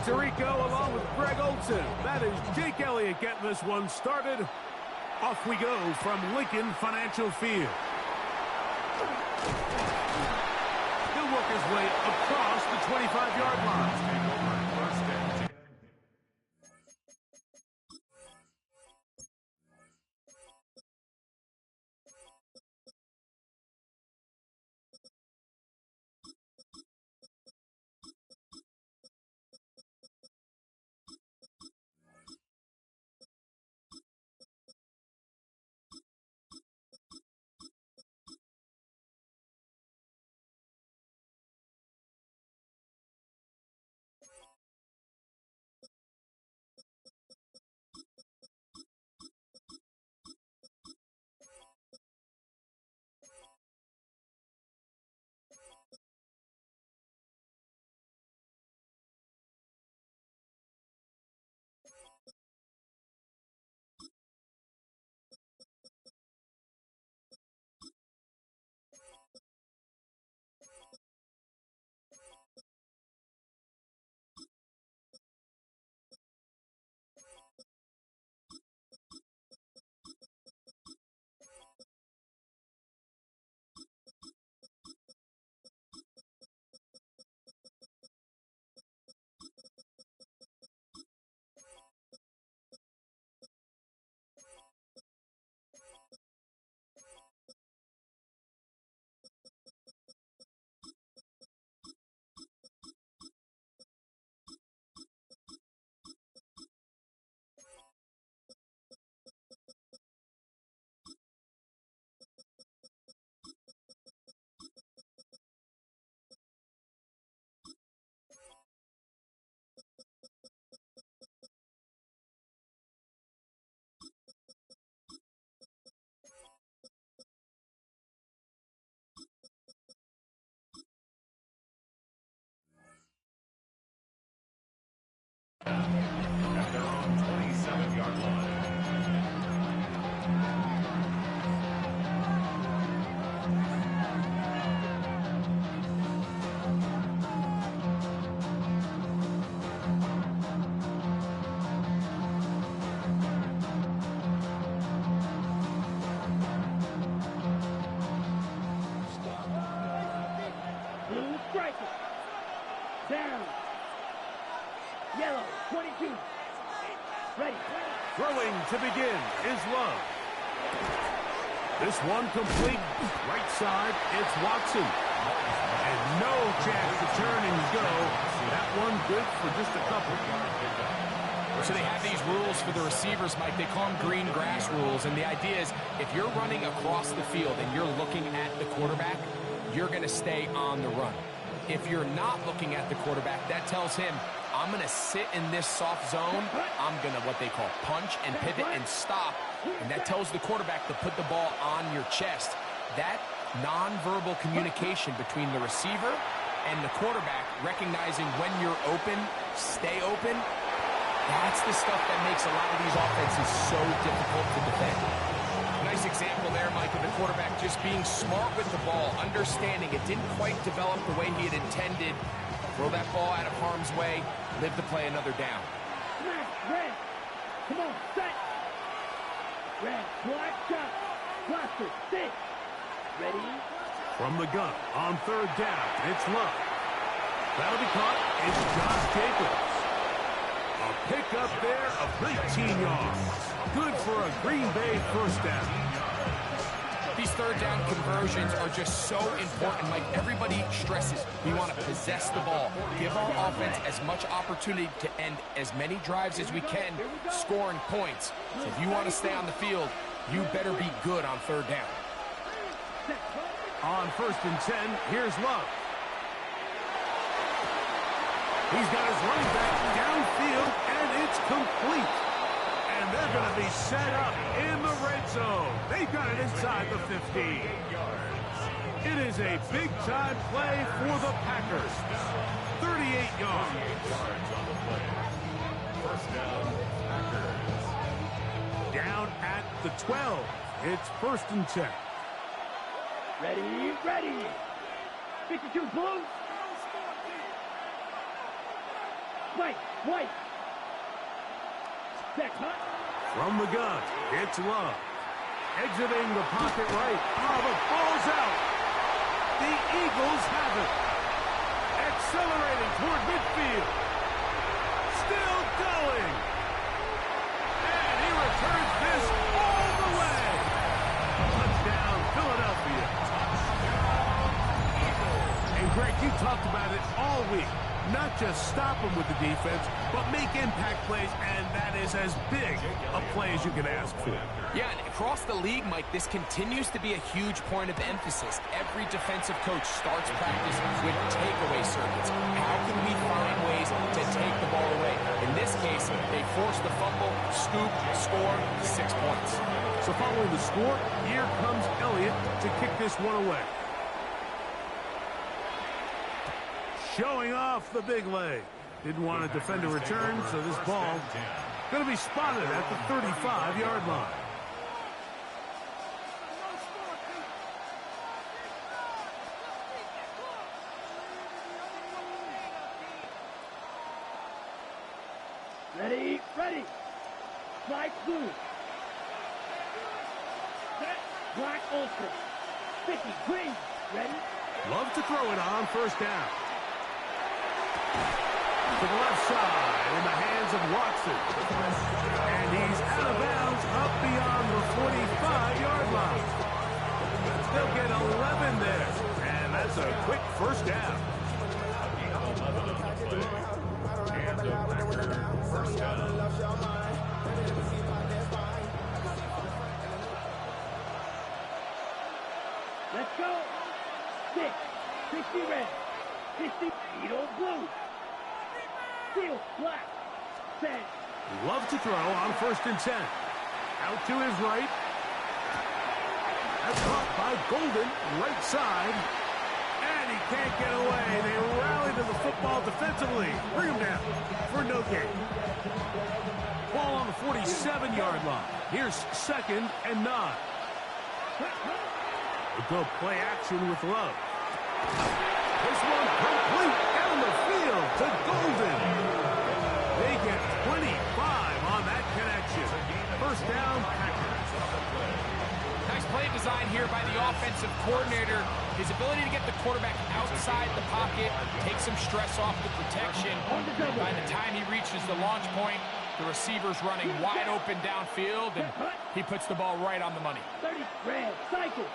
Tirico along with Greg Olson. That is Jake Elliott getting this one started. Off we go from Lincoln Financial Field. He'll work his way across the 25-yard line. At their own 27-yard line. Blue striker. Down. Yellow, 22. Ready. Throwing to begin is Love. This one complete. Right side, it's Watson. And no chance to turn and go. That one good for just a couple. So they have these rules for the receivers, Mike. They call them green grass rules. And the idea is if you're running across the field and you're looking at the quarterback, you're going to stay on the run. If you're not looking at the quarterback, that tells him, I'm going to sit in this soft zone. I'm going to what they call punch and pivot and stop. And that tells the quarterback to put the ball on your chest. That nonverbal communication between the receiver and the quarterback, recognizing when you're open, stay open, that's the stuff that makes a lot of these offenses so difficult to defend. Nice example there, Mike, of the quarterback just being smart with the ball, understanding it didn't quite develop the way he had intended. Throw that ball out of harm's way, live to play another down. Red. Come on, set. Red, black shot. Blaster, sit. Ready. From the gun on third down, it's Love. That'll be caught. It's Josh Jacobs. A pickup there of 19 yards. Good for a Green Bay first down. These third down conversions are just so important. Like everybody stresses, we want to possess the ball, give our offense as much opportunity to end as many drives as we can, scoring points. So if you want to stay on the field, you better be good on third down. On 1st and 10, here's Love. He's got his running back downfield, and it's complete. And they're going to be set up in the red zone. They've got it inside the 15. It is a big-time play for the Packers. 38 yards. First down, Packers. Down at the 12. It's 1st and 10. Ready. 52 blue. White, White. Check, huh? From the gun, it's Love. Exiting the pocket right. Oh, the ball's out. The Eagles have it. Accelerating toward midfield. Still going. And he returns this all the way. Touchdown, Philadelphia. And Greg, you talked about it all week. Not just stop them with the defense, but make impact plays, and that is as big a play as you can ask for. Yeah, and across the league, Mike, this continues to be a huge point of emphasis. Every defensive coach starts practice with takeaway circuits. How can we find ways to take the ball away? In this case, they forced the fumble, scoop, score, 6 points. So following the score, here comes Elliott to kick this one away. Showing off the big leg. Didn't want to defend a return, so this ball going to be spotted at the 35-yard line. Ready, ready. Slide through. Set, Black Olsen. 50, Green. Ready? Love to throw it on first down. To the left side in the hands of Watson. And he's out of bounds up beyond the 45-yard line. They'll get 11 there. And that's a quick first down. And the Packers first down. Let's go. 6, 60 red. 60, Edo blue. Steel, black. Set. Love to throw on first and 10. Out to his right. That's caught by Golden, right side. And he can't get away. They rally to the football defensively. Bring him down for no gain. Ball on the 47-yard line. Here's 2nd and 9. They go play action with Love. This one complete down the field to Golden. They get 25 on that connection. First down, Packers. Nice play design here by the offensive coordinator. His ability to get the quarterback outside the pocket, take some stress off the protection. By the time he reaches the launch point, the receiver's running wide open downfield, and he puts the ball right on the money. 30, red, cycle.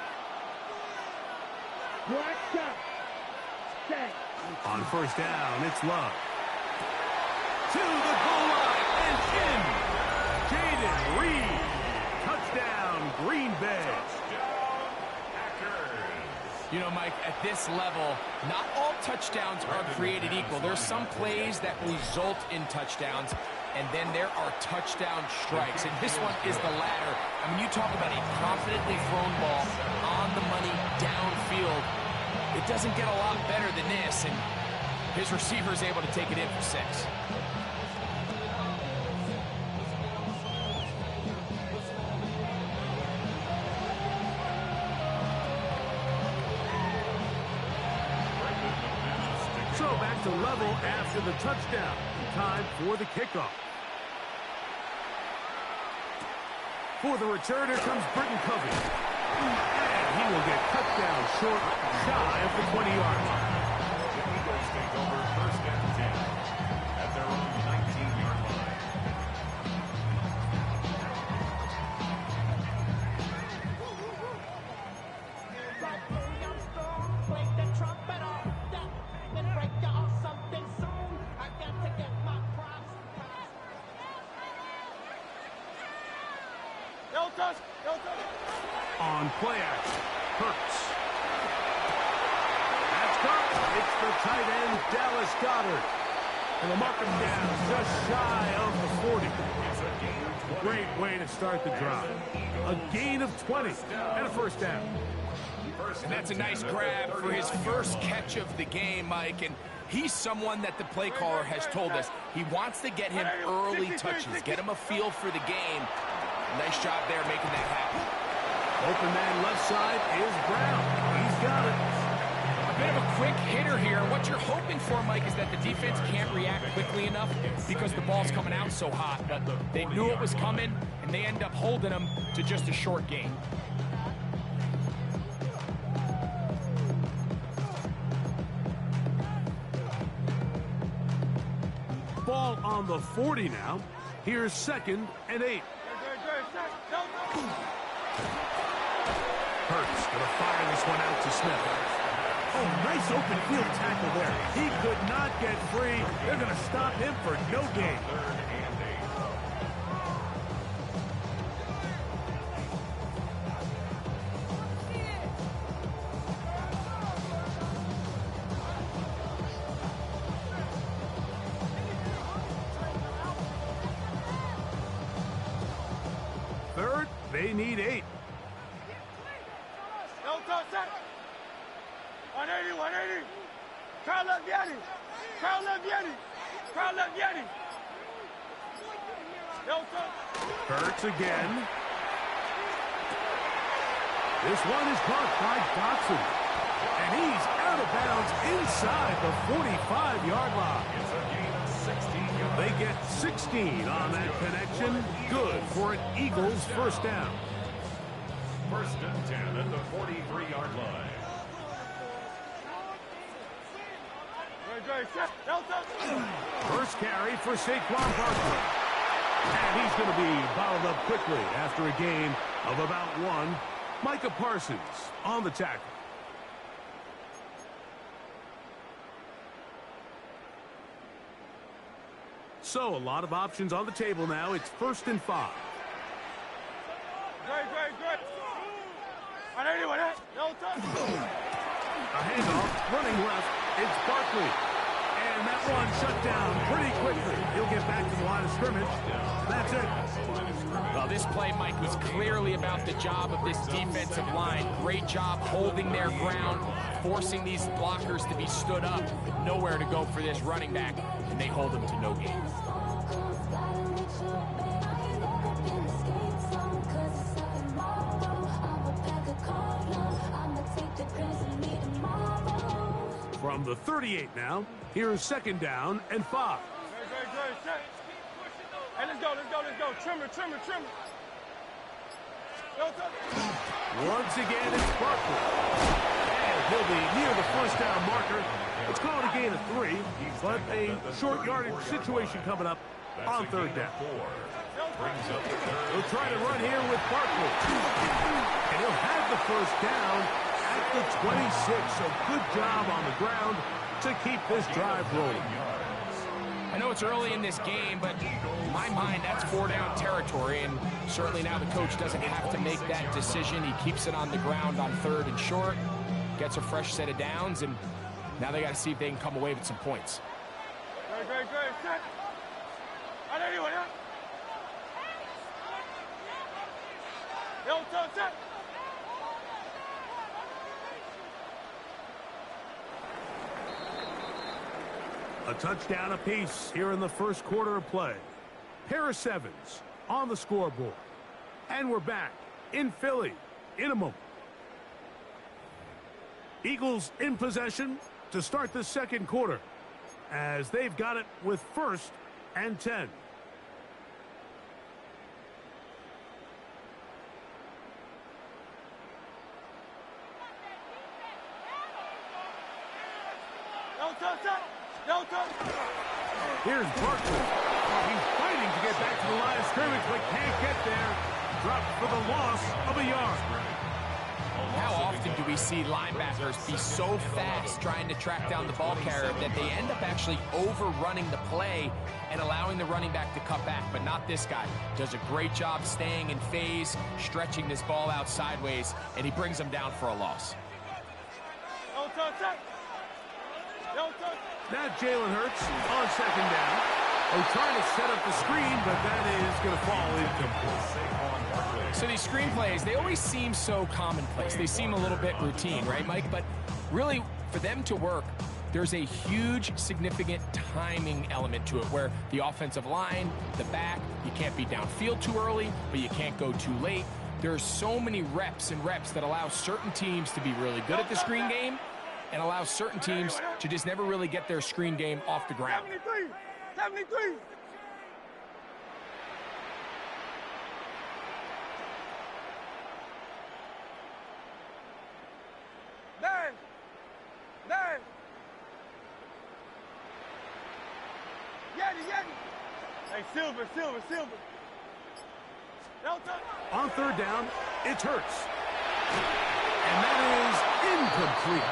Black shot. Set. On first down, it's Love. To the goal line and in. Jaden Reed. Touchdown, Green Bay. You know, Mike, at this level, not all touchdowns are created equal. There's some plays that result in touchdowns, and then there are touchdown strikes. And this one is the latter. I mean, you talk about a confidently thrown ball on the money downfield. It doesn't get a lot better than this, and his receiver is able to take it in for 6. So back to level after the touchdown. Time for the kickoff. For the return, here comes Britton Covey. And he will get cut down short, shy of the 20-yard line. The Eagles take over first and 10 at their own 19-yard line. On play action, Hurts. That's caught. It's the tight end, Dallas Goedert. And they'll mark him down just shy of the 40. Great way to start the drive. A gain of 20 and a first down. And that's a nice grab for his first catch of the game, Mike. And he's someone that the play caller has told us he wants to get him early touches, get him a feel for the game. Nice job there making that happen. Open man left side is Brown. He's got it. bit of a quick hitter here. What you're hoping for, Mike, is that the defense can't react quickly enough because the ball's coming out so hot. But they knew it was coming, and they end up holding them to just a short gain. Ball on the 40 now. Here's 2nd and 8. Hurts gonna fire this one out to Smith. Oh, nice open field tackle there. He could not get free. They're gonna stop him for no gain. Third, they need 8. 180, 180. Carl Leviani. Carl Leviani. Carl Leviani. Hurts again. This one is caught by Dotson. And he's out of bounds inside the 45-yard line. They get 16 on that connection. Good for an Eagles first down. 1st and 10 at the 43-yard line. First carry for Saquon Barkley. And he's going to be bottled up quickly after a gain of about 1. Micah Parsons on the tackle. So a lot of options on the table now. It's 1st and 5. Great. A handoff, running left. It's Barkley. And that one shut down pretty quickly. He'll get back to the line of scrimmage. That's it. Well, this play, Mike, was clearly about the job of this defensive line. Great job holding their ground, forcing these blockers to be stood up. Nowhere to go for this running back, and they hold him to no gain. From the 38 now, here's 2nd down and 5. Hey, let's go. Trimmer. Once again, it's Barkley. And he'll be near the first down marker. It's called a gain of 3, but a short yardage situation coming up on 3rd down. He'll try to run here with Barkley. And he'll have the first down at the 26. So good job on the ground to keep this drive rolling. I know it's early in this game, but in my mind, that's 4-down territory, and certainly now the coach doesn't have to make that decision. He keeps it on the ground on 3rd and short, gets a fresh set of downs, and now they got to see if they can come away with some points. Great. Set. Set. A touchdown apiece here in the first quarter of play. Harris Evans on the scoreboard. And we're back in Philly in a moment. Eagles in possession to start the second quarter as they've got it with 1st and 10. Here's Barkley. He's fighting to get back to the line of scrimmage, but can't get there. Dropped for the loss of a yard. How often do we see linebackers be so fast trying to track down the ball carrier that they end up actually overrunning the play and allowing the running back to cut back? But not this guy. Does a great job staying in phase, stretching this ball out sideways, and he brings them down for a loss. Now Jalen Hurts on 2nd down. They're trying to set up the screen, but that is going to fall incomplete. So these screen plays, they always seem so commonplace. They seem a little bit routine, right, Mike? But really, for them to work, there's a huge, significant timing element to it where the offensive line, the back, you can't be downfield too early, but you can't go too late. There's so many reps and reps that allow certain teams to be really good at the screen game and allows certain teams to just never really get their screen game off the ground. 73! 73! Hey, Silver. On third down, it's Hurts. And that is incomplete.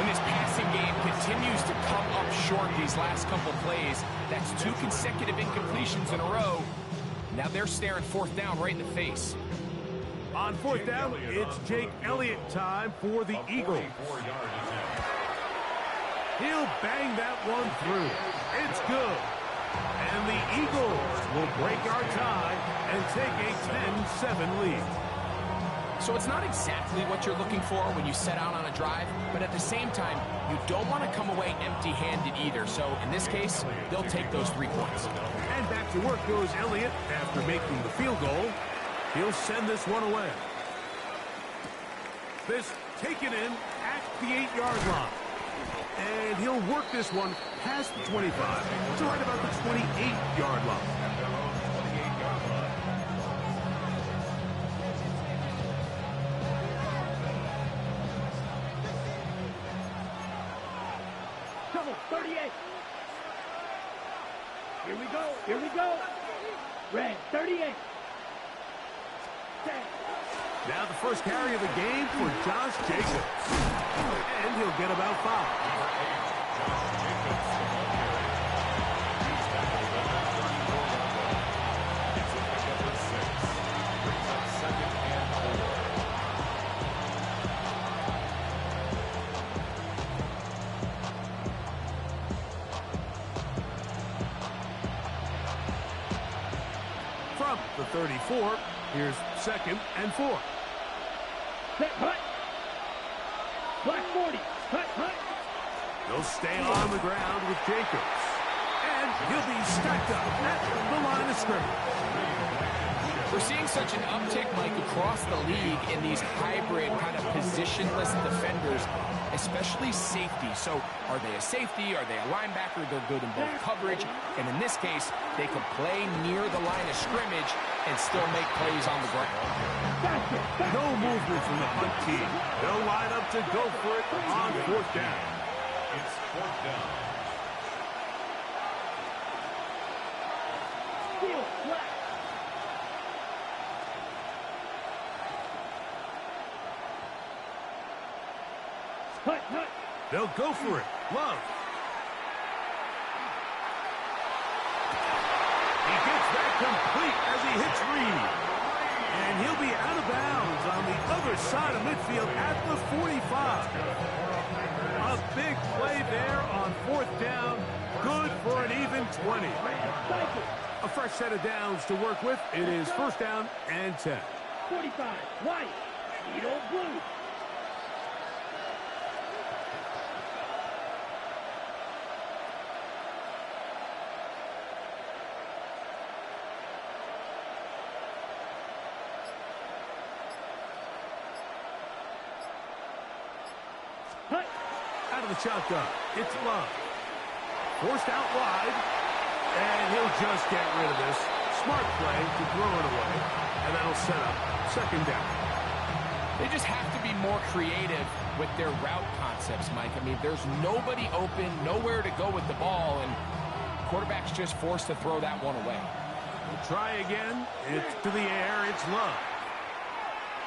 And this passing game continues to come up short these last couple plays. That's 2 consecutive incompletions in a row. Now they're staring fourth down right in the face. On fourth down, it's Jake Elliott time for the Eagles. He'll bang that one through. It's good. And the Eagles will break our tie and take a 10-7 lead. So it's not exactly what you're looking for when you set out on a drive, but at the same time, you don't want to come away empty-handed either. So in this case, they'll take those 3 points. And back to work goes Elliott after making the field goal. He'll send this one away. This taken in at the 8-yard line. And he'll work this one past the 25 to right about the 28-yard line. Double 38. Here we go. Red 38. 10. Now the first carry of the game for Josh Jacobs. And he'll get about 5. From the 34, here's 2nd and 4. Set, hut. Black 40. Hut. They'll stay on the ground with Jacobs. And he'll be stacked up at the line of scrimmage. We're seeing such an uptick, Mike, across the league in these hybrid kind of positionless defenders, especially safety. So are they a safety? Are they a linebacker? They're good in both coverage. And in this case, they can play near the line of scrimmage and still make plays on the ground. No movement from the punt team. They'll line up to go for it on 4th down. It's 4th down. Steal flat. Hut. They'll go for it. Love. He gets that complete as he hits Reed. And he'll be out of bounds on the other side of midfield at the 45. A big play there on 4th down. Good for an even 20. A fresh set of downs to work with. It is 1st down and 10. 45. White. Needle blue. Out of the shotgun, it's Love. Forced out wide, and he'll just get rid of this. Smart play to throw it away, and that'll set up 2nd down. They just have to be more creative with their route concepts, Mike. I mean, there's nobody open, nowhere to go with the ball, and quarterback's just forced to throw that one away. We'll try again. It's to the air. It's Love.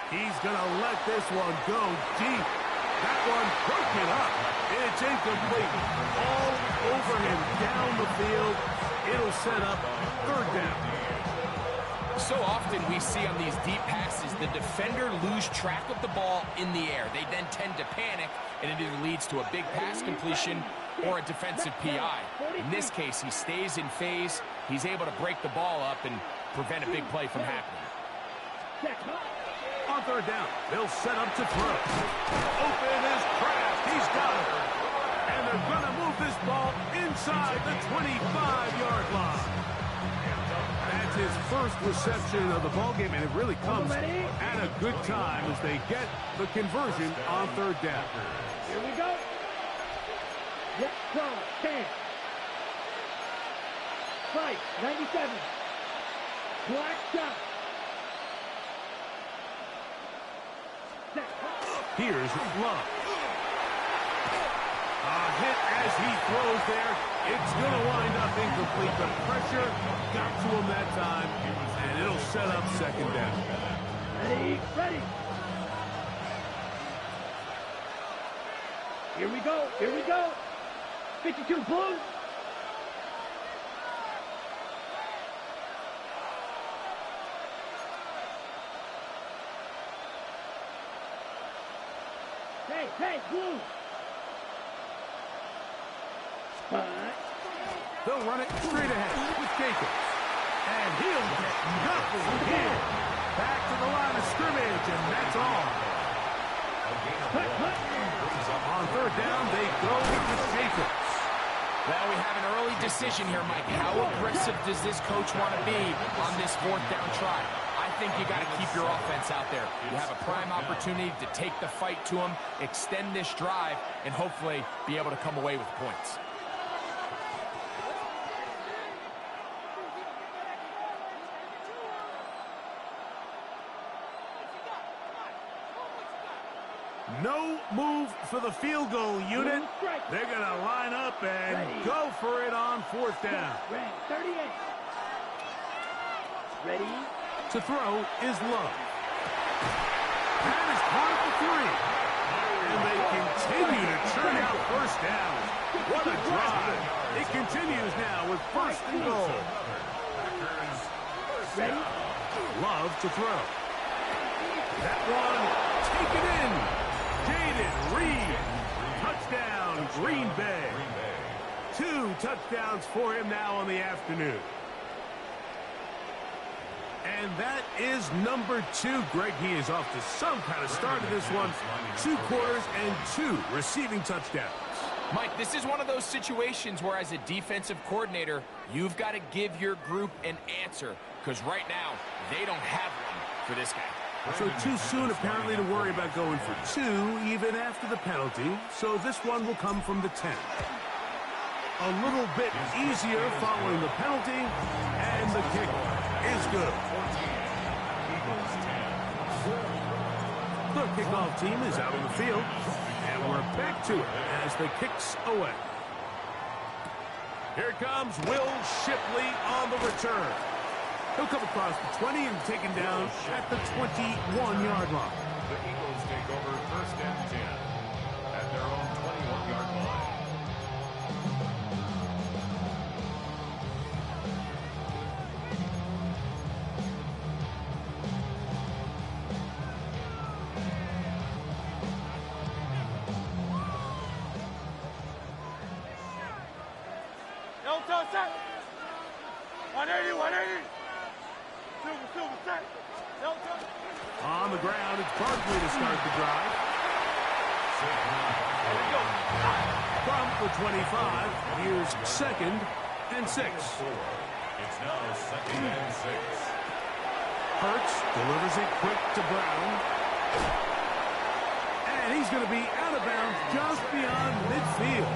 He's going to let this one go deep. That one broken up. It's incomplete. All over him down the field. It'll set up 3rd down. So often we see on these deep passes, the defender lose track of the ball in the air. They then tend to panic, and it either leads to a big pass completion or a defensive PI. In this case, he stays in phase. He's able to break the ball up and prevent a big play from happening. On 3rd down, they'll set up to throw. Open is Kraft. He's got it. And they're going to move this ball inside the 25-yard line. That's his first reception of the ballgame, and it really comes at a good time as they get the conversion on 3rd down. Here we go. Let's go. 10. Fight. 97. Black shot. Here's Love. A hit as he throws there. It's going to wind up incomplete. The pressure got to him that time, and it'll set up second down. Ready, ready. Here we go, here we go. 52 Blues. Hey, Blues. Spot. They'll run it straight ahead with Jacobs. And he'll get nothing here. Back to the line of scrimmage, and that's all. On third down, they go with Jacobs. Well, we have an early decision here, Mike. How aggressive does this coach want to be on this fourth down try? I think you got to keep your offense out there. You have a prime opportunity to take the fight to them, extend this drive, and hopefully be able to come away with points. No move for the field goal unit. They're going to line up and go for it on fourth down. 38. Ready. To throw is Love. That is caught for 3. And they continue to churn out first down. What a drive. It continues now with first and goal. Ready. Love to throw. That one taken in. Jaden Reed. Touchdown, Green Bay. 2 touchdowns for him now on the afternoon. And that is number 2. Greg, he is off to some kind of start of this one. 2 quarters and 2 receiving touchdowns. Mike, this is one of those situations where as a defensive coordinator, you've got to give your group an answer. Because right now, they don't have one for this guy. So too soon, apparently, to worry about going for 2, even after the penalty. So this one will come from the 10. A little bit easier following the penalty, and the kick is good. The kickoff team is out on the field, and we're back to it as the kick's away. Here comes Will Shipley on the return. He'll come across the 20 and taken down at the 21-yard line. The Eagles take over first and 10 at their own 21-yard line. Delta set. 180, 180. Silver set. Delta. On the ground, it's Barkley to start the drive. From the 25, here's second and 6. It's now second and 6. Hurts delivers it quick to Brown. And he's going to be out of bounds just beyond midfield.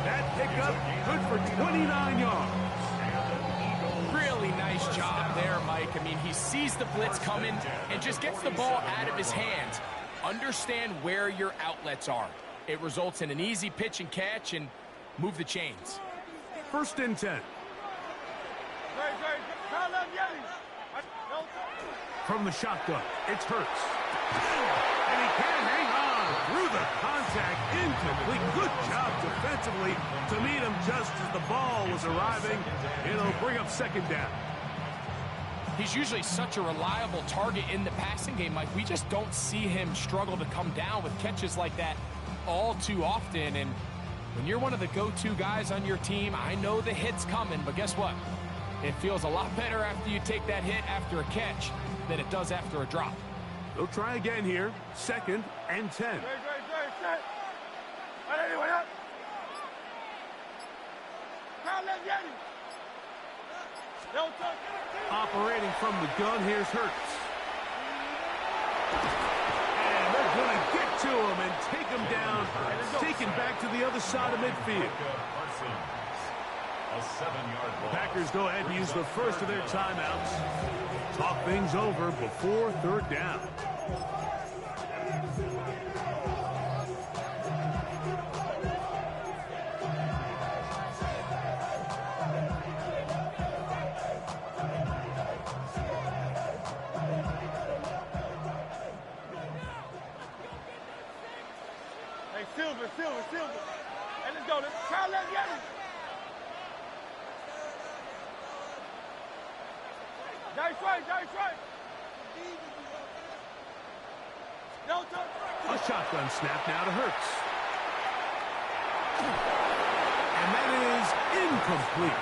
That pickup good for 29 yards. Really nice job there, Mike. I mean, he sees the blitz coming and just gets the ball out of his hands. Understand where your outlets are. It results in an easy pitch and catch and move the chains. First and 10. From the shotgun, it's Hurts. And he can hang on through the contact. Incomplete. Good job defensively to meet him just as the ball was arriving. It'll bring up second down. He's usually such a reliable target in the passing game, Mike. We just don't see him struggle to come down with catches like that all too often. And when you're one of the go-to guys on your team, I know the hit's coming, but guess what? It feels a lot better after you take that hit after a catch than it does after a drop. They'll try again here. Second and 10. Operating from the gun, here's Hurts. And they're going to get to him and take him him down, taken back to the other side of midfield. A 7-yard The ball. Packers go ahead and use the first of their timeouts. Talk things over before third down. Hey, Silver. Hey, let's go. Let's get it. That's right. No touch. A shotgun snap now to Hurts. And that is incomplete.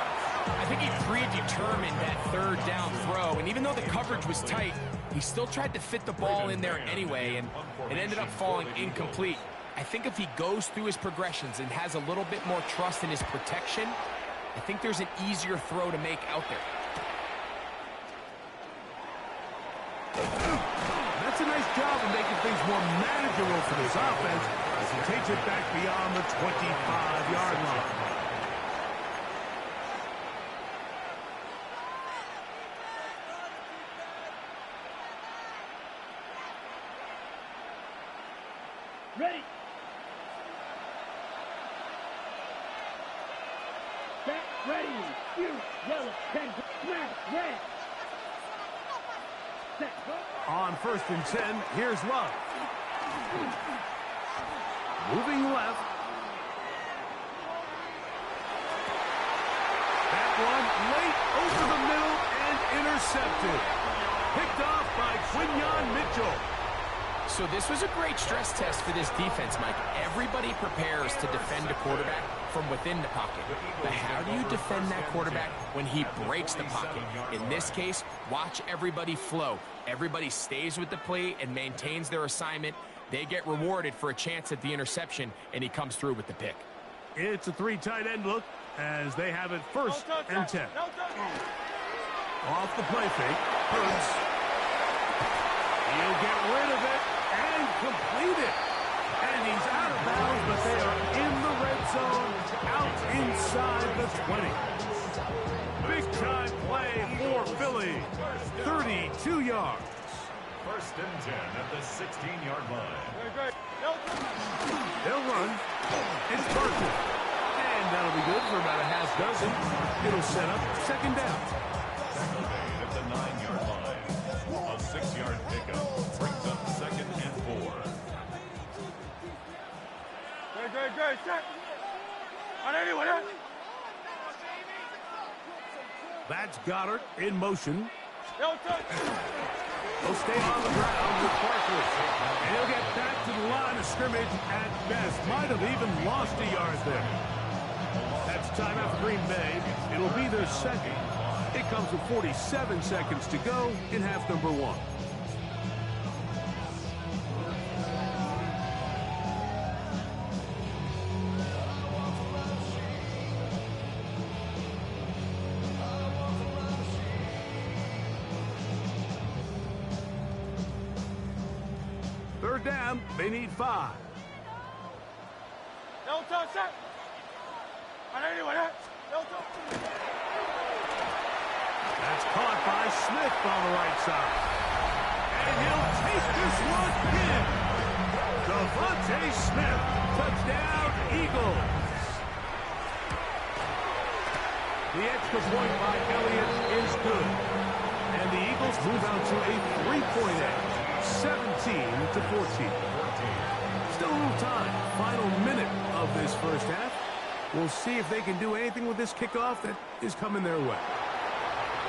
I think he predetermined that third down throw, and even though the coverage was tight, he still tried to fit the ball in there anyway, and it ended up falling incomplete. I think if he goes through his progressions and has a little bit more trust in his protection, I think there's an easier throw to make out there. That's a nice job of making things more manageable for this offense as he takes it back beyond the 25-yard line. Ready. Set, ready. Shoot. Yellow. 10. Smash. Red. Set. Go. On 1st and 10, here's Love. Moving left. That one late over the middle and intercepted. Picked off by Quinyon Mitchell. So this was a great stress test for this defense, Mike. Everybody prepares to defend a quarterback from within the pocket. But how do you defend that quarterback when he breaks the pocket? In this case, watch everybody flow. Everybody stays with the play and maintains their assignment. They get rewarded for a chance at the interception, and he comes through with the pick. It's a 3 tight end look as they have it 1st and 10. No touch. Off the play fake, Hurts. He'll get rid of it and complete it. And he's out of bounds, but they are in the red zone, out inside the 20. Big-time play for Philly. 32 yards. 1st and 10 at the 16-yard line. Great. No touch. They'll run. It's Barkley. And that'll be good for about a half dozen. It'll set up 2nd down. Second made at the 9-yard line. A 6-yard pickup brings up 2nd and 4. Great. Set. On anyone else? That's Goddard in motion. No touch. He'll stay on the ground with Barkley. And he'll get back to the line of scrimmage at best. Might have even lost a yard there. That's timeout for Green Bay. It'll be their second. It comes with 47 seconds to go in half number 1. Third down, they need 5. No touch. Set. On anyone else? No touch. That's caught by Smith on the right side. And he'll take this one in. Devontae Smith, touchdown Eagles. The extra point by Elliott is good. And the Eagles move out to a 3-point edge, 17-14. Still a little time, final minute of this first half. We'll see if they can do anything with this kickoff that is coming their way.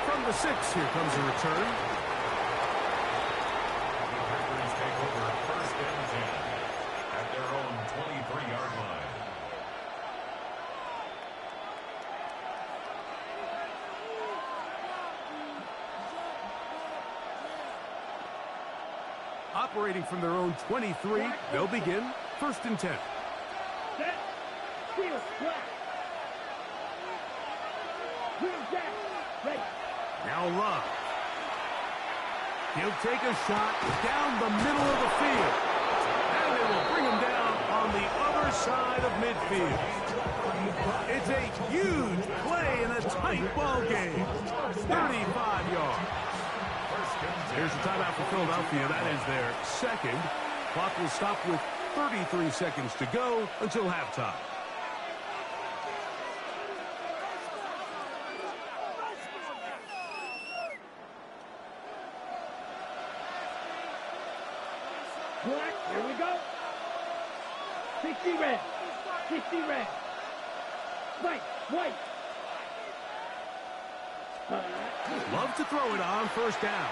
From the 6, here comes a return. The Packers take over 1st and 10 at their own 23-yard line. Operating from their own 23, they'll begin 1st and 10. Set. Field. Flat. Wheel down. Ready. Now Love. He'll take a shot down the middle of the field. And they will bring him down on on the other side of midfield. It's a huge play in a tight ball game. 35 yards. Here's the timeout for Philadelphia. That is their second. Clock will stop with 33 seconds to go until halftime. Black, here we go. 60 red. 60 red. White, white. Love to throw it on first down.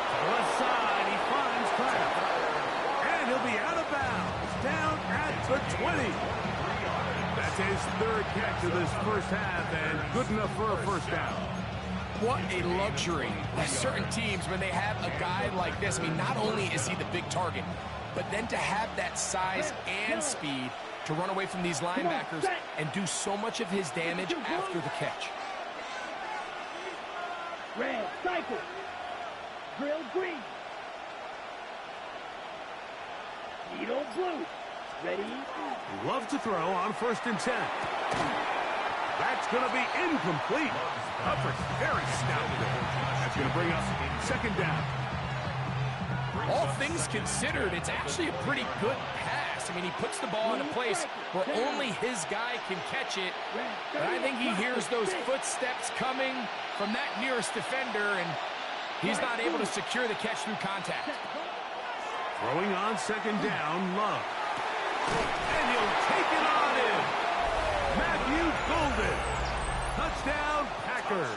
To the left side, he finds Kraft. And he'll be out of bounds, down at the 20. That's his third catch of this first half, and good enough for a first down. What a luxury. There's certain teams, when they have a guy like this, I mean, not only is he the big target, but then to have that size and speed to run away from these linebackers and do so much of his damage after the catch. Red, cycle. Drill green. Needle blue. Ready? Love to throw on 1st and 10. That's going to be incomplete. Hubbard very stout there. That's going to bring us second down. All things considered, it's actually a pretty good pass. I mean, he puts the ball in a place where only his guy can catch it. But I think he hears those footsteps coming from that nearest defender, and he's not able to secure the catch through contact. Throwing on second down, Love. And he'll take it on in. Matthew Golden. Touchdown, Packers.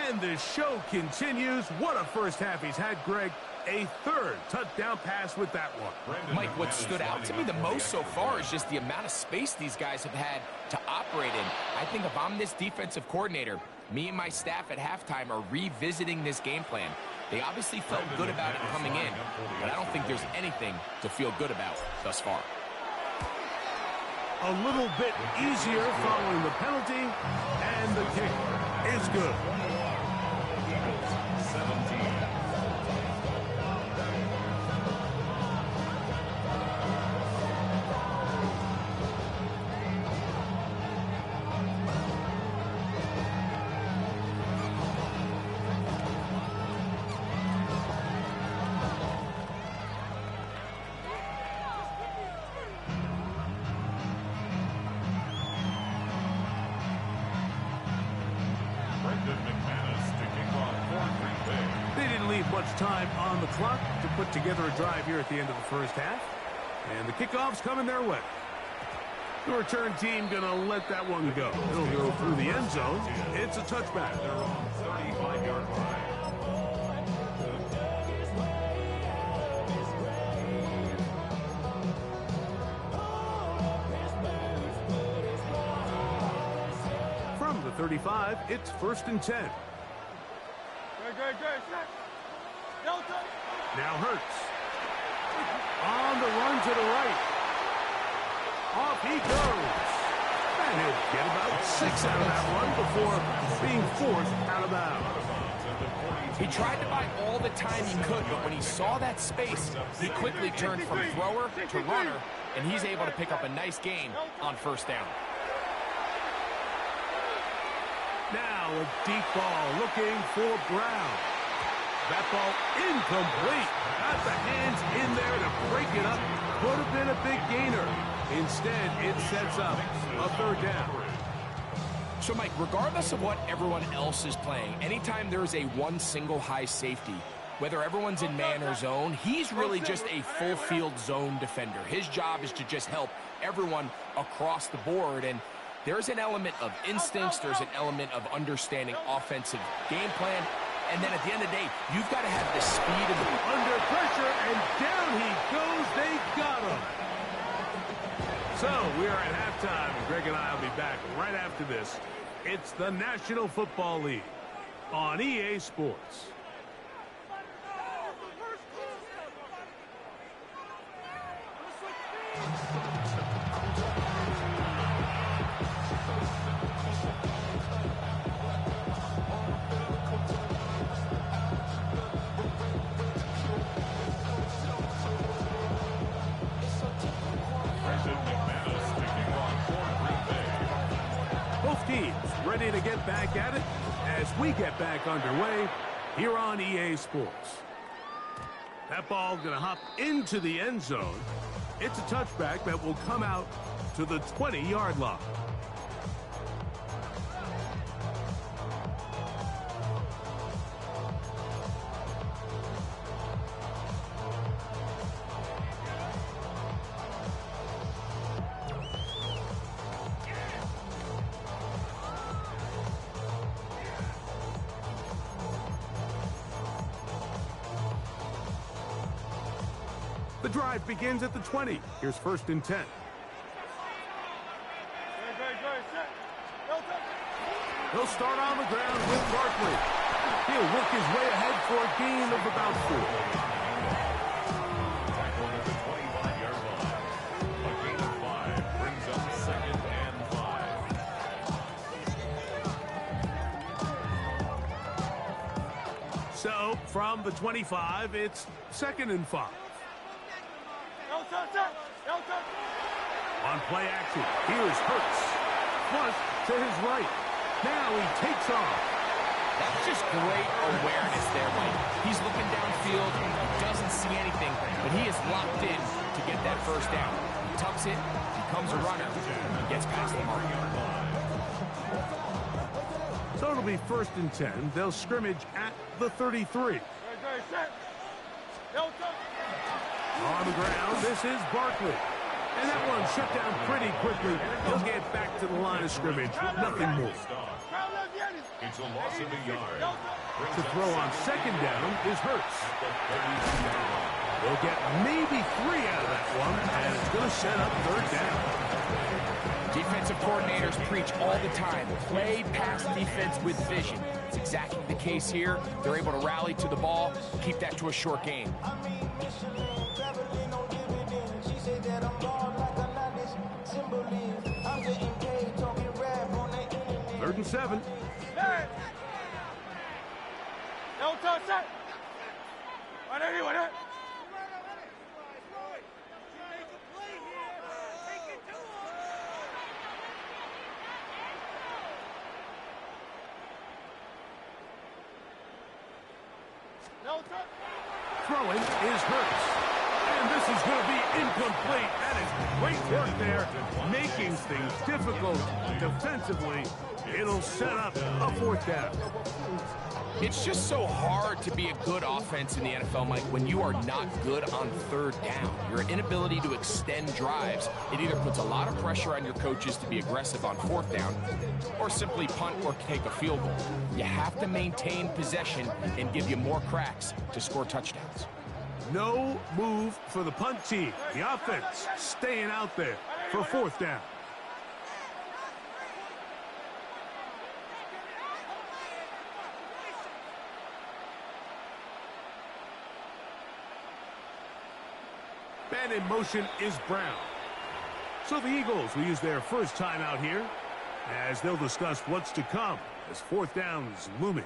And the show continues. What a first half he's had, Greg. A third touchdown pass with that one. Mike, what stood out to me the most so far is just the amount of space these guys have had to operate in. I think if I'm this defensive coordinator, me and my staff at halftime are revisiting this game plan. They obviously felt good about it coming in, but I don't think there's anything to feel good about thus far. A little bit easier following the penalty, and the kick is good. 17. Much time on the clock to put together a drive here at the end of the first half. And the kickoff's coming their way. The return team going to let that one go. It'll go through the end zone. It's a touchback. They're on 35-yard line. From the 35, it's 1st and 10. Good. Now Hurts. On the run to the right. Off he goes. And he'll get about 6 out of that run before being forced out of bounds. He tried to buy all the time he could, but when he saw that space, he quickly turned from thrower to runner, and he's able to pick up a nice gain on first down. Now a deep ball looking for Brown. That ball incomplete. Got the hands in there to break it up. Could have been a big gainer. Instead, it sets up a third down. So, Mike, regardless of what everyone else is playing, anytime there's a one single high safety, whether everyone's in man or zone, he's really just a full field zone defender. His job is to just help everyone across the board. And there's an element of instincts. There's an element of understanding offensive game plan. And then at the end of the day, you've got to have the speed of the... Under pressure, and down he goes. They got him. So we are at halftime, and Greg and I will be back right after this. It's the National Football League on EA Sports. ready to get back at it as we get back underway here on EA Sports. That ball going to hop into the end zone. It's a touchback that will come out to the 20-yard line. The drive begins at the 20. Here's 1st and 10. He'll start on the ground with Barkley. He'll work his way ahead for a gain of about 4. Tackled at the 25-yard line. A gain of 5 brings up 2nd and 5. So, from the 25, it's 2nd and 5. On play action, here's Hurts. Flush to his right. Now he takes off. That's just great awareness there, Mike. He's looking downfield, doesn't see anything, but he is locked in to get that 1st down. He tucks it, becomes a runner, and gets past the mark. So it'll be 1st and 10. They'll scrimmage at the 33. On the ground, this is Barkley. And that one shut down pretty quickly. He'll get back to the line of scrimmage. Nothing more. It's a loss of a yard. To throw on 2nd down is Hurts. They'll get maybe 3 out of that one, and it's going to set up 3rd down. Defensive coordinators preach all the time, play pass defense with vision. It's exactly the case here. They're able to rally to the ball, keep that to a short game. 3rd and 7. Don't touch that. Throwing is Hurts. And this is going to be incomplete. That is great work there, making things difficult defensively. It'll set up a 4th down. It's just so hard to be a good offense in the NFL, Mike, when you are not good on 3rd down. Your inability to extend drives, it either puts a lot of pressure on your coaches to be aggressive on 4th down or simply punt or take a field goal. You have to maintain possession and give you more cracks to score touchdowns. No move for the punt team. The offense staying out there for 4th down. And in motion is Brown. So the Eagles will use their first time out here as they'll discuss what's to come as 4th down is looming.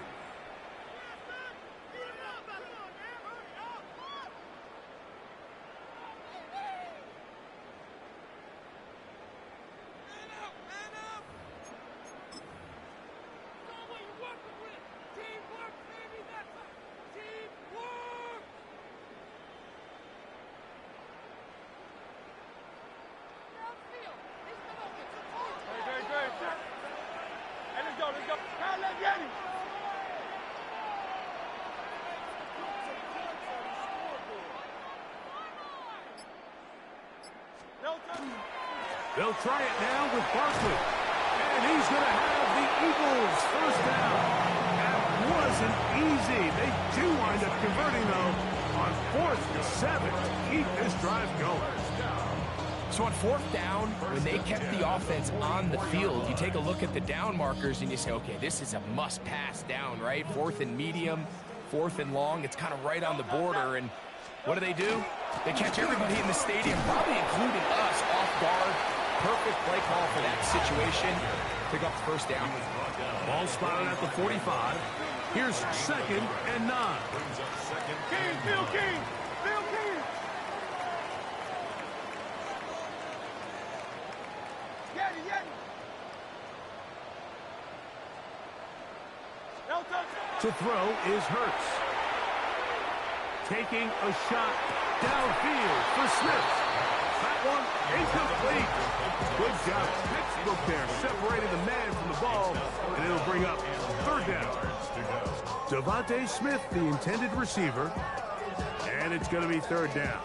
They'll try it now with Barkley. And he's going to have the Eagles 1st down. That wasn't easy. They do wind up converting, though, on 4th and 7 to keep this drive going. So on 4th down, when they kept the offense on the field, you take a look at the down markers and you say, okay, this is a must-pass down, right? 4th and medium, 4th and long. It's kind of right on the border. And what do? They catch everybody in the stadium, probably including us, off guard. Perfect play call for that situation. Pick up the 1st down. Ball spotted at the 45. Here's 2nd and 9. King, Phil King. To throw is Hurts. Taking a shot downfield for Smith. That one incomplete. Good job. Textbook there, separating the man from the ball, and it'll bring up third down. Devontae Smith, the intended receiver, and it's going to be third down.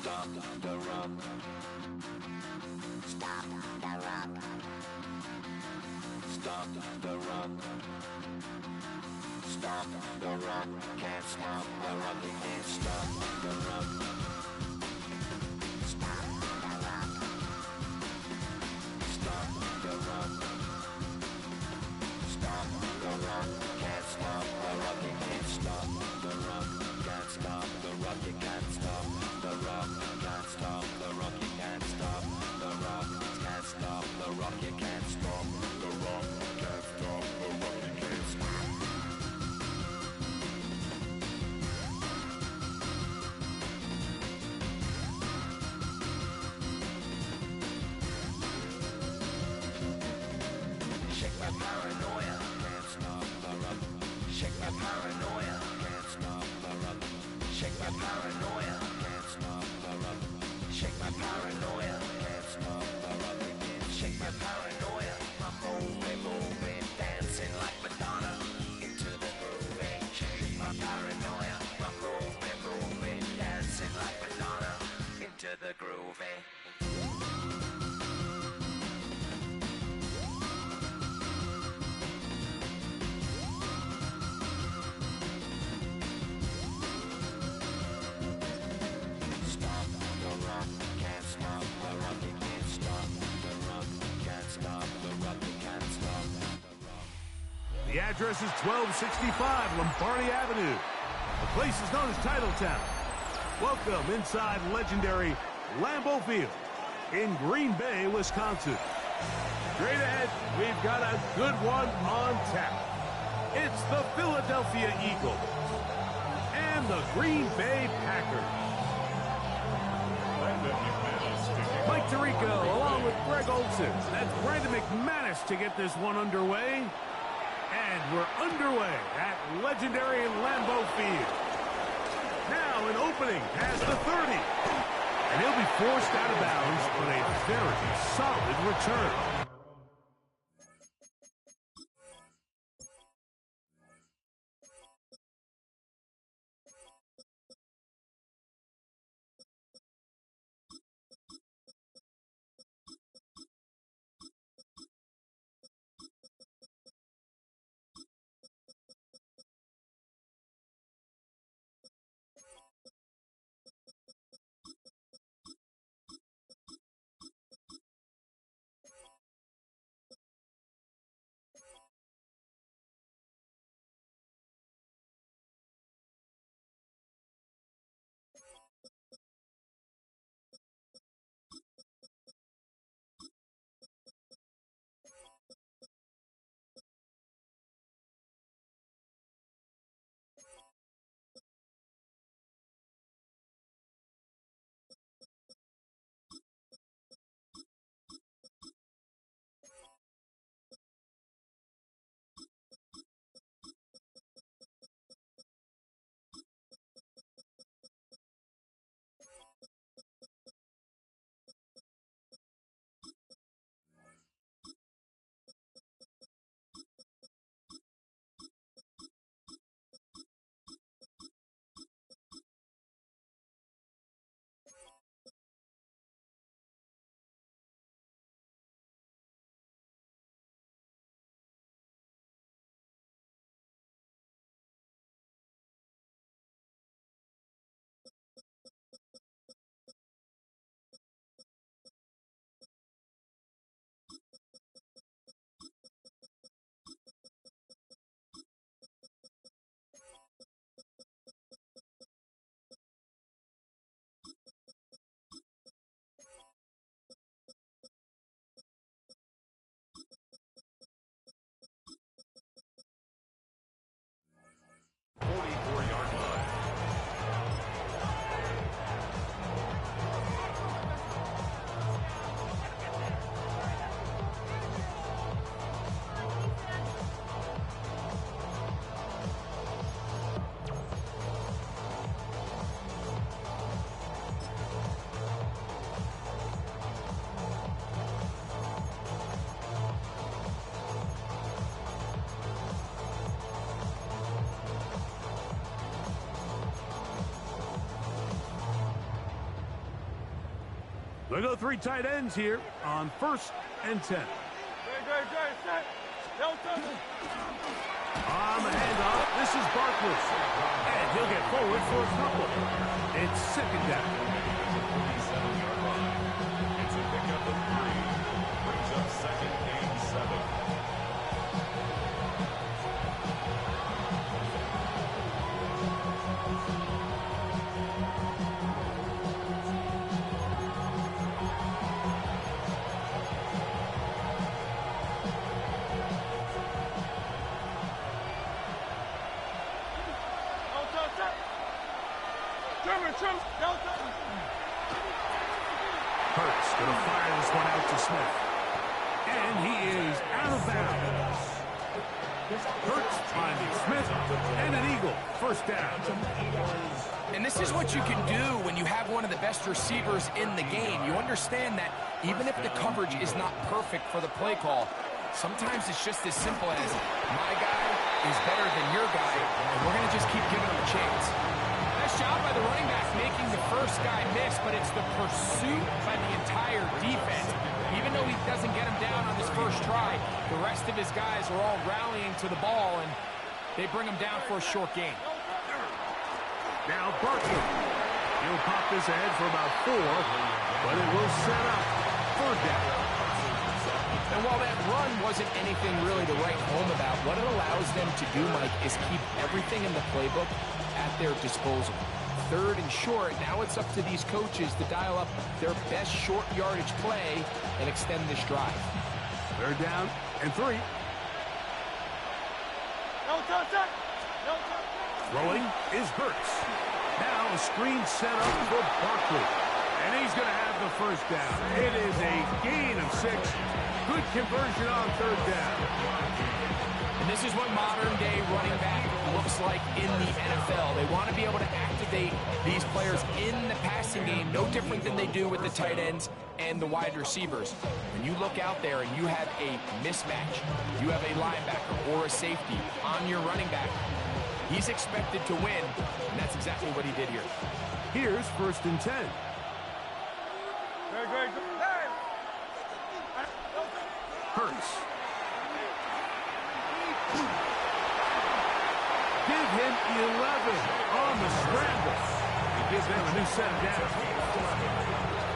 Stop the run. Stop the run. Stop the run. Stop the run. Can't stop the run. You can't stop the run. Stop the run. Stop the run. Stop the run. Can't stop the run. You can't stop the run. Can't stop the run. You can't stop the run. Can't stop the run. You can't stop the run. Can't stop the run. You can't stop the run. Can't stop the run. You can't stop. my paranoia, can't stop the rock. Shake my paranoia, can't stop the rock. Shake my paranoia, I'm moving, dancing like Madonna into the groove. Shake my paranoia, I'm moving, dancing like Madonna into the groove. Stop the rock, can't stop the rock, you can't stop the rock, can't stop the rock, you can't stop the rock. The address is 1265 Lombardi Avenue. The place is known as Titletown. Welcome inside legendary Lambeau Field in Green Bay, Wisconsin. Straight ahead, we've got a good one on tap. It's the Philadelphia Eagles and the Green Bay Packers. Mike Tirico along with Greg Olson. That's Brandon McManus to get this one underway. And we're underway at legendary Lambeau Field. Now an opening past the 30. And he'll be forced out of bounds, but a very solid return. They go three tight ends here on 1st and 10. Set. Delta. On the handoff, this is Barkley. And he'll get forward for a couple. It's 2nd down. It's a pickup of 3. Brings up 2nd and 7. Trim. Delta. Hurts going to fire this one out to Smith. And he is out of bounds. Hurts finding Smith and an Eagle. 1st down. And this is what you can do when you have one of the best receivers in the game. You understand that even if the coverage is not perfect for the play call, sometimes it's just as simple as my guy is better than your guy, and we're going to just keep giving him a chance. Nice job by the running back making the first guy miss, but it's the pursuit by the entire defense. Even though he doesn't get him down on his first try, the rest of his guys are all rallying to the ball, and they bring him down for a short gain. Now Barkley. He'll pop this ahead for about 4, but it will set up 3rd down. And while that run wasn't anything really to write home about, what it allows them to do, Mike, is keep everything in the playbook at their disposal. 3rd and short, now it's up to these coaches to dial up their best short yardage play and extend this drive. 3rd down and 3. No touch it. No touch it. Throwing is Hurts. Now a screen set up for Barkley. And he's going to have the 1st down. It is a gain of 6. Good conversion on 3rd down. And this is what modern-day running back looks like in the NFL. They want to be able to activate these players in the passing game, no different than they do with the tight ends and the wide receivers. When you look out there and you have a mismatch, you have a linebacker or a safety on your running back, he's expected to win, and that's exactly what he did here. Here's 1st and 10. Very, very good. Hey. Hurts. Give him 11 on the scramble. He gives them a new set of downs.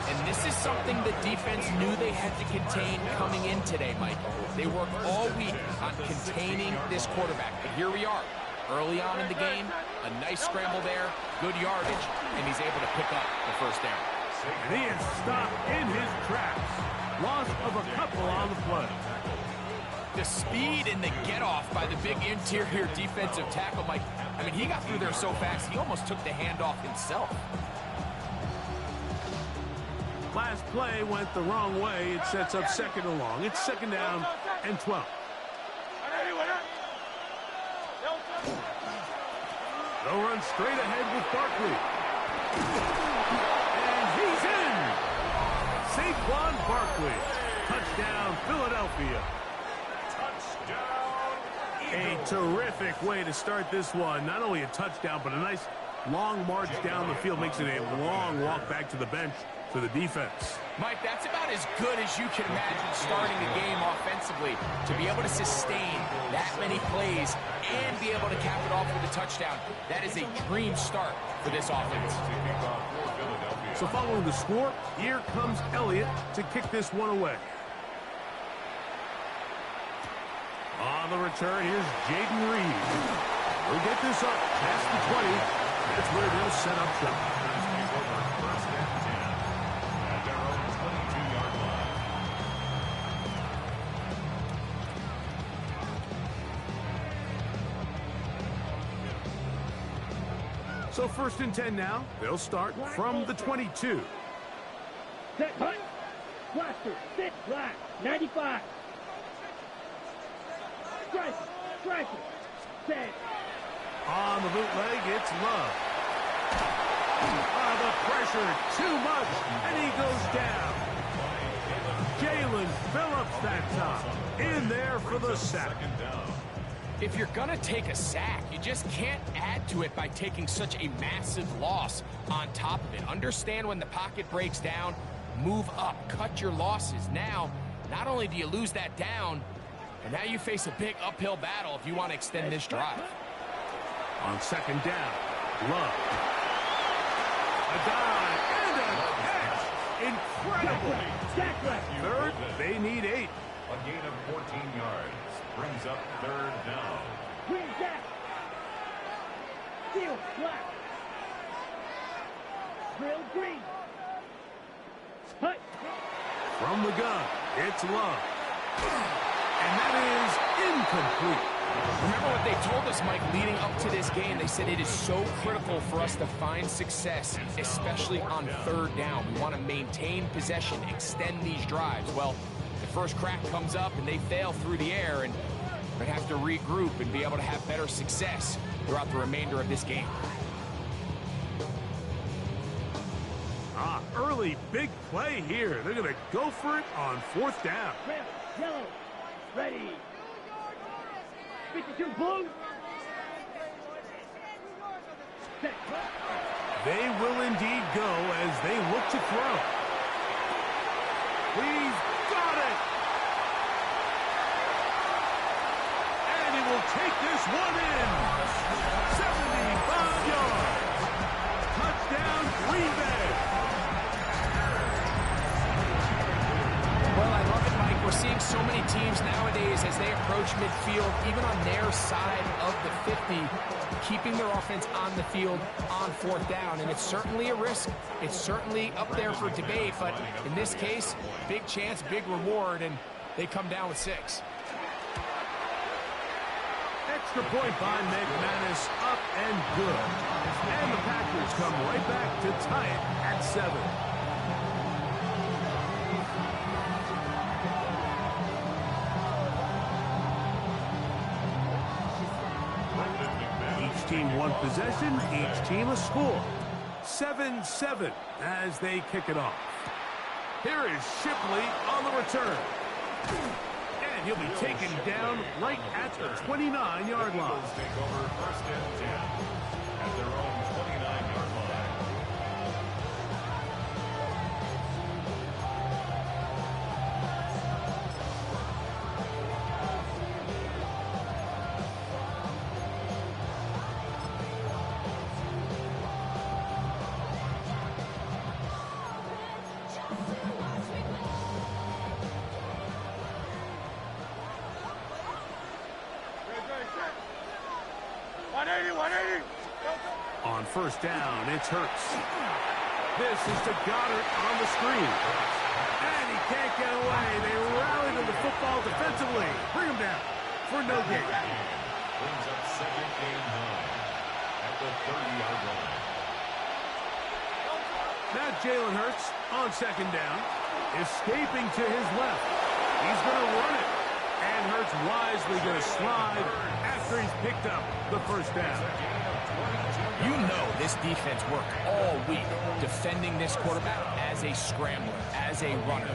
And this is something the defense knew they had to contain coming in today, Mike. They worked all week on containing this quarterback. But here we are, early on in the game, a nice scramble there, good yardage, and he's able to pick up the 1st down. And he is stopped in his tracks. Loss of a couple on the play. The speed and the get-off by the big interior defensive tackle, Mike. I mean, he got through there so fast, he almost took the handoff himself. Last play went the wrong way. It sets up 2nd and long. It's 2nd down and 12. They'll run straight ahead with Barkley. And he's in! Saquon Barkley. Touchdown, Philadelphia. A terrific way to start this one. Not only a touchdown, but a nice long march down the field. Makes it a long walk back to the bench for the defense. Mike, that's about as good as you can imagine starting a game offensively. To be able to sustain that many plays and be able to cap it off with a touchdown, that is a dream start for this offense. So following the score, here comes Elliott to kick this one away. On the return, here's Jaden Reed. We'll get this up past the 20. That's where they'll set up shop. At their own 22-yard line. So 1st and 10 now. They'll start from the 22. Set, hut. Blaster, sit, black, 95. Striker, set. On the bootleg, it's Love. The pressure, too much, and he goes down. Jalen Phillips that time, in there for the sack. If you're going to take a sack, you just can't add to it by taking such a massive loss on top of it. Understand when the pocket breaks down, move up, cut your losses. Now, not only do you lose that down, and now you face a big uphill battle if you want to extend this drive. On 2nd down, Love. A dive and a catch. Incredible. 3rd, they need 8. A gain of 14 yards brings up 3rd down. Green Jack. Steel black. Drill green. Hut. From the gun, it's Love. And that is incomplete. Remember what they told us, Mike, leading up to this game. They said it is so critical for us to find success, especially on 3rd down. We want to maintain possession, extend these drives. Well, the first crack comes up and they fail through the air, and they have to regroup and be able to have better success throughout the remainder of this game. Early big play here. They're going to go for it on 4th down. Red, yellow, ready. 52 blue. Set. They will indeed go as they look to throw. He's got it. And he will take this one in. 75 yards. Touchdown, Green Bay. Well, I love it, Mike. We're seeing so many teams nowadays as they approach midfield, even on their side of the 50, keeping their offense on the field on 4th down. And it's certainly a risk. It's certainly up there for debate. But in this case, big chance, big reward, and they come down with 6. Extra point by McManus, up and good. And the Packers come right back to tie it at 7. Each team one possession, each team a score. 7-7 as they kick it off. Here is Shipley on the return. And he'll be taken down right at the 29-yard line. Take over 1st and 10 at their own 29-yard line. On 1st down, it's Hurts. This is to Goddard on the screen. And he can't get away. They rally to the football defensively. Bring him down for no gain. Brings up 2nd and 9 at the 30-yard line. Now Jalen Hurts on 2nd down, escaping to his left. He's going to run it. And Hurts wisely going to slide after he's picked up the 1st down. You know this defense worked all week defending this quarterback as a scrambler, as a runner.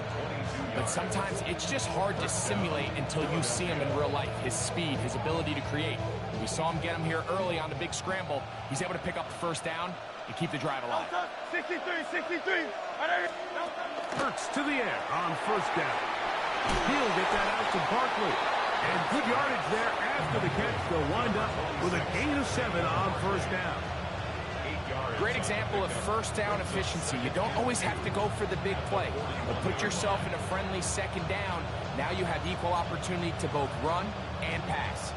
But sometimes it's just hard to simulate until you see him in real life. His speed, his ability to create. We saw him get him here early on the big scramble. He's able to pick up the 1st down and keep the drive alive. 63. Hurts to the air on 1st down. He'll get that out to Barkley. And good yardage there after the catch. They'll wind up with a gain of 7 on 1st down. Great example of 1st down efficiency. You don't always have to go for the big play, but put yourself in a friendly 2nd down. Now you have equal opportunity to both run and pass.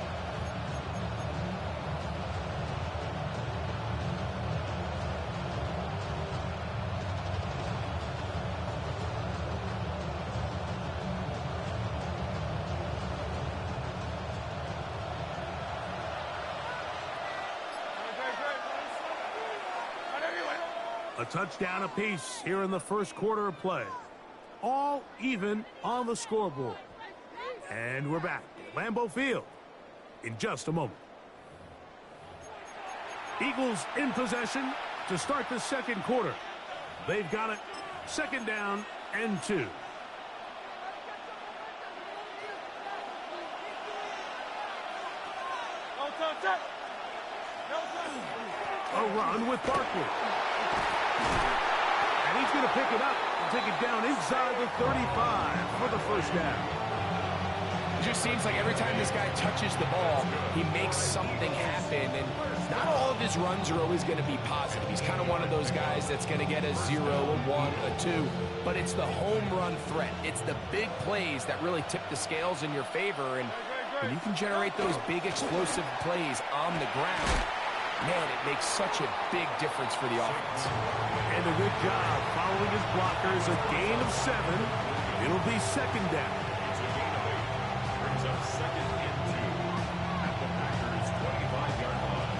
A touchdown apiece here in the 1st quarter of play. All even on the scoreboard. And we're back at Lambeau Field in just a moment. Eagles in possession to start the 2nd quarter. They've got it. 2nd down and 2. A run with Barkley. And he's going to pick it up and take it down inside the 35 for the 1st down. It just seems like every time this guy touches the ball, he makes something happen. And not all of his runs are always going to be positive. He's kind of one of those guys that's going to get a 0, a 1, a 2. But it's the home run threat. It's the big plays that really tip the scales in your favor. And when you can generate those big explosive plays on the ground, man, it makes such a big difference for the offense. And a good job following his blockers. A gain of 7. It'll be 2nd down. It's a gain of 8. Brings up 2nd and 2 at the Packers' 25-yard line.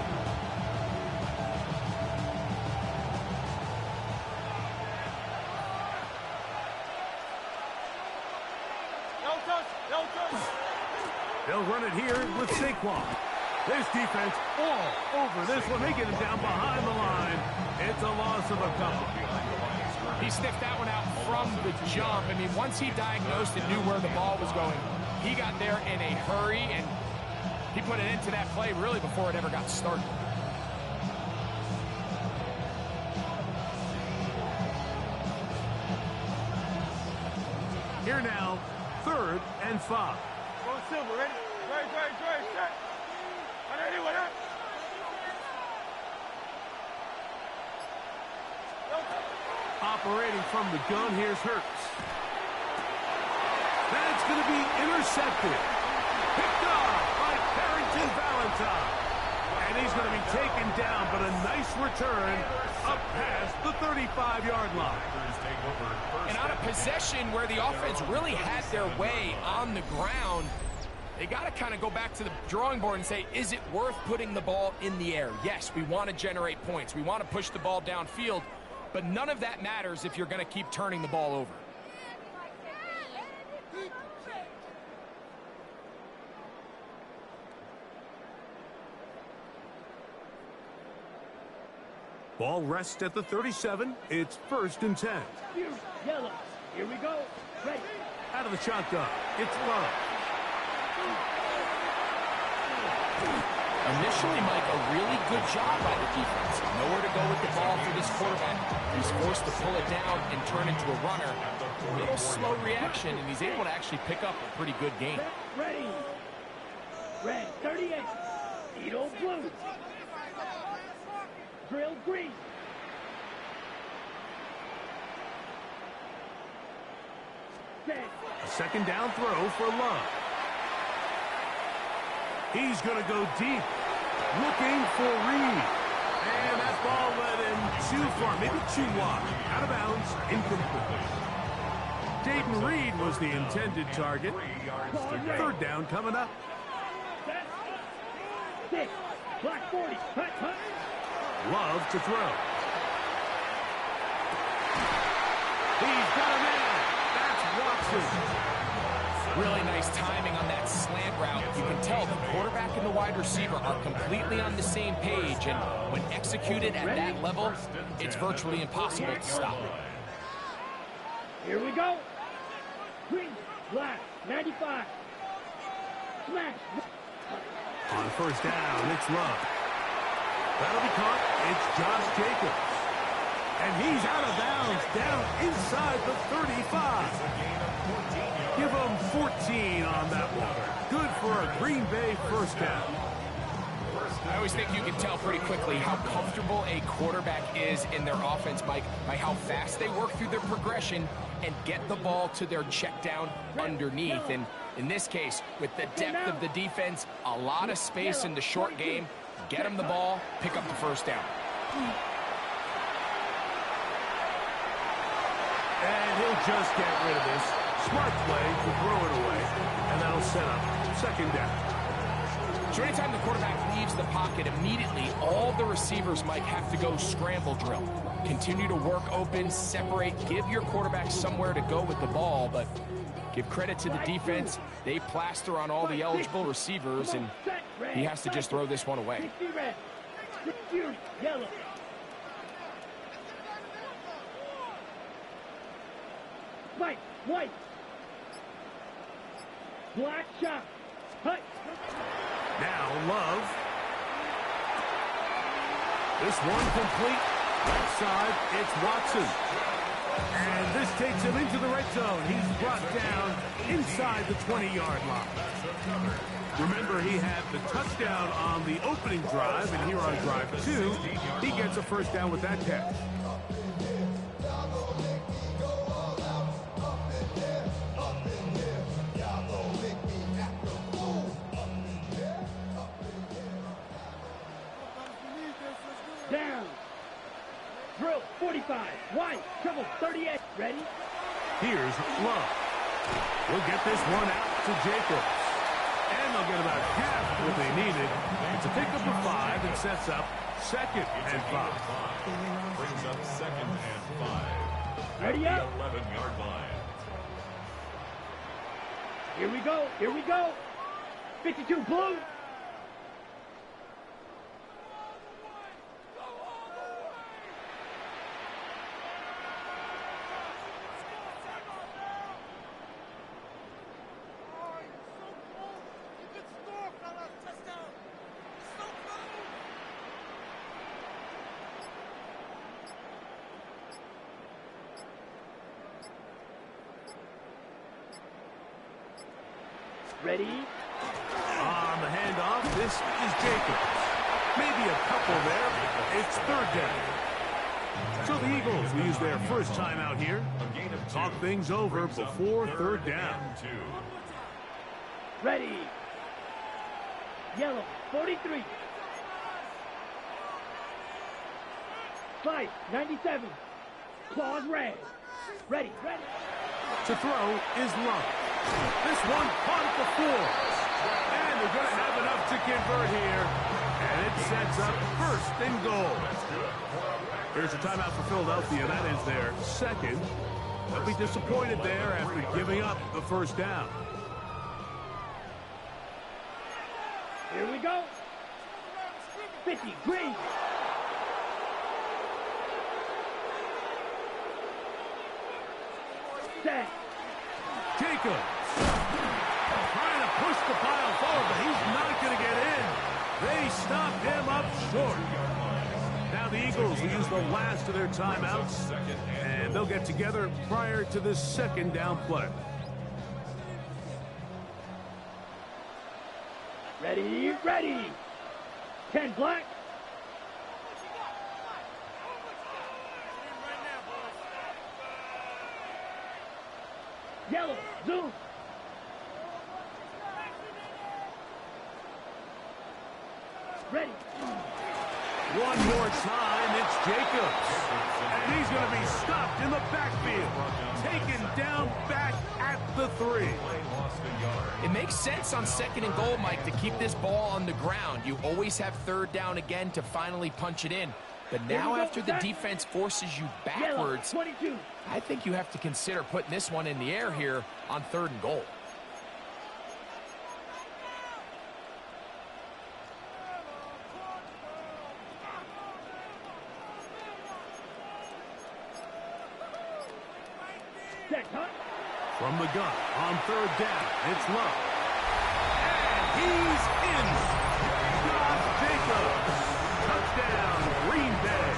They'll run it here with Saquon. This defense all over this one, making him down behind the line. It's a loss of a couple. Behind the line is He sniffed that one out from the jump. I mean, once he diagnosed and knew where the ball was going, he got there in a hurry, and he put an end to that play really before it ever got started. Here now, 3rd and 5. Go Silver, ready? Right, set. Ready, what up? Operating from the gun, here's Hurts. That's going to be intercepted. Picked off by Carrington Valentine. And he's going to be taken down, but a nice return up past the 35-yard line. And on a possession where the offense really had their way on the ground, they got to kind of go back to the drawing board and say, is it worth putting the ball in the air? Yes, we want to generate points. We want to push the ball downfield, but none of that matters if you're going to keep turning the ball over. Ball rests at the 37. It's 1st and 10. Yellow. Here we go. Ready. Out of the shotgun, it's Love. Initially, Mike, a really good job by the defense. Nowhere to go with the ball for this quarterback. He's forced to pull it down and turn into a runner. A little slow reaction, and he's able to actually pick up a pretty good game. Ready. Red 38. Needle blue. Drill green. Set. A 2nd down throw for Love. He's going to go deep, looking for Reed. And that ball led him too far, maybe too wide. Out of bounds, incomplete. Dayton Reed was the intended target. 3rd down coming up. Set. 6. Black 40. Hut. Love to throw. He's got a man. That's Watson. Really nice timing on that slant route. You can tell the quarterback and the wide receiver are completely on the same page, and when executed at that level, it's virtually impossible to stop it. Here we go. Green, black, 95. Smash. On 1st down, it's Love. That'll be caught. It's Josh Jacobs. And he's out of bounds, down inside the 35. Give him 14 on that one. Good for a Green Bay 1st down. I always think you can tell pretty quickly how comfortable a quarterback is in their offense, Mike, by how fast they work through their progression and get the ball to their check down underneath. And in this case, with the depth of the defense, a lot of space in the short game, get them the ball, pick up the 1st down. And he'll just get rid of this. Smart play to throw it away. And that'll set up 2nd down. So anytime the quarterback leaves the pocket, immediately all the receivers might have to go scramble drill. Continue to work open, separate, give your quarterback somewhere to go with the ball, but give credit to the defense. They plaster on all the eligible receivers, and he has to just throw this one away. 60 red. 60 yellow. White. Black shot. Hut. Now Love. This one complete. Left side, it's Watson. And this takes him into the red zone. He's brought down inside the 20-yard line. Remember, he had the touchdown on the opening drive, and here on drive 2, he gets a 1st down with that catch. Down. Drill 45. White. Triple 38. Ready? Here's Love. We'll get this one out to Jacobs. And they'll get about half what they needed. It's a pickup of 5 and sets up 2nd and 5. Brings up 2nd and 5. Ready up. 11-yard line. Here we go. Here we go. 52 blue. Ready? On the handoff, this is Jacobs. Maybe a couple there. It's third down. So the Eagles will use their first timeout here. Talk things over before third down. Ready. Yellow, 43. Fight, 97. Claws red. Ready, ready. To throw is Love. This one caught at the 4. And they're going to have enough to convert here. And it sets up first and goal. Here's a timeout for Philadelphia. That is their second. They'll be disappointed there after giving up the first down. Here we go. 50, green. Set. Jacobs trying to push the pile forward, but he's not going to get in. They stop him up short. Now the Eagles will use the last of their timeouts, and they'll get together prior to this second down play. Ready, ready. 10 black. Yellow, zoom. Ready. One more time, it's Jacobs. And he's going to be stopped in the backfield. Taken down back at the 3. It makes sense on second and goal, Mike, to keep this ball on the ground. You always have third down again to finally punch it in. But now after the defense forces you backwards, Yellow, 22. I think you have to consider putting this one in the air here on third and goal. Set, cut. From the gun on third down, it's Love. And he's in. Josh Jacobs. Touchdown, Green Bay.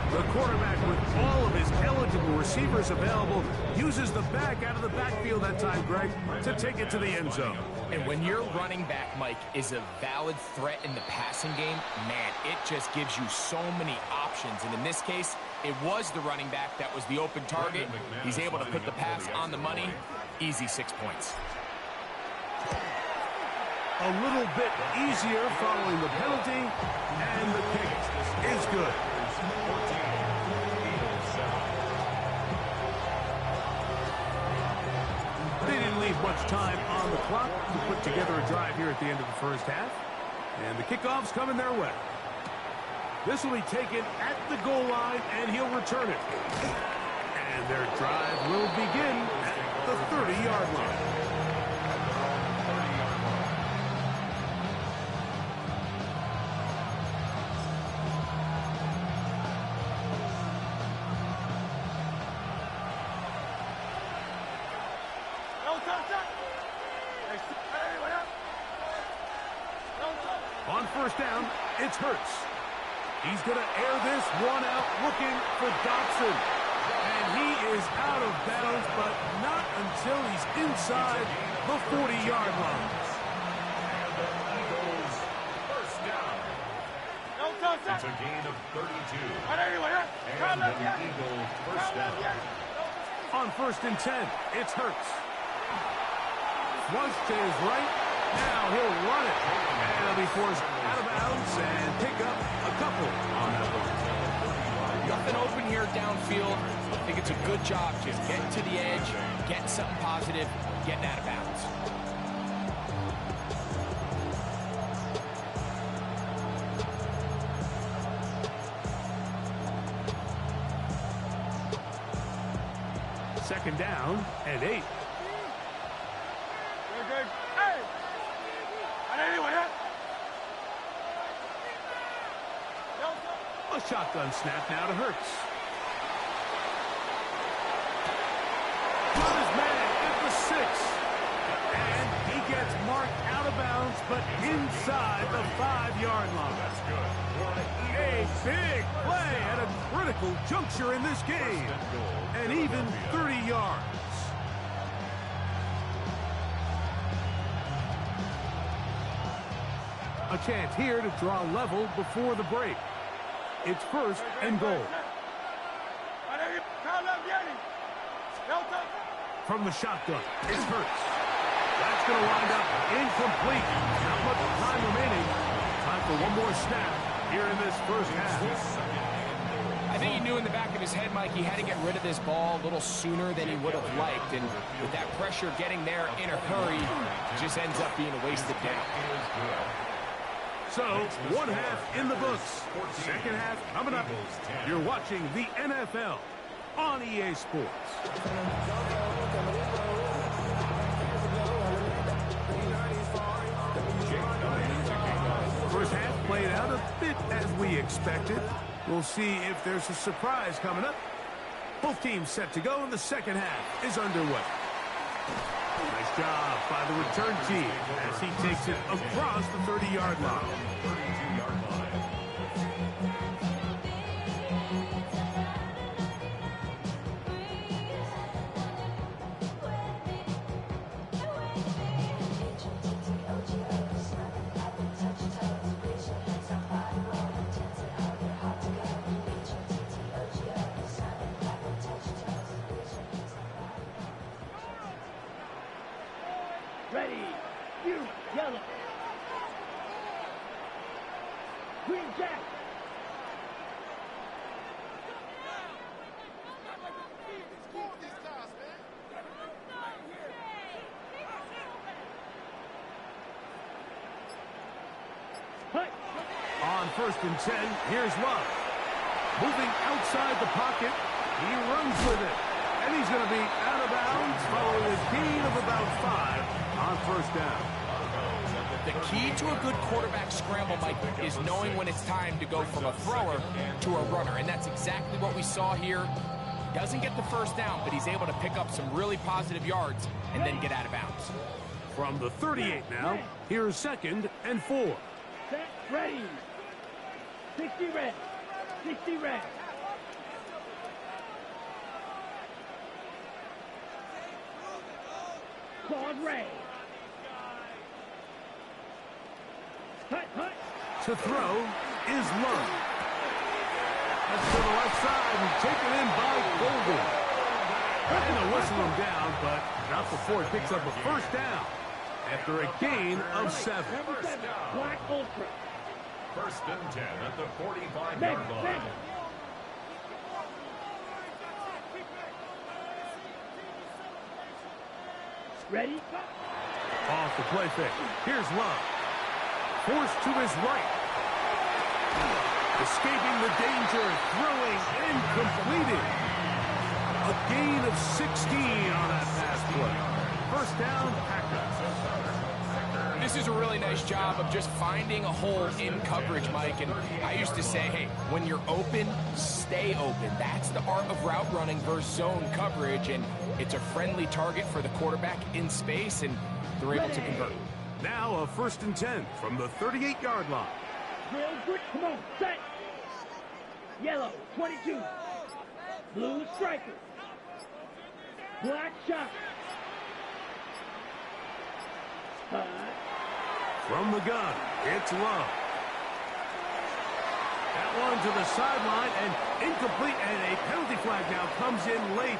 The quarterback, with all of his eligible receivers available, uses the back out of the backfield that time, Greg, to take it to the end zone. And when your running back, Mike, is a valid threat in the passing game, man, it just gives you so many options. And in this case, it was the running back that was the open target. He's able to put the pass on the money. Easy 6 points. A little bit easier following the penalty, and the kick is good. They didn't leave much time on the clock to put together a drive here at the end of the first half. And the kickoff's coming their way. This will be taken at the goal line, and he'll return it. And their drive will begin at the 30-yard line. On first down, it's Hurts. He's going to air this one out, looking for Dobson. And he is out of bounds, but not until he's inside the 40-yard line. First down. It's a gain of 32. And the Eagles first down. On first and 10, it's Hurts. Flush to his right. Now he'll run it. And he'll be forced out of bounds and pick up a couple on that one. Nothing open here downfield. I think it's a good job just getting to the edge, getting something positive, getting out of bounds. Second down and 8. A shotgun snap now to Hurts. Got his man at the 6. And he gets marked out of bounds, but inside the 5-yard line. That's good. A big play at a critical juncture in this game. An even 30 yards. A chance here to draw level before the break. It's first and goal. From the shotgun, it's Hurts. That's going to wind up incomplete. Not much time remaining. Time for one more snap here in this first half. I think he knew in the back of his head, Mike, he had to get rid of this ball a little sooner than he would have liked. And with that pressure getting there in a hurry, it just ends up being a wasted down. So, one half in the books. Second half coming up. You're watching the NFL on EA Sports. First half played out a bit as we expected. We'll see if there's a surprise coming up. Both teams set to go, and the second half is underway. Nice job by the return team as he takes it across the 30-yard line. 32-yard line. Ready, you, yellow. Green jack. Hut. On first and 10, here's Love. Moving outside the pocket, he runs with it. And he's going to be out of bounds following a gain of about 5 on first down. The key to a good quarterback scramble, Mike, is knowing when it's time to go from a thrower to a runner. And that's exactly what we saw here. Doesn't get the first down, but he's able to pick up some really positive yards and then get out of bounds. From the 38 now, here's second and 4. Set, ready. 60 red. 60 red. Claude Ray. Hut, hut. To throw is Love. That's to the left side and taken in by Golden. And they'll whistle him down, but not before he picks up a first down after a gain of 7. Number 7, Black Ultra. First and 10 at the 45-yard line. Ready? Off the play fake. Here's Love. Forced to his right. Escaping the danger, throwing and completed. A gain of 16 on that pass play. First down, Packers. This is a really nice job of just finding a hole in coverage, Mike. And I used to say, hey, when you're open, stay open. That's the art of route running versus zone coverage. And it's a friendly target for the quarterback in space, and they're able to convert. Now a first and 10 from the 38-yard line. Real good. Come on, set. Yellow, 22. Blue striker. Black shot. From the gun, it's Love. That one to the sideline and incomplete, and a penalty flag now comes in late.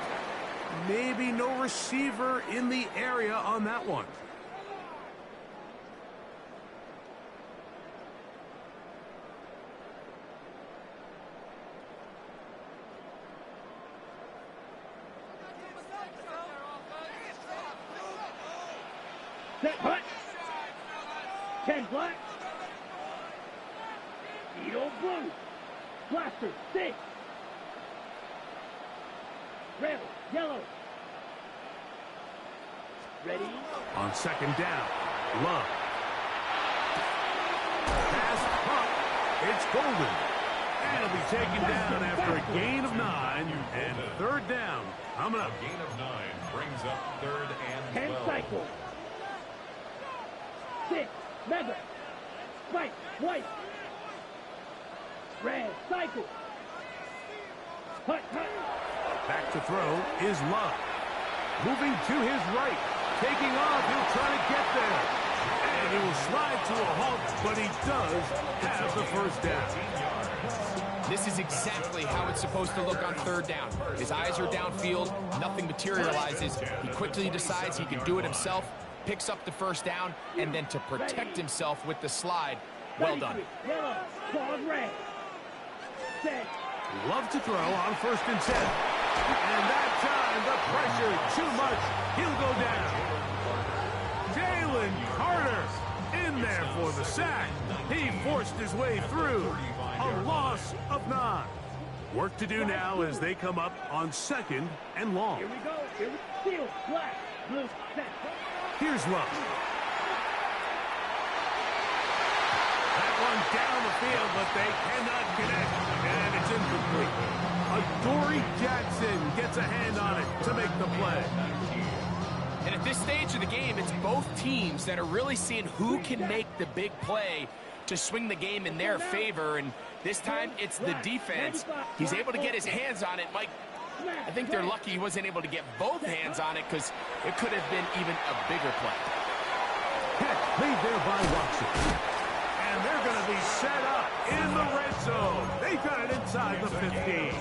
Maybe no receiver in the area on that one. Set, hut. 10 black. Eagle blue. Blaster, 6. Red, yellow. Ready? On second down, Love. Pass pump. It's Golden. And it'll be taken down after a gain of 9. And third down coming up. A gain of 9 brings up third and 10 12. cycle. 6, mega. Spike, white. Red, cycle. Hut, hut. Back to throw is Love. Moving to his right. Taking off, he'll try to get there. And And he will slide to a halt, but he does have the first down. This is exactly how it's supposed to look on third down. His eyes are downfield, nothing materializes. He quickly decides he can do it himself, picks up the first down, and then to protect himself with the slide. Well done. Yellow, ball red. Set. Love to throw on 1st and 10. And that time, the pressure too much. He'll go down. Jalen Carter in there for the sack. He forced his way through. A loss of 9. Work to do now as they come up on 2nd and long. Here we go. Here we steal. Black. Blue. Set. Here's Love. That one down the field, but they cannot connect. And it's incomplete. Adoree Jackson gets a hand on it to make the play. And at this stage of the game, it's both teams that are really seeing who can make the big play to swing the game in their favor. And this time, it's the defense. He's able to get his hands on it. Mike, I think they're lucky he wasn't able to get both hands on it because it could have been even a bigger play. Catch made there by Watson. And they're going to be set up in the red zone. They've got it inside the 15.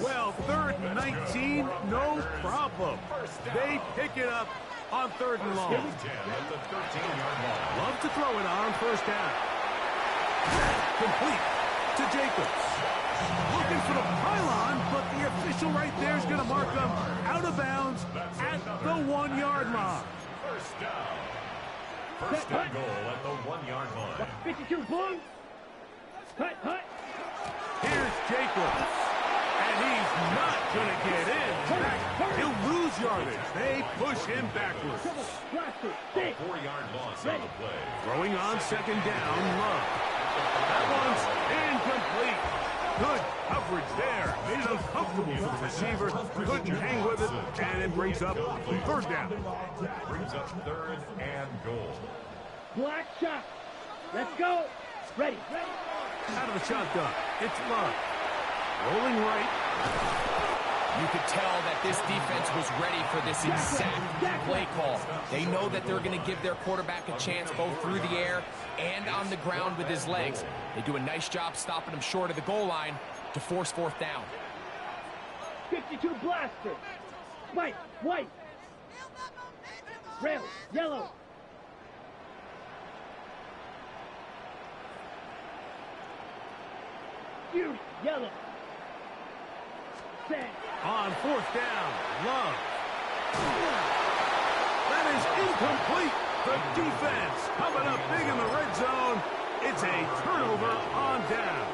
Well, 3rd and 19, no problem. They pick it up on 3rd and long. Love to throw it on 1st down. Complete to Jacobs. Looking for the pylon, but the official right there is going to mark them out of bounds at the 1-yard line. First down. First and goal at the 1-yard line. 52 blue. Hut. Here's Jacobs. And he's not going to get in. In fact, he'll lose yardage. They push him backwards. Blaster. A 4-yard loss on the play. Throwing on 2nd down, Love. That one's incomplete. Good coverage there. Made it uncomfortable for the receiver. Couldn't hang with it, and it brings up 3rd down. Brings up 3rd and goal. Black shot. Let's go. Ready. Out of the shotgun, it's Love. Rolling right. You could tell that this defense was ready for this exact play call. They know that they're going to give their quarterback a chance both through the air and on the ground with his legs. They do a nice job stopping him short of the goal line to force 4th down. 52 blaster. Spike. White. Rail. Yellow. Beauty. Yellow. Set. On 4th down, Love. That is incomplete. The defense coming up big in the red zone. It's a turnover on down.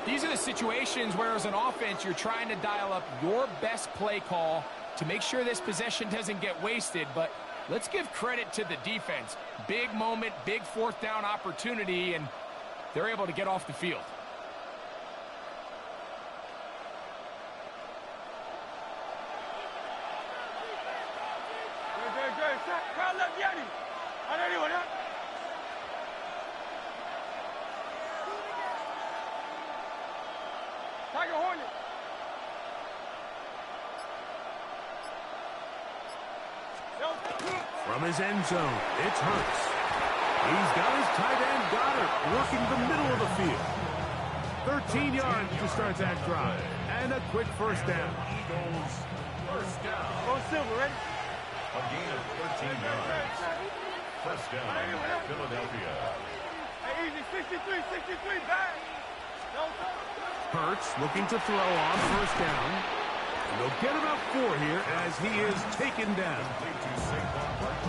These are the situations where as an offense you're trying to dial up your best play call to make sure this possession doesn't get wasted, but let's give credit to the defense. Big moment, big 4th down opportunity, and they're able to get off the field. From his end zone, it's Hurts. He's got his tight end Goddard working the middle of the field. 13 yards to start that drive. And a quick 1st down. Eagles, 1st down. Go Silver, ready? A gain of 13 yards. 1st down, Philadelphia. Hey, easy, 63, back. Hurts looking to throw on 1st down. And they'll get about 4 here as he is taken down.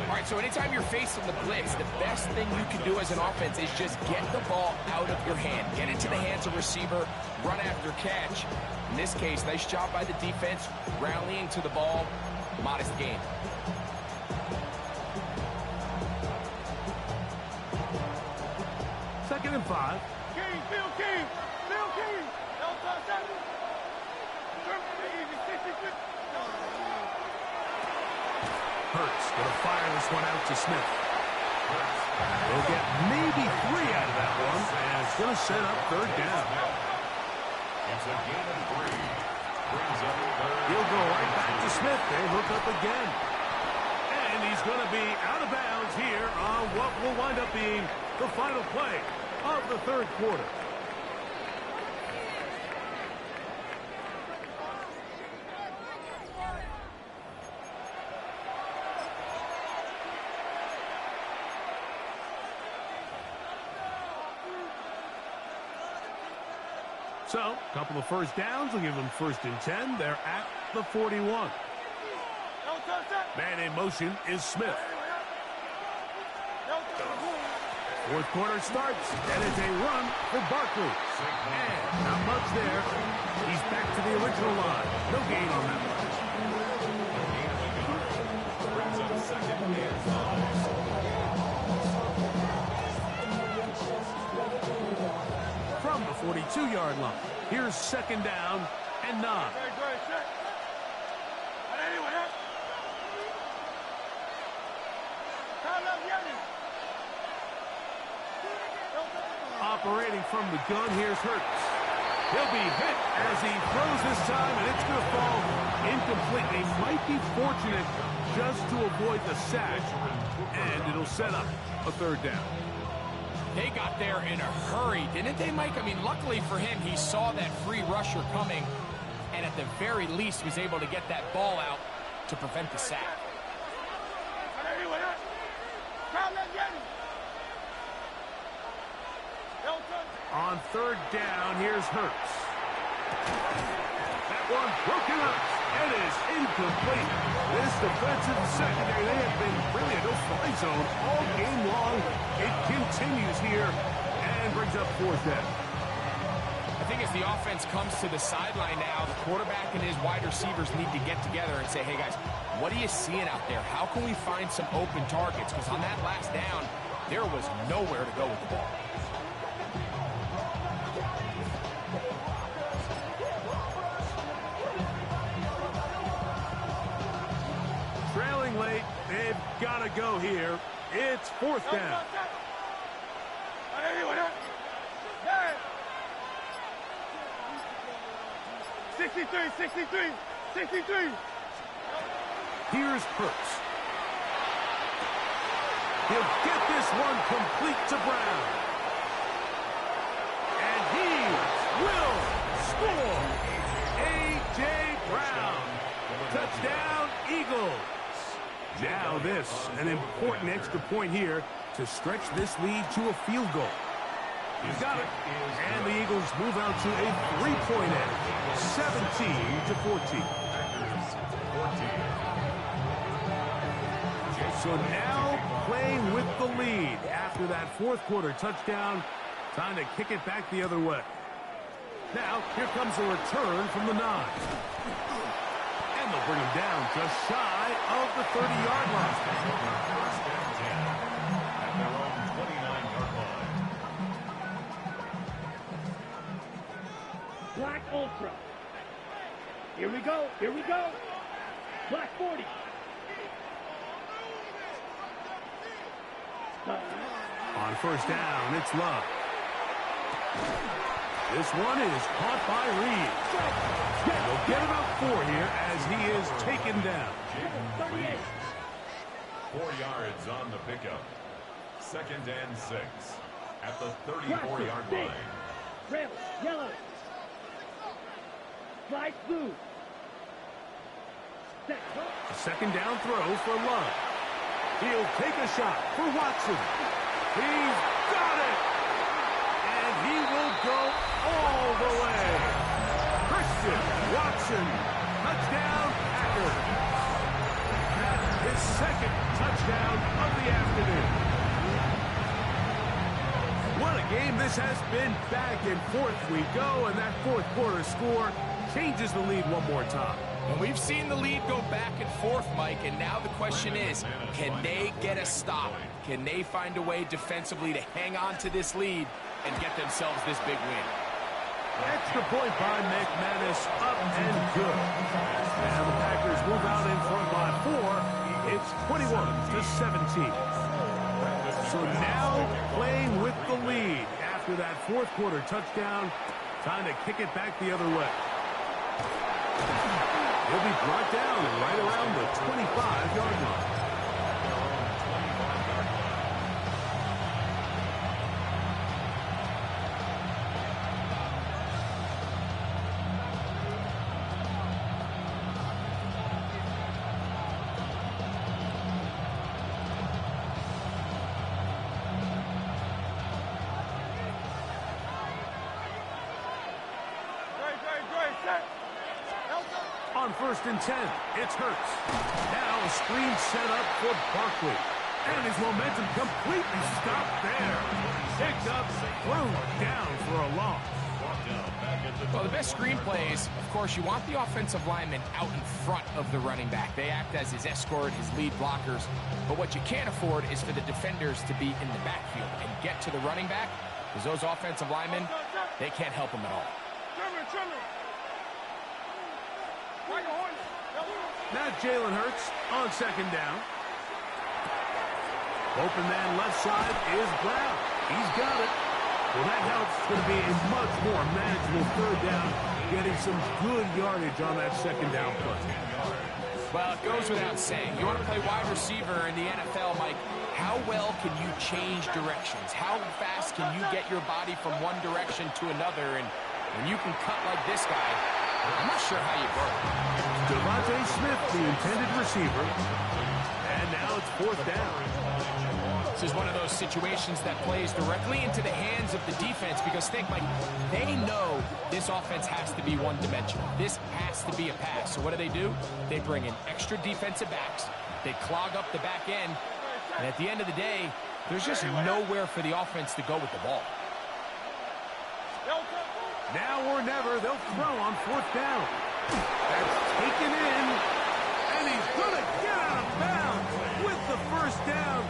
All right, so anytime you're facing the blitz, the best thing you can do as an offense is just get the ball out of your hand. Get into the hands of receiver, run after catch. In this case, nice job by the defense, rallying to the ball, modest gain. Second and 5. King, Bill King. No touchdown. Easy, 63. Hurts going to fire this one out to Smith. They'll get maybe 3 out of that one, and it's going to set up 3rd down. It's a gain of 3. Brings up 3rd. He'll go right back to Smith. They hook up again. And And he's going to be out of bounds here on what will wind up being the final play of the third quarter. So, a couple of first downs will give them 1st and 10. They're at the 41. Man in motion is Smith. Fourth quarter starts, and it's a run for Barkley. And not much there. He's back to the original line. No gain on that one. Brings up 2nd and 5. From the 42-yard line, here's 2nd down and 9. Operating from the gun, here's Hurts. He'll be hit as he throws this time, and it's going to fall incomplete. They might be fortunate just to avoid the sack, and it'll set up a 3rd down. They got there in a hurry, didn't they, Mike? I mean, luckily for him, he saw that free rusher coming, and at the very least was able to get that ball out to prevent the sack. On 3rd down, here's Hurts. That one broken up. It is incomplete. This defensive secondary, they have been really a no-fly zone all game long. It continues here and brings up 4th down. I think as the offense comes to the sideline now, the quarterback and his wide receivers need to get together and say, hey, guys, what are you seeing out there? How can we find some open targets? Because on that last down, there was nowhere to go with the ball. Trailing late, they've got to go here. It's 4th down. 63. Here's Hurts. He'll get this one complete to Brown. And he will score. A.J. Brown. Touchdown, Eagles. Now this, an important extra point here to stretch this lead to a field goal. He's got it. And the Eagles move out to a 3-point edge, 17-14. So now playing with the lead after that 4th quarter touchdown. Time to kick it back the other way. Now, here comes a return from the 9. And they'll bring him down just shy of the 30-yard line. 1st and 10 at their own 29-yard line. Black Ultra. Here we go. Black 40. On 1st down, it's Love. This one is caught by Reed. They'll get about 4 here as he is taken down. 4 yards on the pickup. 2nd and 6 at the 34-yard line. Red, yellow. Light blue. A 2nd down throw for Love. He'll take a shot for Watson. He's got it. And he will go all the way. Christian Watson. Touchdown, Packers. That's his 2nd touchdown of the afternoon. What a game this has been. Back and forth we go, and that 4th quarter score changes the lead one more time. And we've seen the lead go back and forth, Mike, and now the question is, can they get a stop? Can they find a way defensively to hang on to this lead and get themselves this big win? Extra point by McManus, up and good. And the Packers move out in front by 4. It's 21-17. So now playing with the lead after that 4th quarter touchdown. Time to kick it back the other way. He'll be brought down right around the 25-yard line. first and 10. It's Hurts. Now a screen set up for Barkley. And his momentum completely stopped there. Picked up, thrown down for a loss. Well, the best screen plays, of course, you want the offensive lineman out in front of the running back. They act as his escort, his lead blockers. But what you can't afford is for the defenders to be in the backfield and get to the running back, because those offensive linemen, they can't help him at all. Now Jalen Hurts on second down. Open man left side is Brown. He's got it. Well, that helps. It's going to be a much more manageable third down, getting some good yardage on that second down play. Well, it goes without saying. You want to play wide receiver in the NFL, Mike, how well can you change directions? How fast can you get your body from one direction to another? And when you can cut like this guy, I'm not sure how you go. Devontae Smith, the intended receiver. And now it's fourth down. This is one of those situations that plays directly into the hands of the defense, because think, Mike, they know this offense has to be one-dimensional. This has to be a pass. So what do? They bring in extra defensive backs. They clog up the back end. And at the end of the day, there's just nowhere for the offense to go with the ball. Now or never, they'll throw on fourth down. That's taken in, and he's going to get out of bounds with the first down.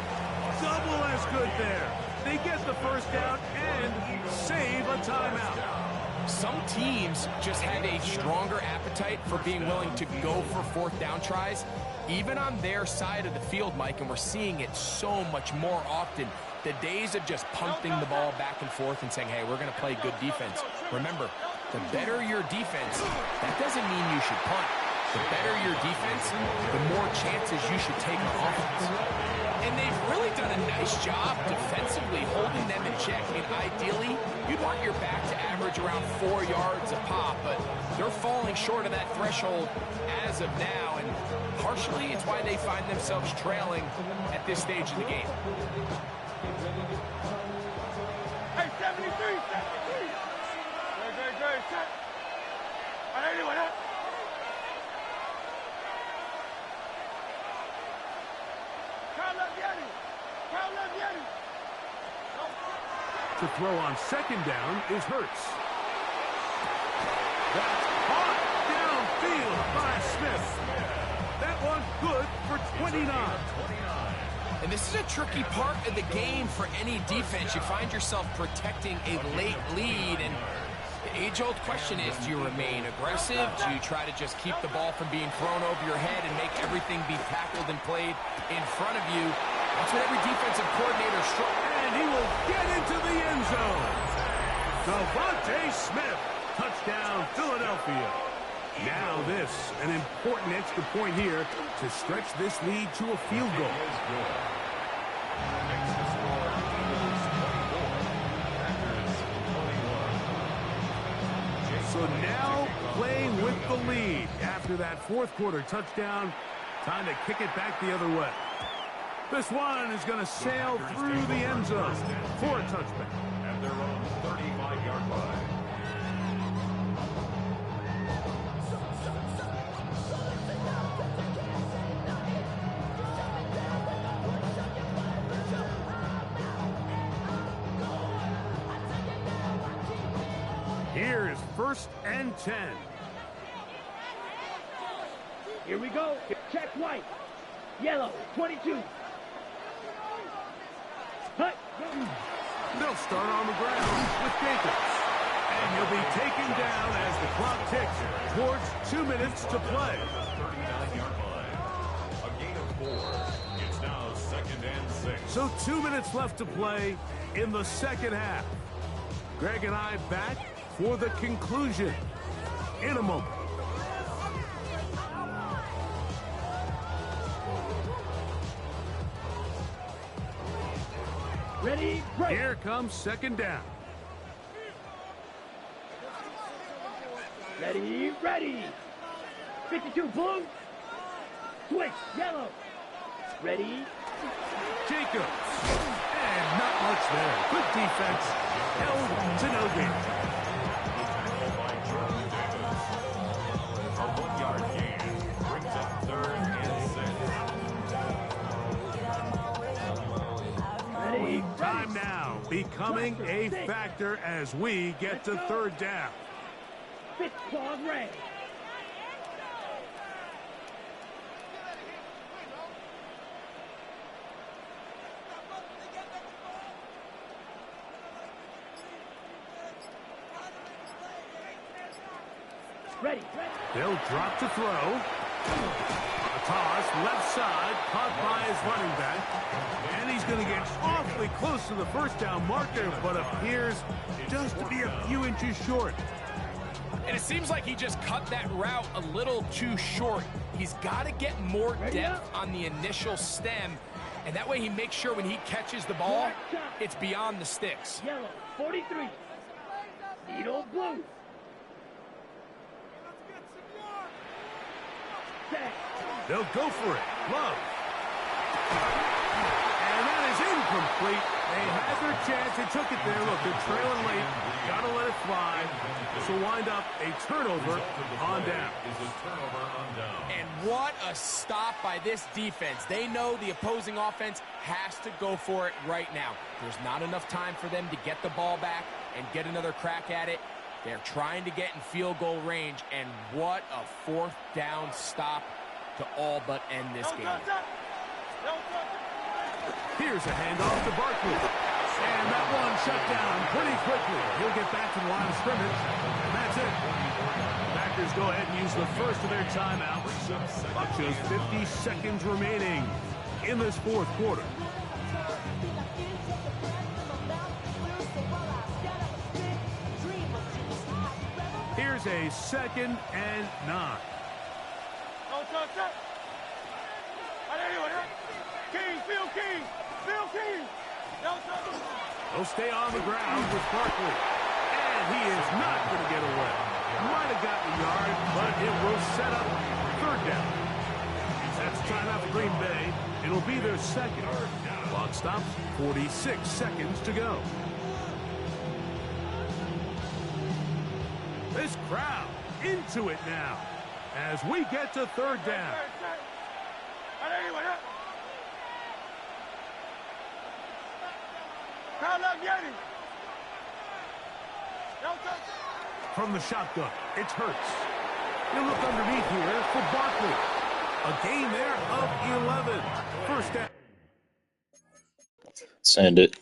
Double as good there. They get the first down and save a timeout. Some teams just have a stronger appetite for being willing to go for fourth down tries, even on their side of the field, Mike, and we're seeing it so much more often. The days of just punting the ball back and forth and saying, hey, we're going to play good defense. Remember, the better your defense, that doesn't mean you should punt. The better your defense, the more chances you should take on offense. And they've really done a nice job defensively holding them in check. I mean, ideally, you'd want your back to average around 4 yards a pop, but they're falling short of that threshold as of now, and partially it's why they find themselves trailing at this stage of the game. Hey, 73, 73. Great, set. All right, anyway, that. To throw on second down is Hurts. That's caught downfield by Smith. That one good for 29. And this is a tricky part of the game for any defense. You find yourself protecting a late lead, and the age-old question is, do you remain aggressive? Do you try to just keep the ball from being thrown over your head and make everything be tackled and played in front of you? That's what every defensive coordinator struggles. And he will get into the end zone. Devontae Smith, touchdown Philadelphia. Now this, an important extra point here to stretch this lead to a field goal. So now playing with the lead after that fourth quarter touchdown. Time to kick it back the other way. This one is going to sail through the end zone for a touchback. At their own 35-yard line. Here is first and 10. Here we go. Check white. Yellow, 22. Hut. They'll start on the ground with Jacobs. And he'll be taken down as the clock ticks towards 2 minutes to play. 39-yard line. A gain of 4. It's now second and 6. So 2 minutes left to play in the second half. Greg and I back for the conclusion in a moment. Ready, break. Here comes second down. Ready, ready. 52, blue. Switch, yellow. Ready. Jacobs. And not much there. Good defense. Held to no gain. A 1-yard gain. now becoming a factor as we get to third down. Fist claws ready. Ready. They'll drop to throw. A toss, left side, caught by his running back. And he's going to get awfully close to the first down marker, but appears just to be a few inches short. And it seems like he just cut that route a little too short. He's got to get more depth on the initial stem, and that way he makes sure when he catches the ball, it's beyond the sticks. Yellow, 43. Needle blue. Set. They'll go for it. Love. And that is incomplete. They had their chance. They took it there. Look, they're trailing late. Got to let it fly. This will wind up a turnover on down. And what a stop by this defense. They know the opposing offense has to go for it right now. There's not enough time for them to get the ball back and get another crack at it. They're trying to get in field goal range, and what a fourth down stop to all but end this game. Here's a handoff to Barkley. And that one shut down pretty quickly. He'll get back to the line of scrimmage, and that's it. The Packers go ahead and use the first of their timeouts. Just 50 seconds remaining in this fourth quarter. Here's a 2nd and 9. They'll stay on the ground with Barkley. And he is not going to get away. Might have gotten a yard, but it will set up third down. That's timeout for Green Bay. It'll be their second. Clock stops, 46 seconds to go. This crowd into it now as we get to third down. From the shotgun, it's Hurts. He'll look underneath here for Barkley. A gain there of 11. First down. Send it.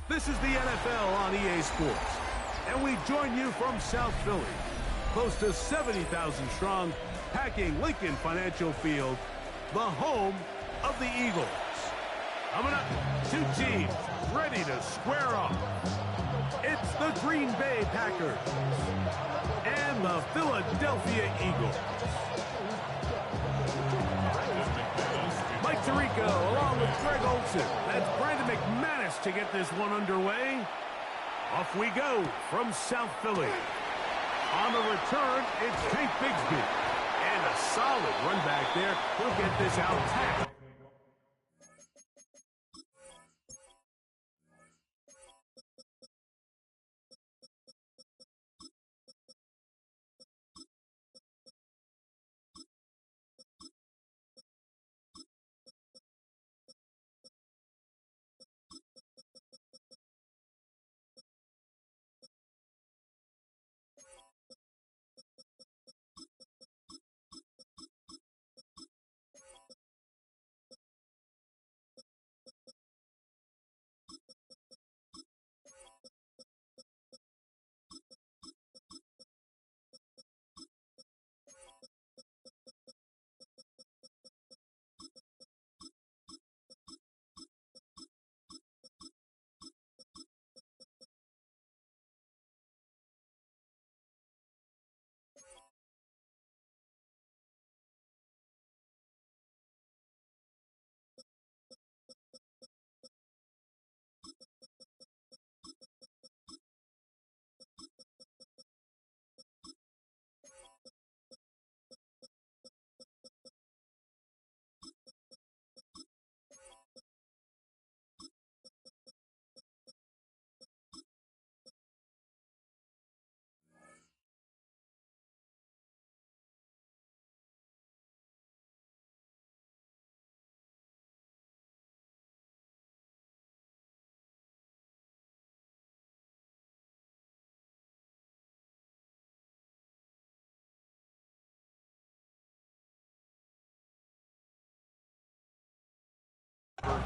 This is the NFL on EA Sports, and we join you from South Philly, close to 70,000 strong, packing Lincoln Financial Field, the home of the Eagles. Coming up, two teams ready to square off. It's the Green Bay Packers and the Philadelphia Eagles. Mike Tirico along with Greg Olson. That's Brandon McManus to get this one underway. Off we go from South Philly. On the return, it's Tank Bigsby. And a solid run back there. He'll get this out tackle.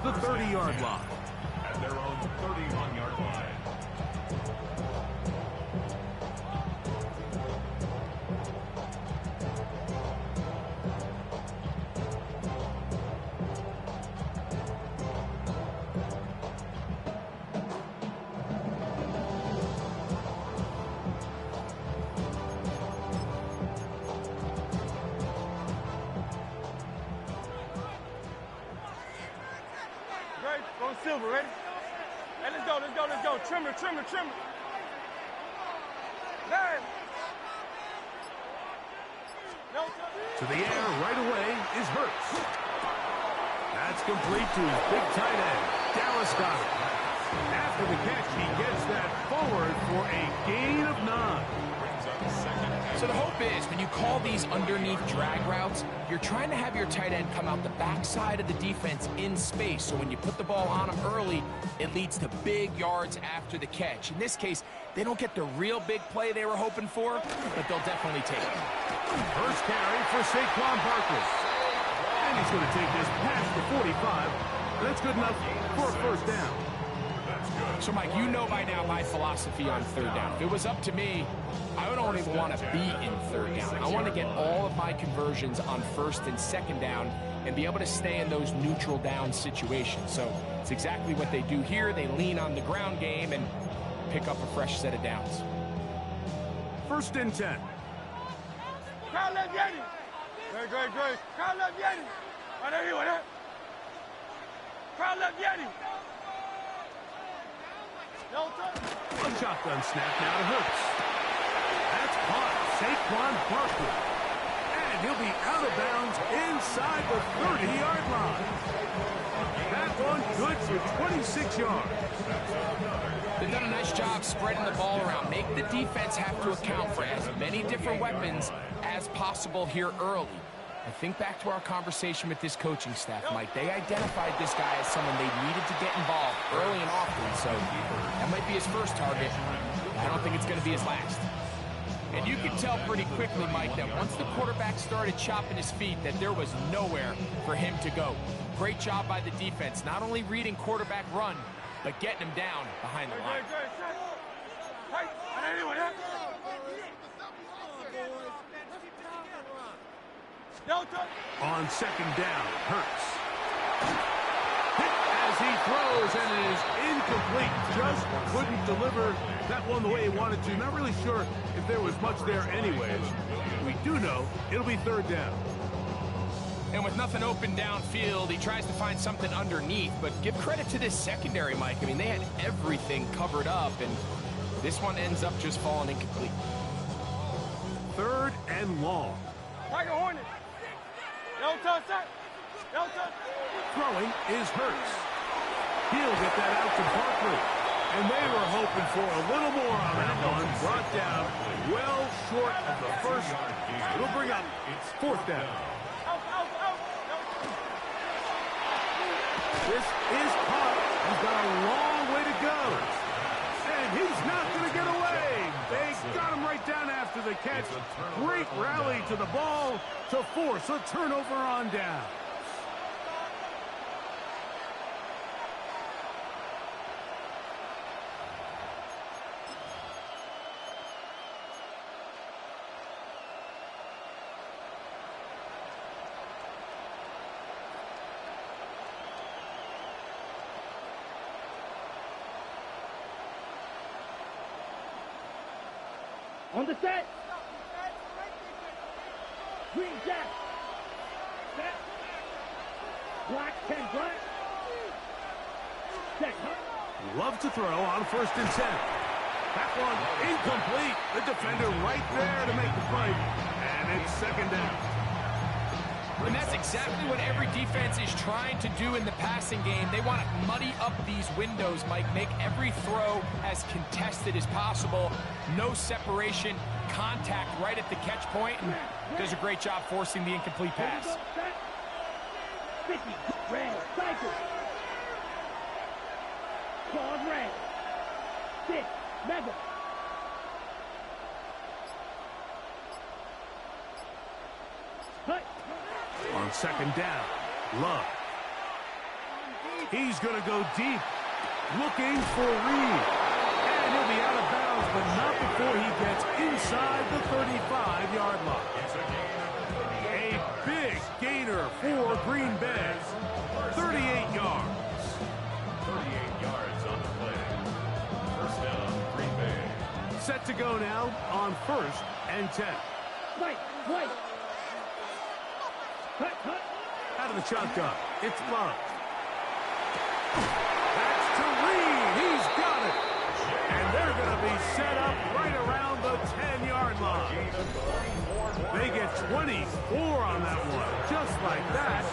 The 30-yard line. At their own 31-yard line. Silver, ready? Hey, let's go, let's go, let's go. Trimmer, trimmer, trimmer. Nine. No, to the air right away is Hurts. That's complete to his big tight end, Dallas Goedert. After the catch, he gets that forward for a gain of 9. So the hope is, when you call these underneath drag routes, you're trying to have your tight end come out the backside of the defense in space. So when you put the ball on him early, it leads to big yards after the catch. In this case, they don't get the real big play they were hoping for, but they'll definitely take it. First carry for Saquon Barkley. And he's going to take this past the 45. That's good enough for a first down. So, Mike, you know by now my philosophy on third down. If it was up to me, I don't even want to be in third down. I want to get all of my conversions on first and second down and be able to stay in those neutral down situations. So it's exactly what they do here. They lean on the ground game and pick up a fresh set of downs. First and 10. Kyle left Yeti. Great. Kyle left Yeti. Right there, right there. Kyle left Yeti. One shotgun snap now to Hurts. That's caught. Saquon Barkley. And he'll be out of bounds inside the 30-yard line. That one good for 26 yards. They've done a nice job spreading the ball around. Make the defense have to account for as many different weapons as possible here early. I think back to our conversation with this coaching staff, Mike. They identified this guy as someone they needed to get involved early and often, so that might be his first target. I don't think it's going to be his last. And you can tell pretty quickly, Mike, that once the quarterback started chopping his feet, that there was nowhere for him to go. Great job by the defense, not only reading quarterback run, but getting him down behind the line. On second down, Hurts. Hit as he throws, and it is incomplete. Just couldn't deliver that one the way he wanted to. Not really sure if there was much there anyways. We do know it'll be third down. And with nothing open downfield, he tries to find something underneath, but give credit to this secondary, Mike. I mean, they had everything covered up, and this one ends up just falling incomplete. Third and long. Tiger Hornet. Don't touch that. Don't touch. Throwing is Hurts. He'll get that out to Barkley. And they were hoping for a little more on that one. Brought down well short of the first. It'll bring up fourth down. This is caught. He's got a long way to go. And he's not going to get away. They got him right down after the catch. Great rally to the ball to force a turnover on down. On the set. Green Jack. Set. Black, 10 black. Set. Love to throw on first and 10. That one incomplete. The defender right there to make the play. And it's second down. And that's exactly what every defense is trying to do in the passing game. They want to muddy up these windows, Mike, make every throw as contested as possible. No separation, contact right at the catch point, and does a great job forcing the incomplete pass. 50, red, cycle. Claws red. 6, mega. Hut. On second down, Love. He's going to go deep, looking for Reed. And he'll be out of bounds, but not before he gets inside the 35-yard line. A big gainer for Green Bay. 38 yards. 38 yards on the play. First down, Green Bay. Set to go now on first and 10. White. Cut. Out of the shotgun, it's Love. That's to Reed. He's got it. And they're going to be set up right around the 10-yard line. They get 24 on that one. Just like that,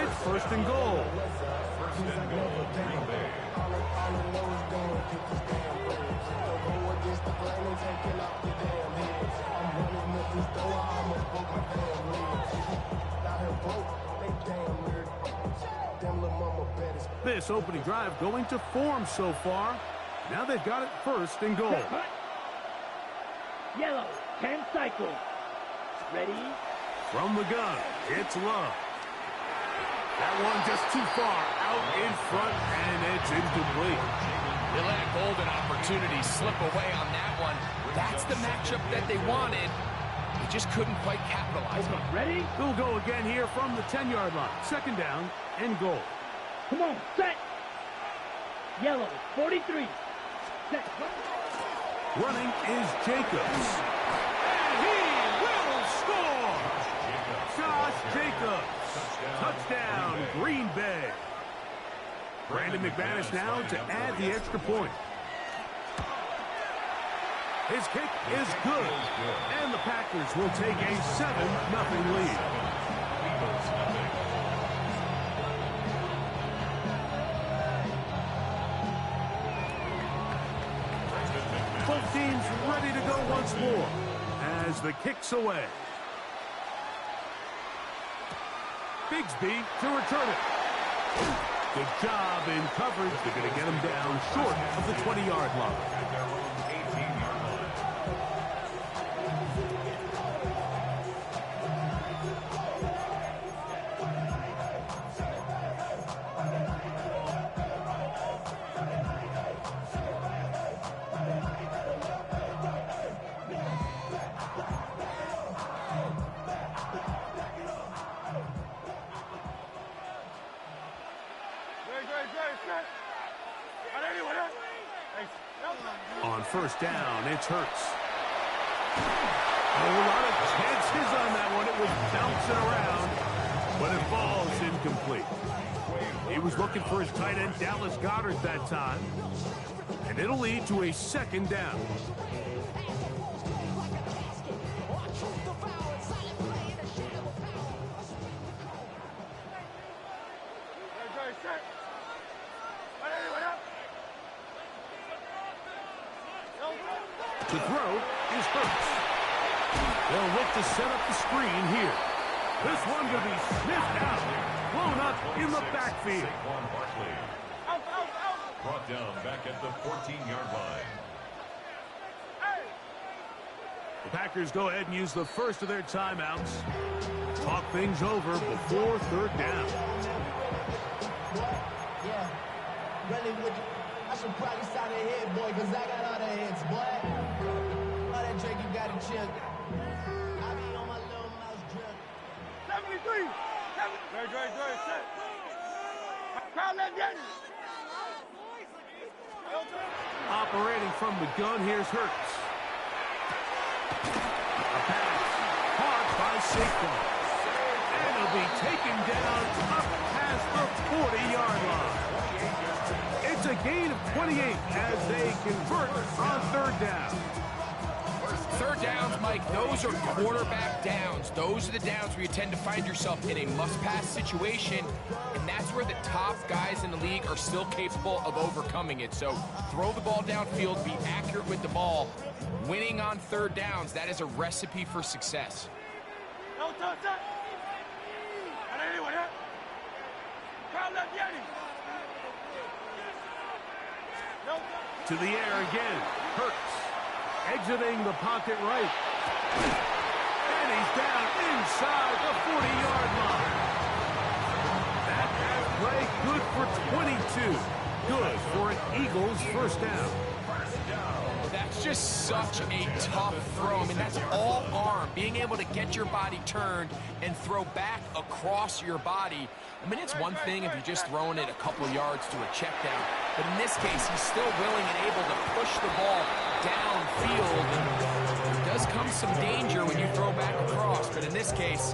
it's first and goal. First and goal, Green Bay. This opening drive going to form so far. Now they've got it first and goal. Yellow, 10 cycle. Ready? From the gun, it's Love. That one just too far out in front, and it's incomplete. They let a golden opportunity slip away on that one. That's the matchup that they wanted. They just couldn't quite capitalize on it. Ready? We'll go again here from the 10-yard line. Second down and goal. Come on, set. Yellow, 43. Set. Running is Jacobs. And he will score! Josh Jacobs. Touchdown, Green Bay. Brandon McManus now to add the extra point. His kick is good. And the Packers will take a 7-0 lead. Both teams ready to go once more as the kick's away. Bigsby to return it. Good job in coverage. They're going to get him down short of the 20-yard line. first down. It's Hurts. A lot of chances on that one. It was bouncing around, but it falls incomplete. He was looking for his tight end, Dallas Goedert, that time. And it'll lead to a second down. To throw is Hurts. They'll look to set up the screen here. This one will be sniffed out, blown up in the backfield. Saquon Barkley. Brought down back at the 14-yard line. The Packers go ahead and use the first of their timeouts. Talk things over before third down. Yeah, really would you? I should probably sign a hit, boy, because I got all the hits, boy. All that drink you got to chill. I be on my little mouse drip. 73. Dre, set. Crowd left, Yanni. Operating from the gun, here's Hurts. A pass caught by Saquon. And he'll be taken down up past the 40-yard line. It's a gain of 28 as they convert on third down. Third downs, Mike, those are quarterback downs. Those are the downs where you tend to find yourself in a must-pass situation, and that's where the top guys in the league are still capable of overcoming it. So throw the ball downfield, be accurate with the ball. Winning on third downs, that is a recipe for success. To the air again, Hurts. Exiting the pocket right. And he's down inside the 40-yard line. That pass play good for 22. Good for an Eagles first down. That's just such a tough throw. I mean, that's all arm. Being able to get your body turned and throw back across your body. I mean, it's one thing if you're just throwing it a couple yards to a check down. But in this case, he's still willing and able to push the ball downfield. There does come some danger when you throw back across, but in this case,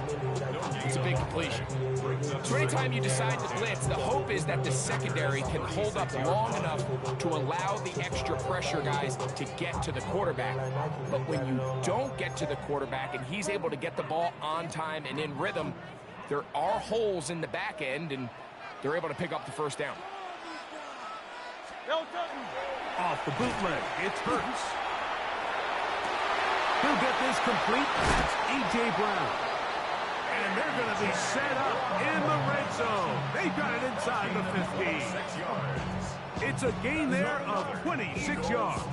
it's a big completion. So anytime you decide to blitz, the hope is that the secondary can hold up long enough to allow the extra pressure guys to get to the quarterback. But when you don't get to the quarterback and he's able to get the ball on time and in rhythm, there are holes in the back end, and they're able to pick up the first down. Off the bootleg, it's Hurts. He'll get this complete. That's A.J. Brown. And they're going to be set up in the red zone. They've got it inside the 15. 6 yards. It's a gain there of 26 yards.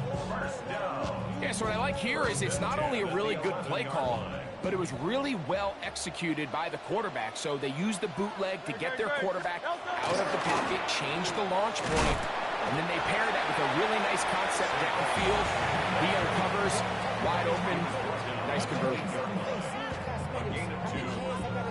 Yeah, so what I like here is it's not only a really good play call, but it was really well executed by the quarterback. So they used the bootleg to get their quarterback out of the pocket, change the launch point, and then they pair that with a really nice concept downfield. He uncovers, wide open, nice conversion. A gain of 2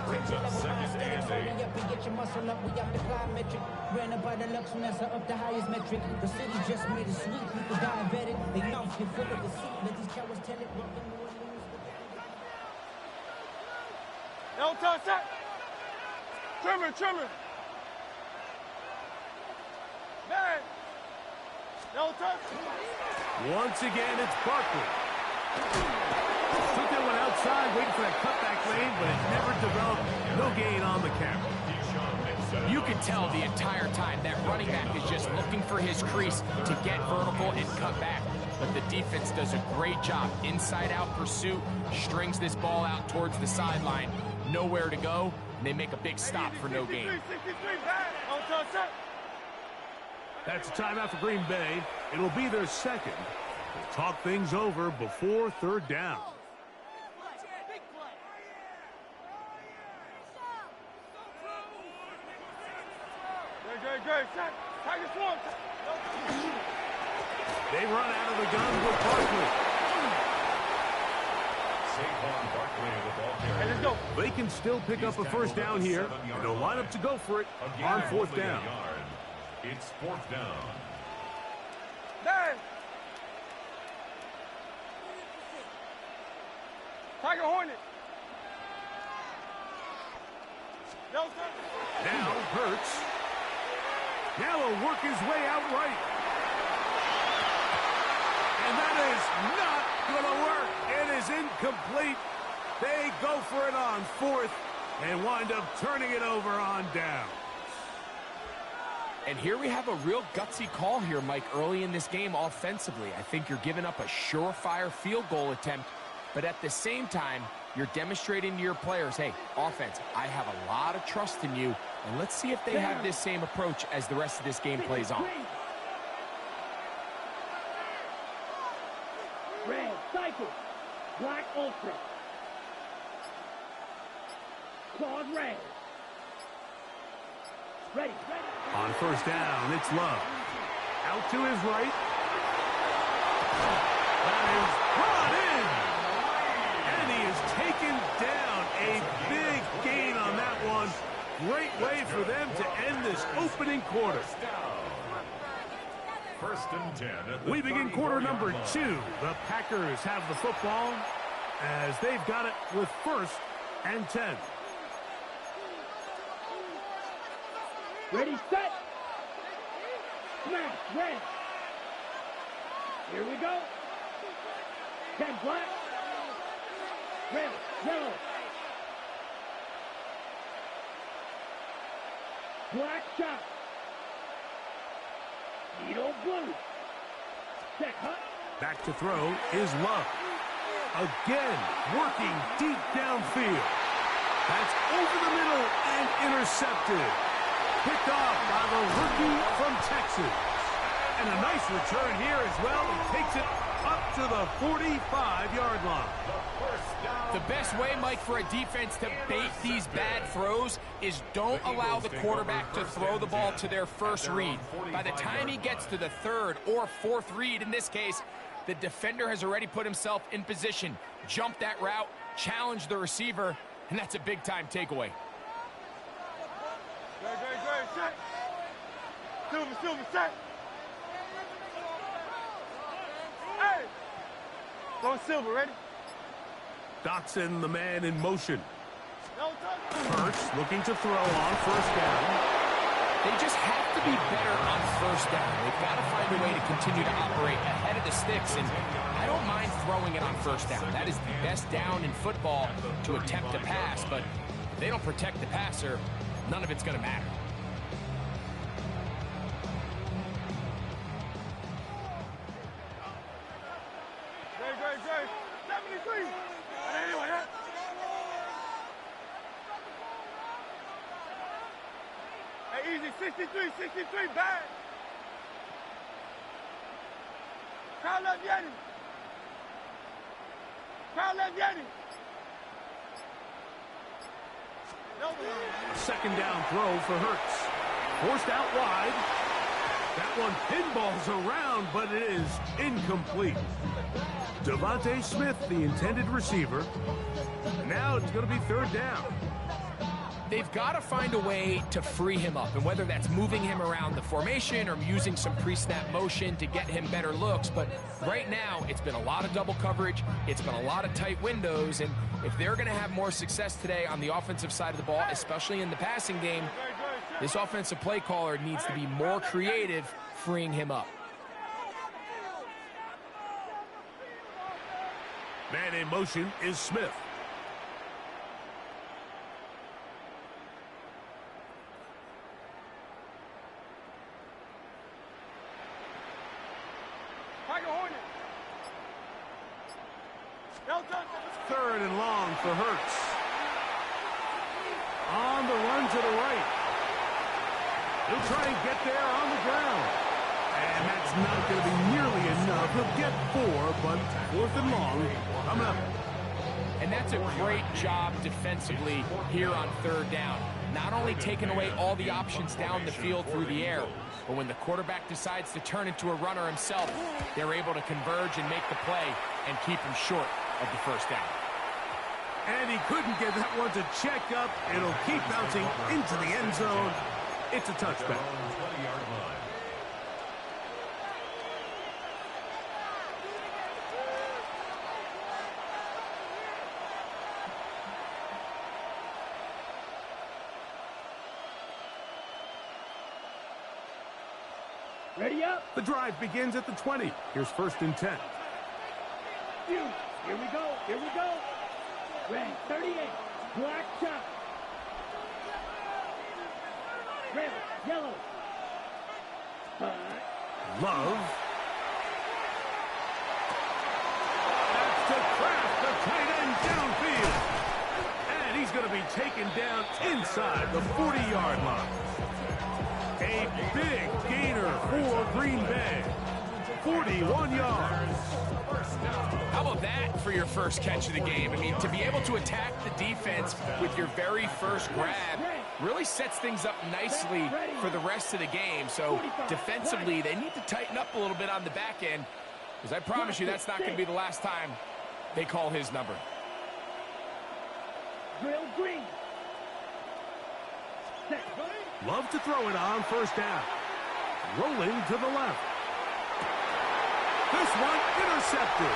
brings up second and 8. Get your muscle up, we got the plyometric. Ran up by the Luxembourg up the highest metric. The city just made it sweet. People diabetic. They mouth get full of deceit. Let these cowards tell it. No touch that. Trimmer. Man. No touch. Once again, it's Barkley. Took that one outside, waiting for that cutback lane, but it never developed. No gain on the carry. You can tell the entire time that running back is just looking for his crease to get vertical and cut back. But the defense does a great job. Inside-out pursuit, strings this ball out towards the sideline. Nowhere to go, and they make a big stop for no gain. That's a timeout for Green Bay. It'll be their second. We'll talk things over before third down. They run out of the gun with Barkley. Saquon Barkley with ball carrier. Let's go. They can still pick up a first down here, and they'll line up to go for it on fourth down. It's fourth down. Man. Tiger Hornet. Now Hurts. Now he'll work his way out right. And that is not going to work. It is incomplete. They go for it on fourth and wind up turning it over on down. And here we have a real gutsy call here, Mike, early in this game offensively. I think you're giving up a surefire field goal attempt, but at the same time, you're demonstrating to your players, hey, offense, I have a lot of trust in you, and let's see if they have this same approach as the rest of this game plays on. Red, cycle. Black, ultra. Claws, red. Ready. On first down, it's Love. Out to his right. That is brought in. And he is taken down. A big gain on that one. Great way for them to end this opening quarter. First and 10. We begin quarter number 2. The Packers have the football as they've got it with first and 10. Ready, set. Smash, red. Here we go. 10 black. Red, yellow. Black shot. Needle blue. Check hut. Back to throw is Love. Again, working deep downfield. That's over the middle and intercepted. Picked off by the rookie from Texas. And a nice return here as well. He takes it up to the 45-yard line. The best way, Mike, for a defense to bait these bad throws is don't allow the quarterback to throw the ball to their first read. By the time he gets to the third or fourth read, in this case, the defender has already put himself in position, jumped that route, challenged the receiver, and that's a big-time takeaway. Great, set. Silver, set. Hey! Going Silver, ready? Dotson, the man in motion. Hurts looking to throw on first down. They just have to be better on first down. They've got to find a way to continue to operate ahead of the sticks, and I don't mind throwing it on first down. That is the best down in football to attempt to pass, but if they don't protect the passer, none of it's going to matter. Great. 73. Anyway, hey, easy. 63, bad. Crowd left Yeti. Second down throw for Hurts. Forced out wide. That one pinballs around, but it is incomplete. Devontae Smith, the intended receiver. Now it's going to be third down. They've got to find a way to free him up, and whether that's moving him around the formation or using some pre-snap motion to get him better looks. But right now, it's been a lot of double coverage. It's been a lot of tight windows, and if they're going to have more success today on the offensive side of the ball, especially in the passing game, this offensive play caller needs to be more creative freeing him up. Man in motion is Smith. Tiger Hornet. Third and long for Hurts. On the run to the right. He'll try and get there on the ground. And that's not going to be nearly enough. He'll get 4, but fourth and long coming up. And that's a great job defensively here on third down. Not only taking away all the options down the field through the air, but when the quarterback decides to turn into a runner himself, they're able to converge and make the play and keep him short of the first down. And he couldn't get that one to check up. It'll keep bouncing into the end zone. It's a touchback. Ready up. The drive begins at the 20. Here's 1st and 10. Here we go. Here we go. Red 38. Black shot. Red, yellow. Love. That's to Kraft, the tight end downfield. And he's going to be taken down inside the 40-yard line. A big gainer for Green Bay. 41 yards. How about that for your first catch of the game? I mean, to be able to attack the defense with your very first grab really sets things up nicely for the rest of the game. So defensively, they need to tighten up a little bit on the back end, because I promise you that's not going to be the last time they call his number. Drill green. Love to throw it on 1st down. Rolling to the left. This one intercepted.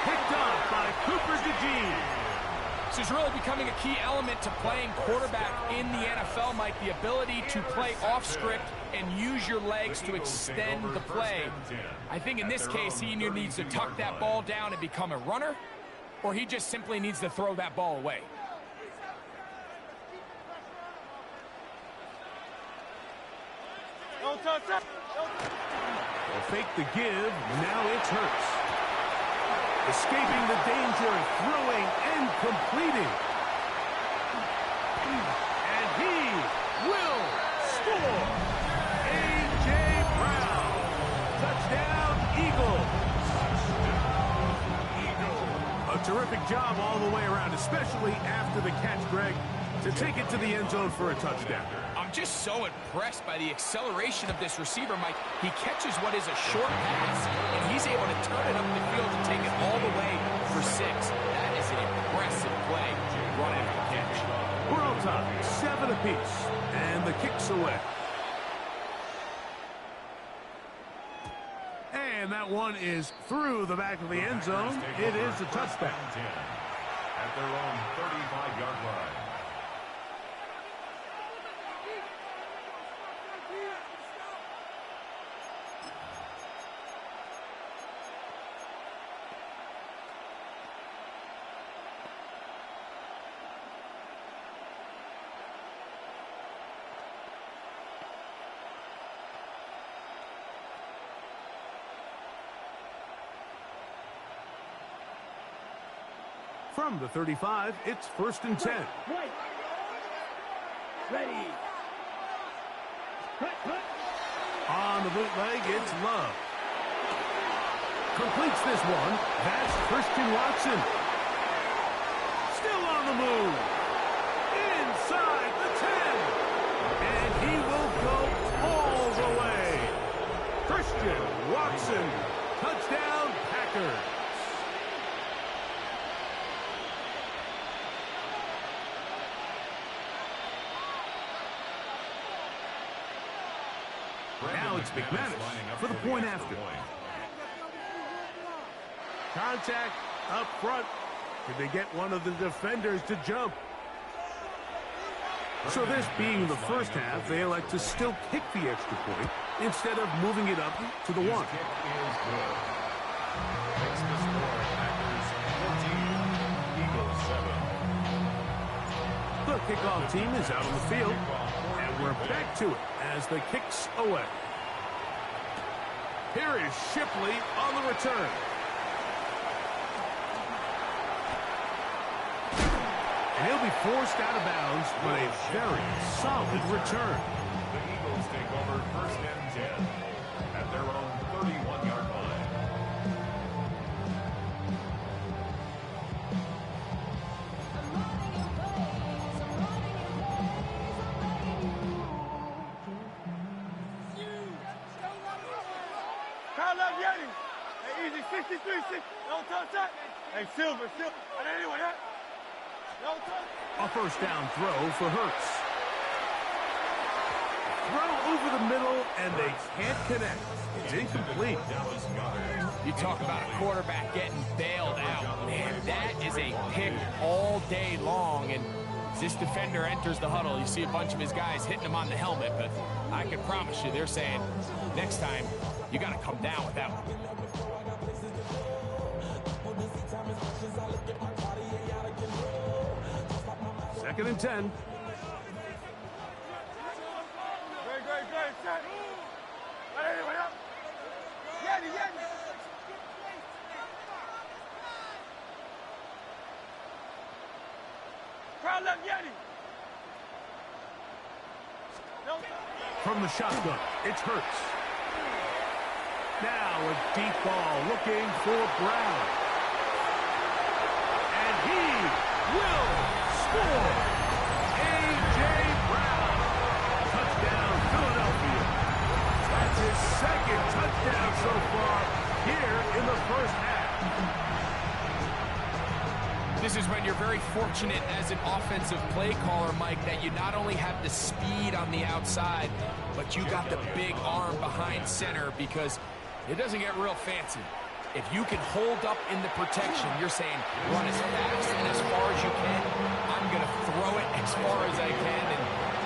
Picked off by Cooper DeJean. This is really becoming a key element to playing quarterback in the NFL, Mike. The ability to play off script and use your legs to extend the play. I think in this case, he either needs to tuck that ball down and become a runner, or he just simply needs to throw that ball away. Don't touch that. They'll fake the give. Now it's Hurts. Escaping the danger, throwing and completing. And he will score. A.J. Brown. Touchdown, Eagles. A terrific job all the way around, especially after the catch, Greg, to take it to the end zone for a touchdown. I'm just so impressed by the acceleration of this receiver, Mike. He catches what is a short pass, and he's able to turn it up the field and take it all the way for 6. That is an impressive play, run after the catch. We're on top, 7 apiece, and the kick's away. And that one is through the back of the end zone. It is a touchdown. At their own 35-yard line. From the 35, it's 1st and 10. Right. Ready. Cut. On the bootleg, it's Love. Completes this one. That's Christian Watson. Still on the move. Inside the 10. And he will go all the way. Christian Watson. Touchdown, Packers. Now it's McManus for the point after. Contact up front. Did they get one of the defenders to jump? So this being the first half, they elect to still kick the extra point instead of moving it up to the 1. Makes the score Packers 14, Eagles 7. The kickoff team is out on the field, and we're back to it as the kick's away. Here is Shipley on the return. And he'll be forced out of bounds on a very solid return. The Eagles take over 1st and 10 at their own 31-yard line. Kyle left Yeti. Hey, easy, 63, 6. Don't touch that. Hey, Silver. And anyway, that. Don't touch. A 1st down throw for Hurts. Throw over the middle, and they can't connect. It's incomplete. You talk about a quarterback getting bailed out. Man, that is a pick all day long. And as this defender enters the huddle, you see a bunch of his guys hitting him on the helmet. But I can promise you, they're saying, next time, you got to come down with that one. Second and 10. Great, set. Right up. Yanni. Crowd left, Yanni. From the shotgun, it's Hurts. Now a deep ball looking for Brown. And he will score. A.J. Brown. Touchdown, Philadelphia. That's his second touchdown so far here in the first half. This is when you're very fortunate as an offensive play caller, Mike, that you not only have the speed on the outside, but you got the big arm behind center, because it doesn't get real fancy. If you can hold up in the protection, you're saying run as fast and as far as you can. I'm going to throw it as far as I can, and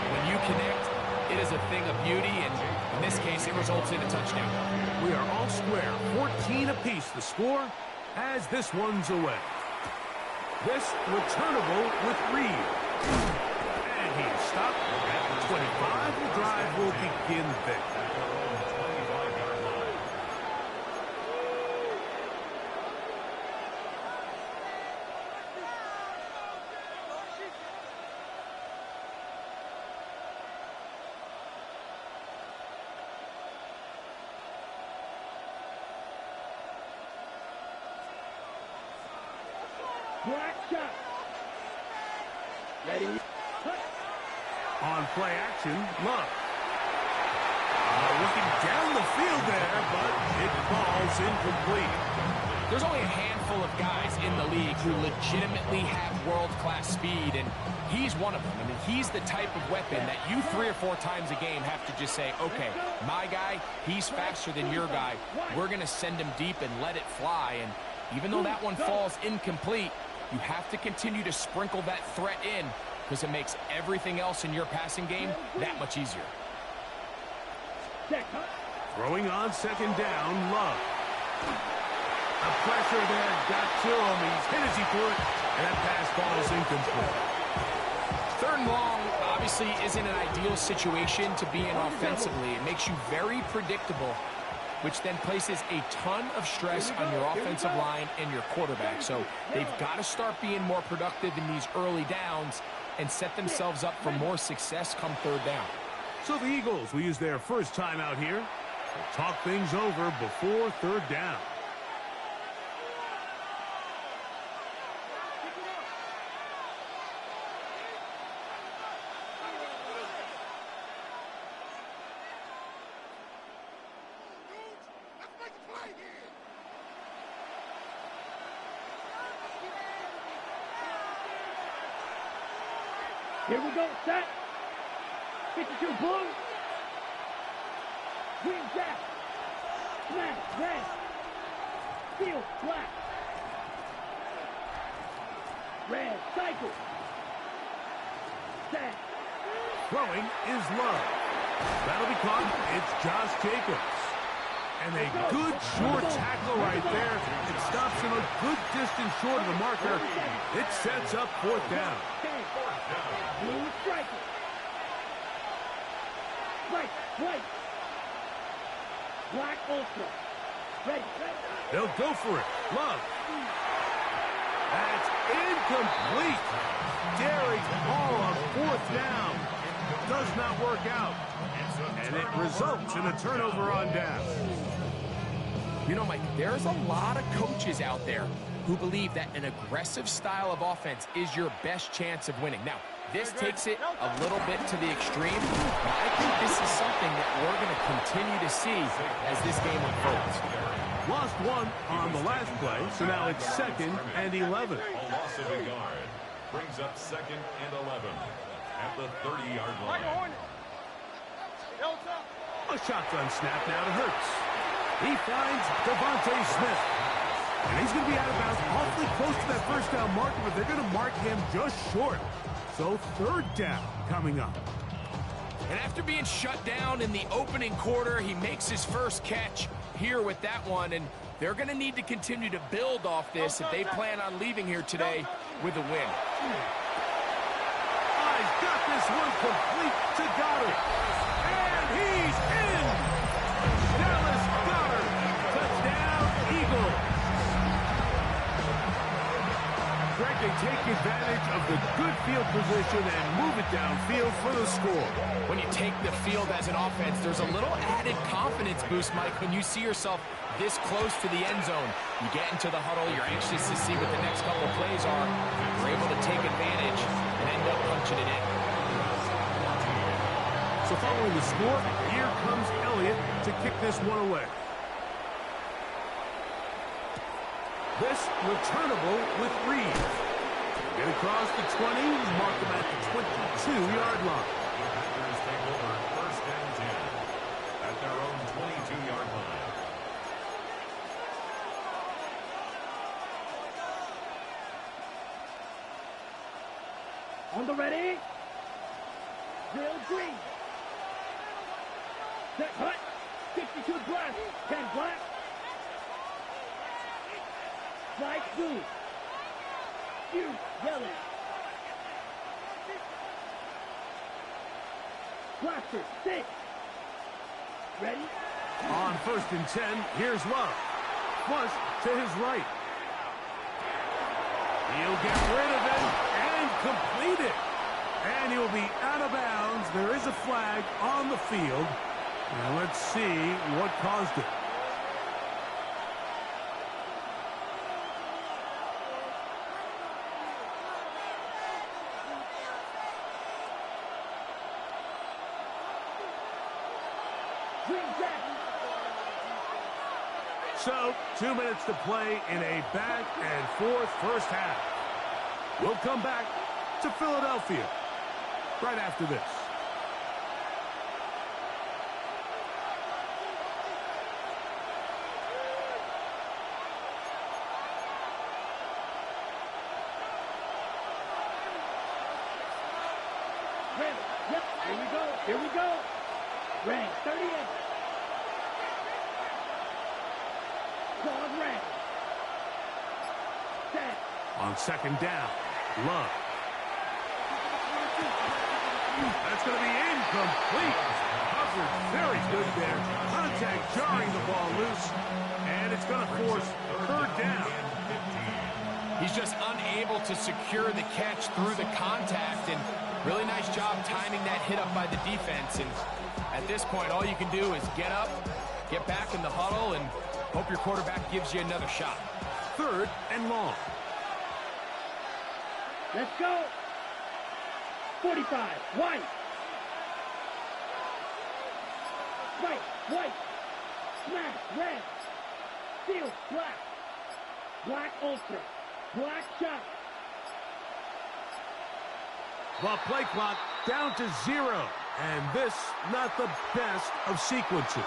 when you connect, it is a thing of beauty, and in this case, it results in a touchdown. We are all square, 14 apiece the score as this one's away. This returnable with Reed. And he is stopped at the 25. The drive will begin there. Black shot. Ready. On play action, Love. Looking down the field there, but it falls incomplete. There's only a handful of guys in the league who legitimately have world-class speed, and he's one of them. I mean, he's the type of weapon that you 3 or 4 times a game have to just say, okay, my guy, he's faster than your guy. We're going to send him deep and let it fly. And even though that one falls incomplete, you have to continue to sprinkle that threat in, because it makes everything else in your passing game that much easier. Throwing on second down, Love. The pressure there got to him. He's hit as he threw it, and that pass ball is incomplete. 3rd and long obviously isn't an ideal situation to be in offensively. It makes you very predictable, which then places a ton of stress on your offensive line and your quarterback. So they've got to start being more productive in these early downs and set themselves up for more success come 3rd down. So the Eagles will use their first time out here. They'll talk things over before 3rd down. Here we go, set. 52 blue. Green jack. Smash, red. Steel, black. Red, cycle. Set. Throwing is Love. That'll be caught. It's Josh Jacobs. And a good short tackle right there. It stops him a good distance short of the marker. It sets up 4th down. Blue striker. Right, white. Black ultra. Ready. They'll go for it. Love. That's incomplete. Derek Hall on 4th down. Does not work out. And it results in a turnover on down. You know, Mike, there's a lot of coaches out there who believe that an aggressive style of offense is your best chance of winning. Now, this takes it a little bit to the extreme, but I think this is something that we're going to continue to see as this game unfolds. Lost one on the last play, so now it's 2nd and 11. A loss of a yard brings up 2nd and 11 at the 30-yard line. A shotgun snap now to Hurts. He finds Devontae Smith. And he's going to be out of bounds awfully close to that first down marker, but they're going to mark him just short. So third down coming up. And after being shut down in the opening quarter, he makes his first catch here with that one. And they're going to need to continue to build off this if they plan on leaving here today with a win. He's got this one complete to Goddard. And he's in! Dallas Goddard, touchdown Eagles. Greg, they take advantage of the good field position and move it downfield for the score. When you take the field as an offense, there's a little added confidence boost, Mike, when you see yourself this close to the end zone. You get into the huddle, you're anxious to see what the next couple plays are. You're able to take advantage and end up punching it in. So following the score, here comes Elliott to kick this one away. This returnable with Reed. Get across the 20, mark them at the 22-yard line. Packers take over first and 10 at their own 22-yard line. On the ready. Drill green. Set hut. 62 black. 10 black. Flight blue. You yellow. Blaster 6. Ready? On first and 10, here's Love. Flush to his right. He'll get rid of it and complete it. And he'll be out of bounds. There is a flag on the field. And let's see what caused it. So, 2 minutes to play in a back-and-forth first half. We'll come back to Philadelphia right after this. Yep, here we go. Here we go. Rank 38. Claude Rank. Set. On second down, Love. That's going to be incomplete. Covered very good there. Contact jarring the ball loose. And it's going to force third down. He's just unable to secure the catch through the contact, and really nice job timing that hit up by the defense. And at this point, all you can do is get up, get back in the huddle, and hope your quarterback gives you another shot. Third and long. Let's go. 45. White. White. Smash. Red. Steel. Black. Black ultra. Black shot. The play clock down to 0. And this, not the best of sequences.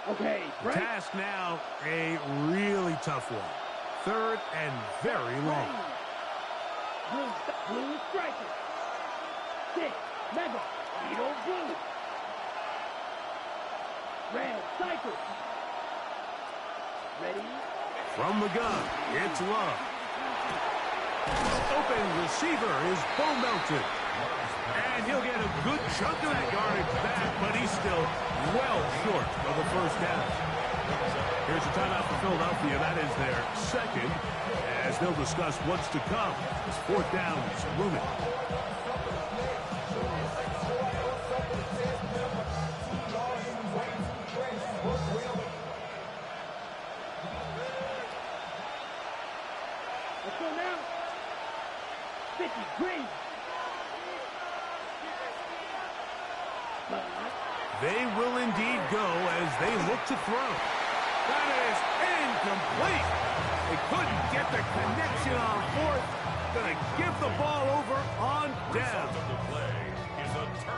Okay, right. Task now, a really tough one. Third and very long. Blue striker. 6. Mega. Beetle blue. Red cycle. Ready? From the gun, it's Love. Open receiver is Bo Melton. And he'll get a good chunk of that yardage back, but he's still well short of the first down. Here's a timeout for Philadelphia. That is their second, as they'll discuss what's to come as fourth down is looming. Let's go now. 50 green. They will indeed go as they look to throw. That is incomplete. incomplete. They couldn't get the connection on fourth. Gonna give the ball over on down.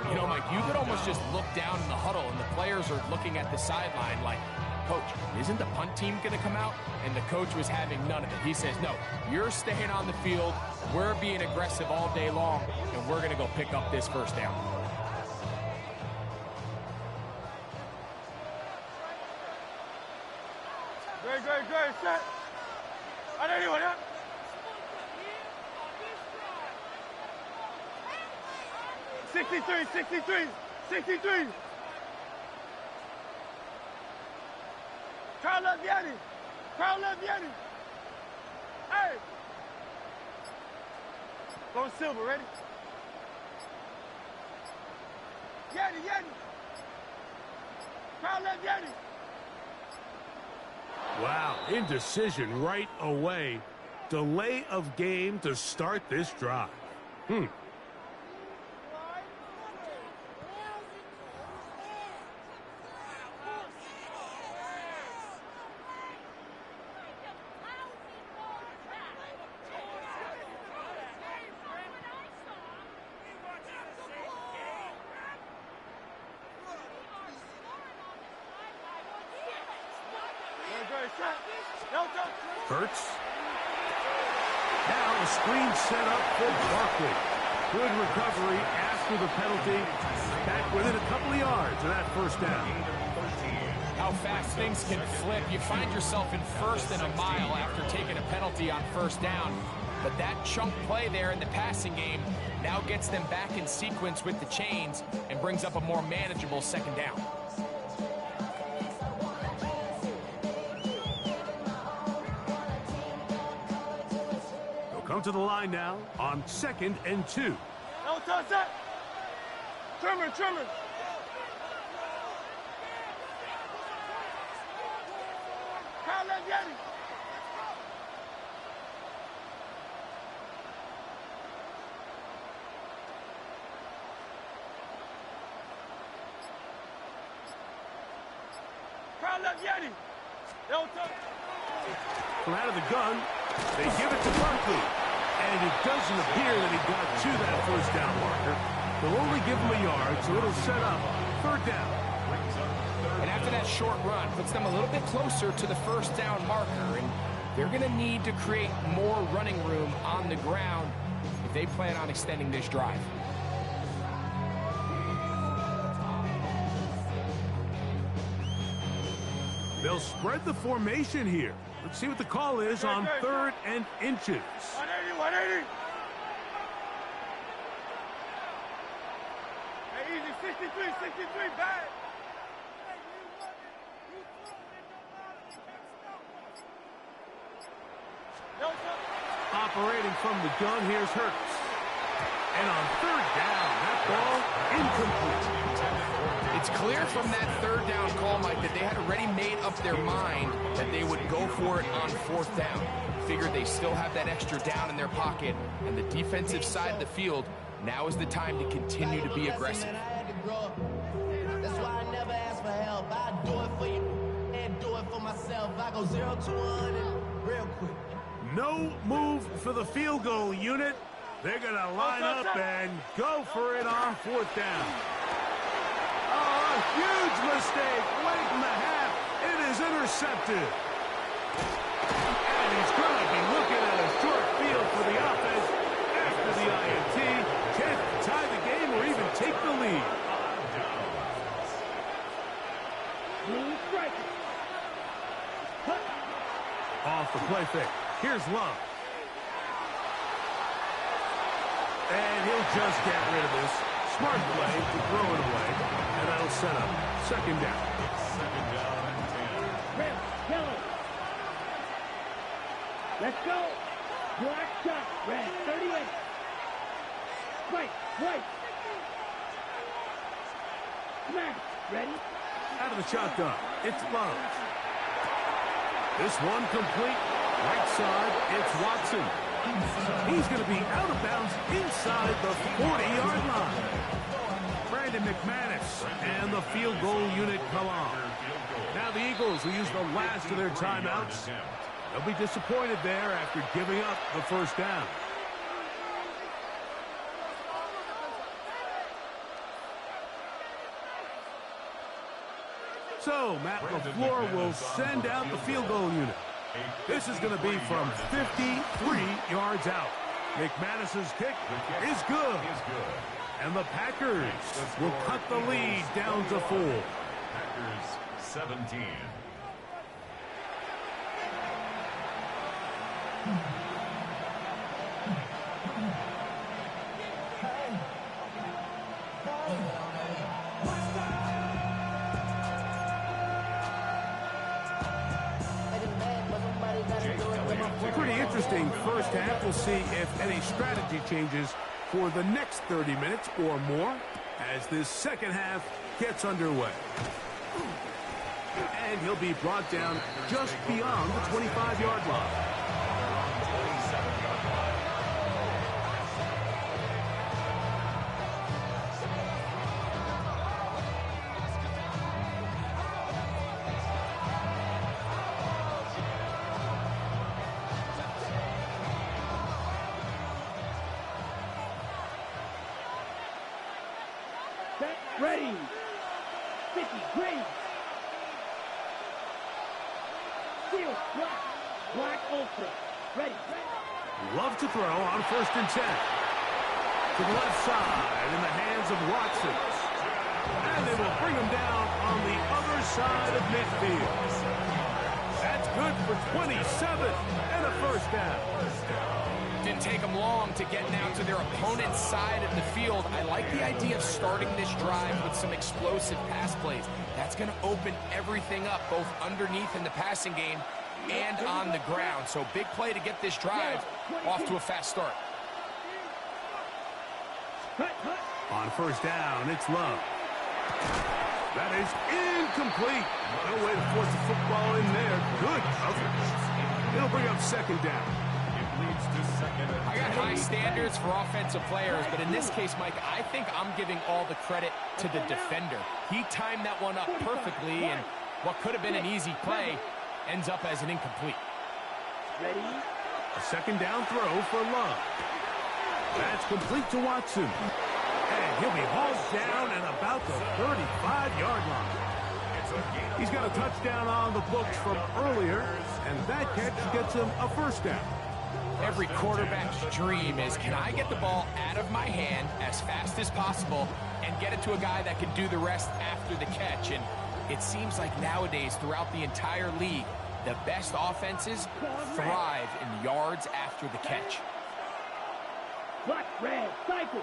You know, Mike, you could almost just look down in the huddle, and the players are looking at the sideline like, Coach, isn't the punt team going to come out? And the coach was having none of it. He says, no, you're staying on the field. We're being aggressive all day long, and we're going to go pick up this first down. Great, set. I know you want that. 63. Carl Leviani. Hey. Go Silver, ready? Yeti. Carl Leviani. Wow, indecision right away. Delay of game to start this drive. Hurts. Now a screen set up for Barkley. Good recovery after the penalty. Back within a couple of yards of that first down. How fast things can flip. You find yourself in first and a mile after taking a penalty on first down. But that chunk play there in the passing game now gets them back in sequence with the chains and brings up a more manageable second down. Come to the line now on 2nd and 2. No touch that. Trimmer. Carl Leviani. No touch. From out of the gun, they give it to Barkley. And it doesn't appear that he got to that first down marker. They'll only give him a yard, so it'll set up third down. And after that short run, puts them a little bit closer to the first down marker. And they're going to need to create more running room on the ground if they plan on extending this drive. They'll spread the formation here. Let's see what the call is on 3rd and inches. 180. Hey, easy, 63, bad. Operating from the gun, here's Hurts. And on 3rd down, that ball incomplete. It's clear from that 3rd down call, Mike, that they had already made up their mind that they would go for it on 4th down. Figured they still have that extra down in their pocket, and the defensive side of the field, now is the time to continue to be aggressive. That's why I never ask for help. I do it for you and do it for myself. I go 0 to 1 real quick. No move for the field goal unit. They're going to line up and go for it on 4th down. Oh, a huge mistake late in the half. It is intercepted. And he's going to be looking at a short field for the offense after the INT. Can't tie the game or even take the lead. Off the play fake. Here's Love. And he'll just get rid of this. Smart play to throw it away. And that'll set up 2nd down. Red, yellow. Let's go. Black shot. Red, 38. White. Smash. Ready? Out of the shotgun. It's Love. This one complete. Right side, it's Watson. He's going to be out of bounds inside the 40-yard line. Brandon McManus and the field goal unit come on. Now the Eagles will use the last of their timeouts. They'll be disappointed there after giving up the first down. So, Matt LaFleur will send out the field goal unit. This is going to be from 53 yards out. McManus's kick is good. And the Packers will cut the lead down to 4. Packers 17. Pretty interesting first half. We'll see if any strategy changes for the next 30 minutes or more as this second half gets underway. And he'll be brought down just beyond the 25-yard line. Ready. 50, green. Steel, black. Black ultra. Ready. Love to throw on 1st and 10. To the left side in the hands of Watson. And they will bring him down on the other side of midfield. That's good for 27 and a first down. Didn't take them long to get now to their opponent's side of the field. I like the idea of starting this drive with some explosive pass plays. That's going to open everything up, both underneath in the passing game and on the ground. So big play to get this drive off to a fast start. On 1st down, it's Love. That is incomplete. No way to force the football in there. Good coverage. It'll bring up 2nd down. I got high standards for offensive players, but in this case, Mike, I think I'm giving all the credit to the defender. He timed that one up perfectly, and what could have been an easy play ends up as an incomplete. Ready? A 2nd down throw for Love. That's complete to Watson. And he'll be hauled down at about the 35-yard line. He's got a touchdown on the books from earlier, and that catch gets him a 1st down. Every quarterback's dream is, can I get the ball out of my hand as fast as possible and get it to a guy that can do the rest after the catch? And it seems like nowadays, throughout the entire league, the best offenses thrive in yards after the catch. Black, red, cycle.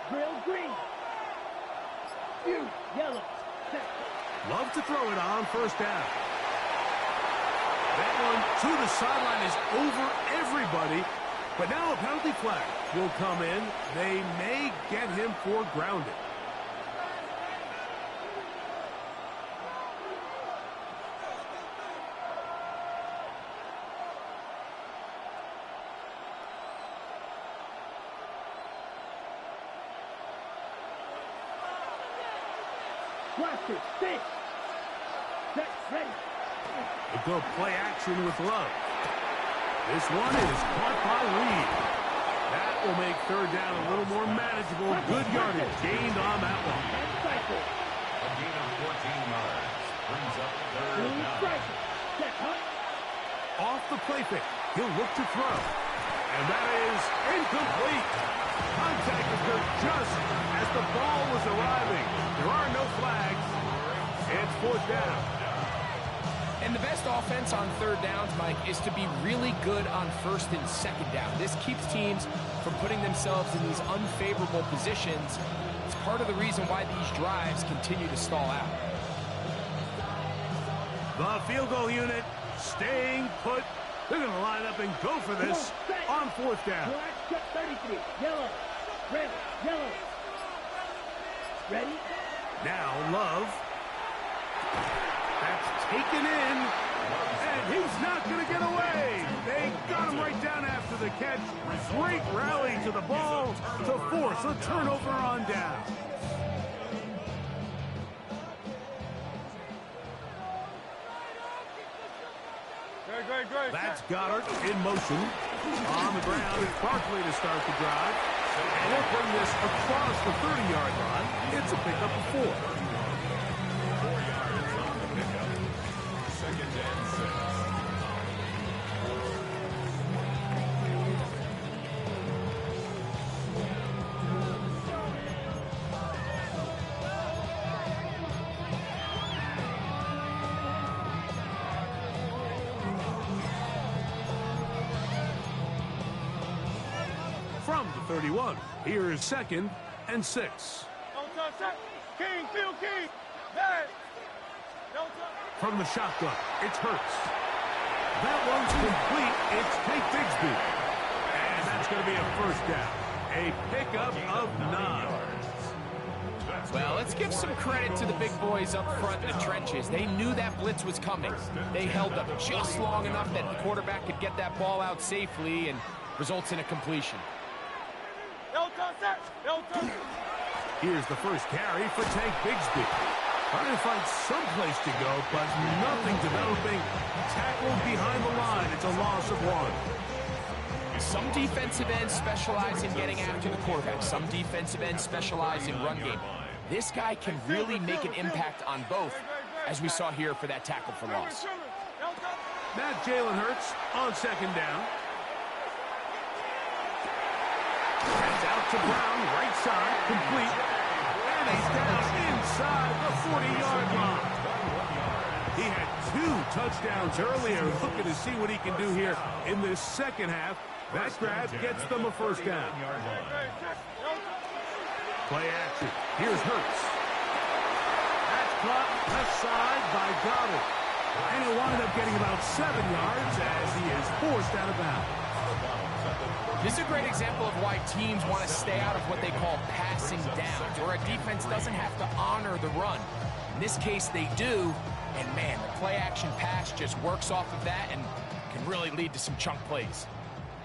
Grill, green. You, yellow. Love to throw it on 1st down. That one to the sideline is over everybody, but now a penalty flag will come in. They may get him for grounding. Blaster, stick. Set, ready. A good play action with Love. This one is caught by Reed. That will make 3rd down a little more manageable. Good yardage gained on that one. A gain of 14 yards brings up 3rd down. Off the play fake. He'll look to throw. And that is incomplete. Contact occurred just as the ball was arriving. There are no flags. It's 4th down. And the best offense on 3rd downs, Mike, is to be really good on 1st and 2nd down. This keeps teams from putting themselves in these unfavorable positions. It's part of the reason why these drives continue to stall out. The field goal unit staying put. They're going to line up and go for this on 4th down. Black, cut 33. Yellow. Red, yellow. Ready? Now Love. That's taken in, and he's not going to get away. They got him right down after the catch. Great rally to the ball to force a turnover on down. That's Goddard in motion. On the ground, it's Barkley to start the drive. And he'll bring this across the 30-yard line. It's a pickup of 4. 4 yards on the pickup. 2nd and 6. From the 31, here is 2nd and 6. King, Phil King. Hey. From the shotgun, it's Hurts. That one's complete. It's Tank Bigsby. And that's going to be a first down. A pickup of 9. Well, let's give some credit to the big boys up front in the trenches. They knew that blitz was coming. They held up just long enough that the quarterback could get that ball out safely and results in a completion. Here's the first carry for Tank Bigsby. Trying to find some place to go, but nothing developing. Tackled behind the line. It's a loss of 1. Some defensive ends specialize in getting after the quarterback. Some defensive ends specialize in run game. This guy can really make an impact on both, as we saw here for that tackle for loss. Now Jalen Hurts on 2nd down. That's out to Brown, right side, complete. And he's down inside the 40-yard line. He had 2 touchdowns earlier, looking to see what he can do here in this second half. That grab gets them a first down. Play action. Here's Hurts. That's caught left side by Goddard. And he'll wind up getting about 7 yards as he is forced out of bounds. This is a great example of why teams want to stay out of what they call passing downs, or a defense doesn't have to honor the run. In this case, they do, and man, the play-action pass just works off of that and can really lead to some chunk plays.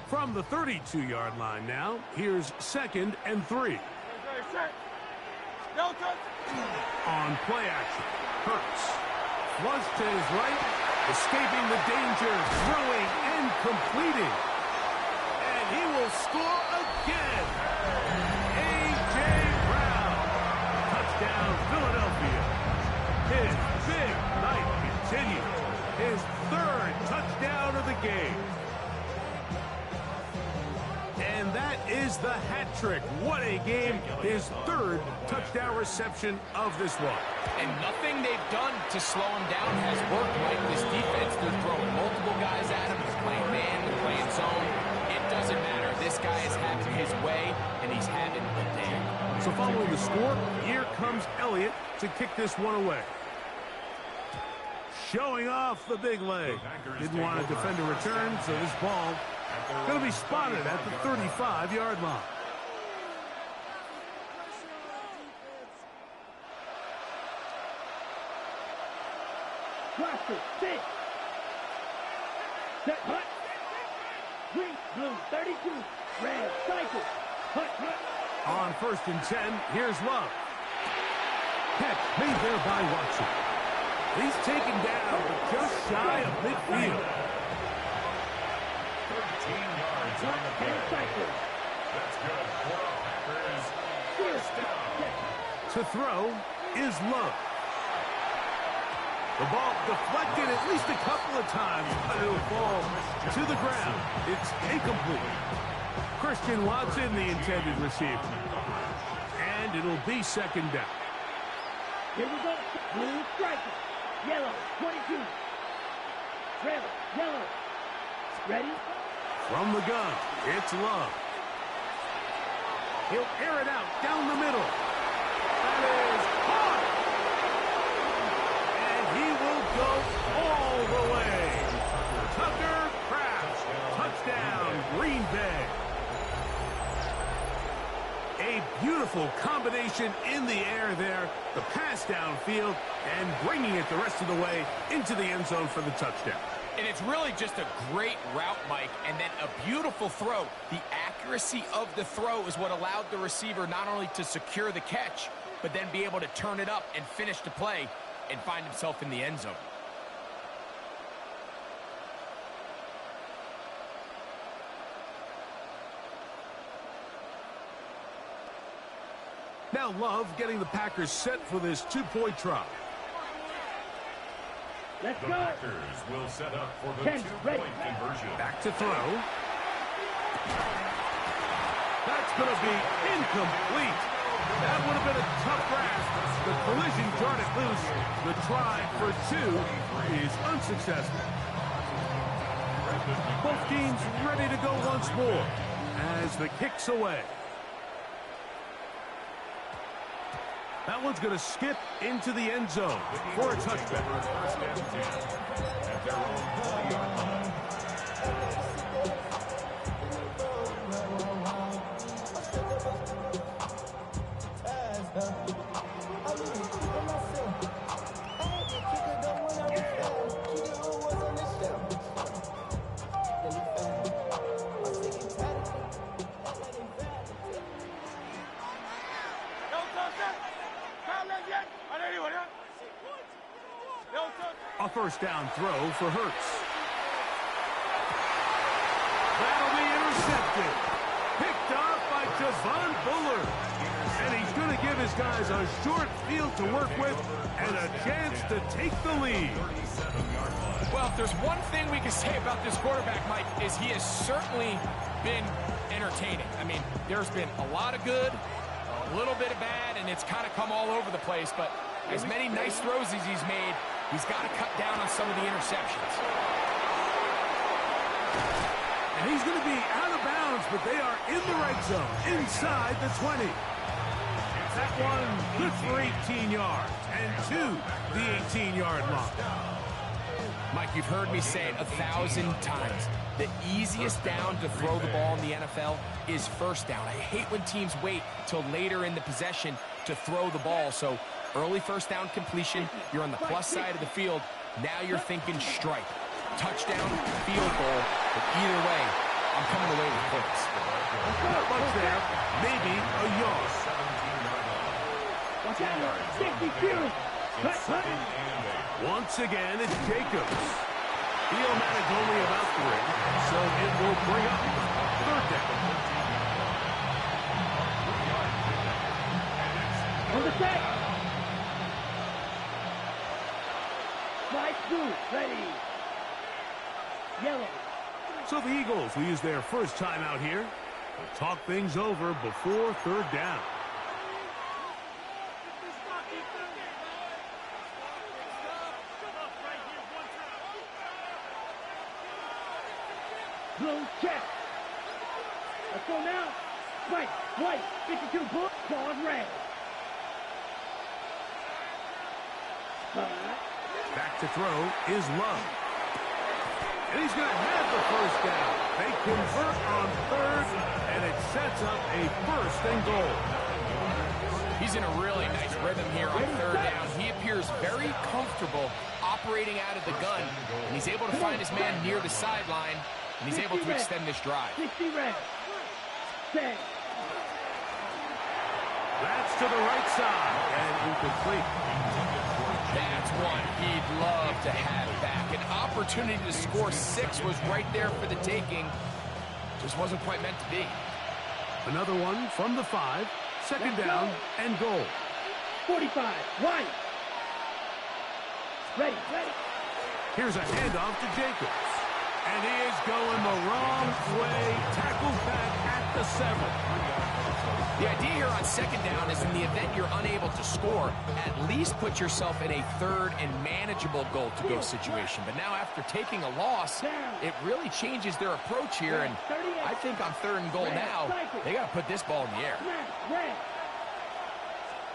From the 32-yard line now, here's 2nd and 3. On play action, Hurts. Flush to his right, escaping the danger, throwing and completing. He will score again. A.J. Brown. Touchdown, Philadelphia. His big night continues. His 3rd touchdown of the game. And that is the hat trick. What a game. His 3rd touchdown reception of this one. And nothing they've done to slow him down has worked like this defense. They're throwing multiple guys at him. He's playing man, they're playing zone. Doesn't matter. This guy is having his way, and he's having a day. So following the score, here comes Elliott to kick this one away. Showing off the big leg. Didn't want to defend a return, so this ball going to be spotted at the 35-yard line. Roster, 6. Set, hut. Green, blue, 32. Red, cycle. Hut, hut. On 1st and 10, here's Love. Catch made there by Watson. He's taken down just shy of midfield. 13 yards on the play. That's good for the Packers. First down. To throw is Love. The ball deflected at least a couple of times, but it'll fall to the ground. It's incomplete. Christian Watson, the intended receiver. And it'll be 2nd down. Here we go. Blue striker. Yellow, 22. Trailer, yellow. Ready? From the gun, it's Love. He'll air it out down the middle. That is caught. And he will go all the way. Tucker Kraft. Touchdown, Green Bay. A beautiful combination in the air there. The pass downfield and bringing it the rest of the way into the end zone for the touchdown. And it's really just a great route, Mike, and then a beautiful throw. The accuracy of the throw is what allowed the receiver not only to secure the catch, but then be able to turn it up and finish the play and find himself in the end zone. now Love getting the Packers set for this two-point try. Let's The go. Packers will set up for the 10, two-point ready. conversion. Back to throw. That's going to be incomplete. That would have been a tough grasp. The collision jarred it loose. The try for two is unsuccessful. Both teams ready to go once more as the kick's away. That one's going to skip into the end zone for a touchback. First and 10 at their own 20-yard line. A first down throw for Hurts. That'll be intercepted. Picked off by Javon Bullard. And he's going to give his guys a short field to work with and a chance to take the lead. Well, if there's one thing we can say about this quarterback, Mike, is he has certainly been entertaining. I mean, there's been a lot of good, a little bit of bad, and it's kind of come all over the place. But as many nice throws as he's made, he's got to cut down on some of the interceptions. And he's going to be out of bounds, but they are in the red zone, inside the 20. That one good for 18 yards, and two, the 18-yard line. Mike, you've heard me say it 1,000 times. The easiest down to throw the ball in the NFL is first down. I hate when teams wait till later in the possession to throw the ball. So early first down completion, you're on the plus side of the field. Now you're thinking strike. Touchdown, field goal, but either way, I'm coming away with points. Not much there, maybe a yard. Watch out, 62. Cut. Once again, it's Jacobs. He'll manage only about 3, so it will bring up third down. On the set. Slide through. Ready. Yellow. So the Eagles will use their first time out here to talk things over before third down. Blue check. Let's go now. Right, white, 52 bull, claws red. Back to throw is Love. And he's going to have the first down. They convert on third, and it sets up a first and goal. He's in a really nice rhythm here on third down. He appears very comfortable operating out of the gun, and he's able to find his man near the sideline, and he's able to extend this drive. 60 red. Set. That's to the right side, and incomplete. That's one he'd love to have back. An opportunity to score 6 was right there for the taking. Just wasn't quite meant to be. Another one from the 5, second down and goal. 45, white. Ready. Here's a handoff to Jacobs. And he is going the wrong way. Tackles back at the 7. The idea here on second down is in the event you're unable to score, at least put yourself in a third and manageable goal-to-go situation. But now after taking a loss, it really changes their approach here. And I think on third and goal now, they got to put this ball in the air. Red.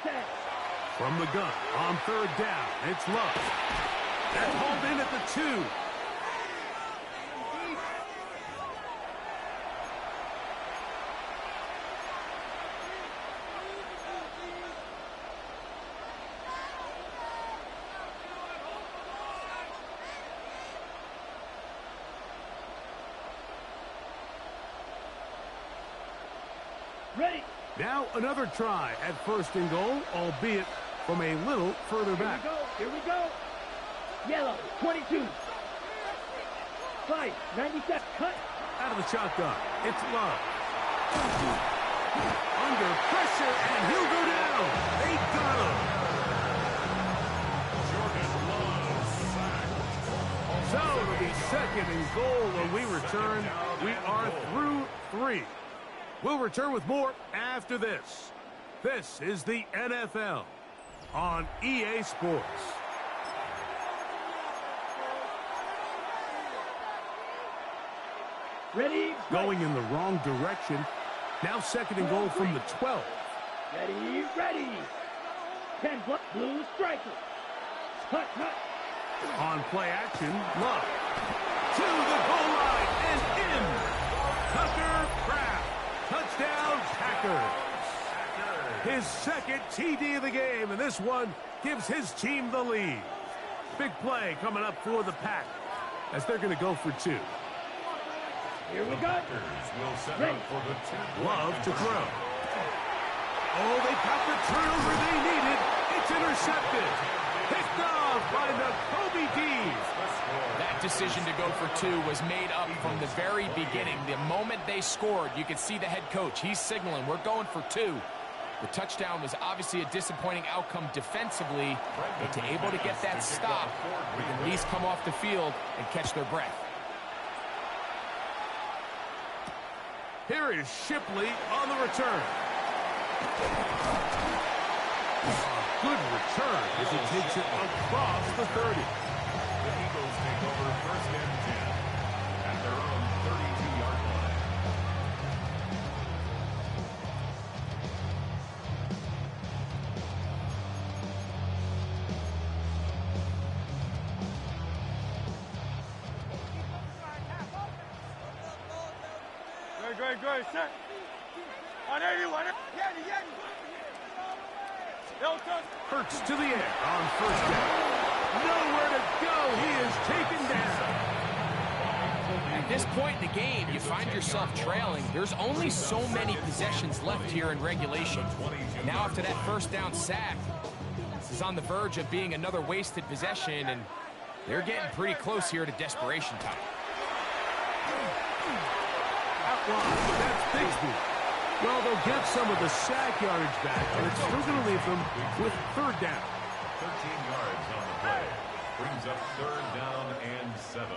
Set. From the gun on third down, it's Love. That's hauled in at the 2. Ready. Now another try at first and goal, albeit from a little further back. Here we go. Yellow, 22. 5, 97. Cut. Out of the shotgun, it's Love. Under pressure, and he'll go down. down. They got him. Jordan Love sacked. So it'll be 2nd and goal when we return. We are through 3. We'll return with more after this. This is the NFL on EA Sports. Ready? Going in the wrong direction. Now 2nd and goal from the 12. Ready, ready. 10 blue striker. Hut, hut. On play action, Love. To the goal line and in. Tucker Kraft. Touchdown, Packers. His 2nd TD of the game, and this one gives his team the lead. Big play coming up for the Pack as they're going to go for 2. Here we go. Packers will set up for the 2. Love to throw. Oh, they got the turnover they needed. It's intercepted. Picked off by the Kobe D's. That decision to go for 2 was made up from the very beginning. The moment they scored, you could see the head coach. He's signaling, we're going for 2. The touchdown was obviously a disappointing outcome defensively, but to able to get that stop, they can at least come off the field and catch their breath. Here is Shipley on the return. A good return as he takes it across the 30. The Eagles take over 1st and 10 at their own 32-yard line. Great, set. On 81. Hurts to the air on 1st down. Nowhere to go. He is taken down. At this point in the game, you find yourself trailing. There's only so many possessions left here in regulation. Now after that 1st down sack, this is on the verge of being another wasted possession, and they're getting pretty close here to desperation time. That's Bigsby. Well, they'll get some of the sack yardage back, and it's still going to leave them with 3rd down. 13 yards on the play. Brings up 3rd down and 7.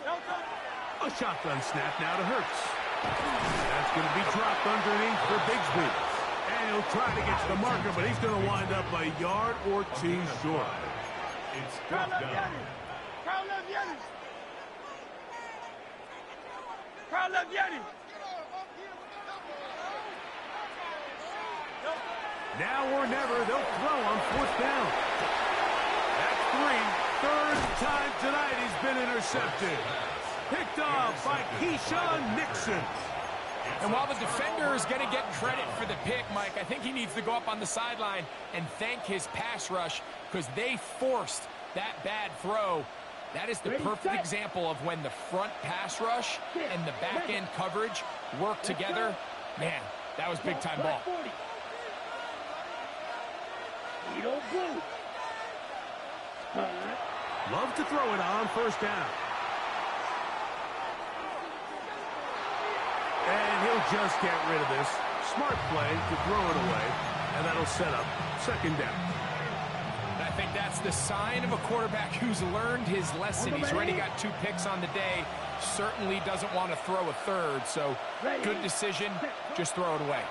A shotgun snap now to Hurts. That's going to be dropped underneath for Bigsby. And he'll try to get to the marker, but he's going to wind up a yard or 2 short. It's 4th down. Now or never, they'll throw on 4th down. That's 3. 3rd time tonight he's been intercepted. Picked off by Keyshawn Nixon. And while the defender is going to get credit for the pick, Mike, I think he needs to go up on the sideline and thank his pass rush because they forced that bad throw. That is the perfect example of when the front pass rush and the back end coverage work together. Man, that was big time ball. Love to throw it on 1st down. And he'll just get rid of this. Smart play to throw it away, and that'll set up 2nd down. I think that's the sign of a quarterback who's learned his lesson. He's already got 2 picks on the day. Certainly doesn't want to throw a 3rd, so good decision. Just throw it away.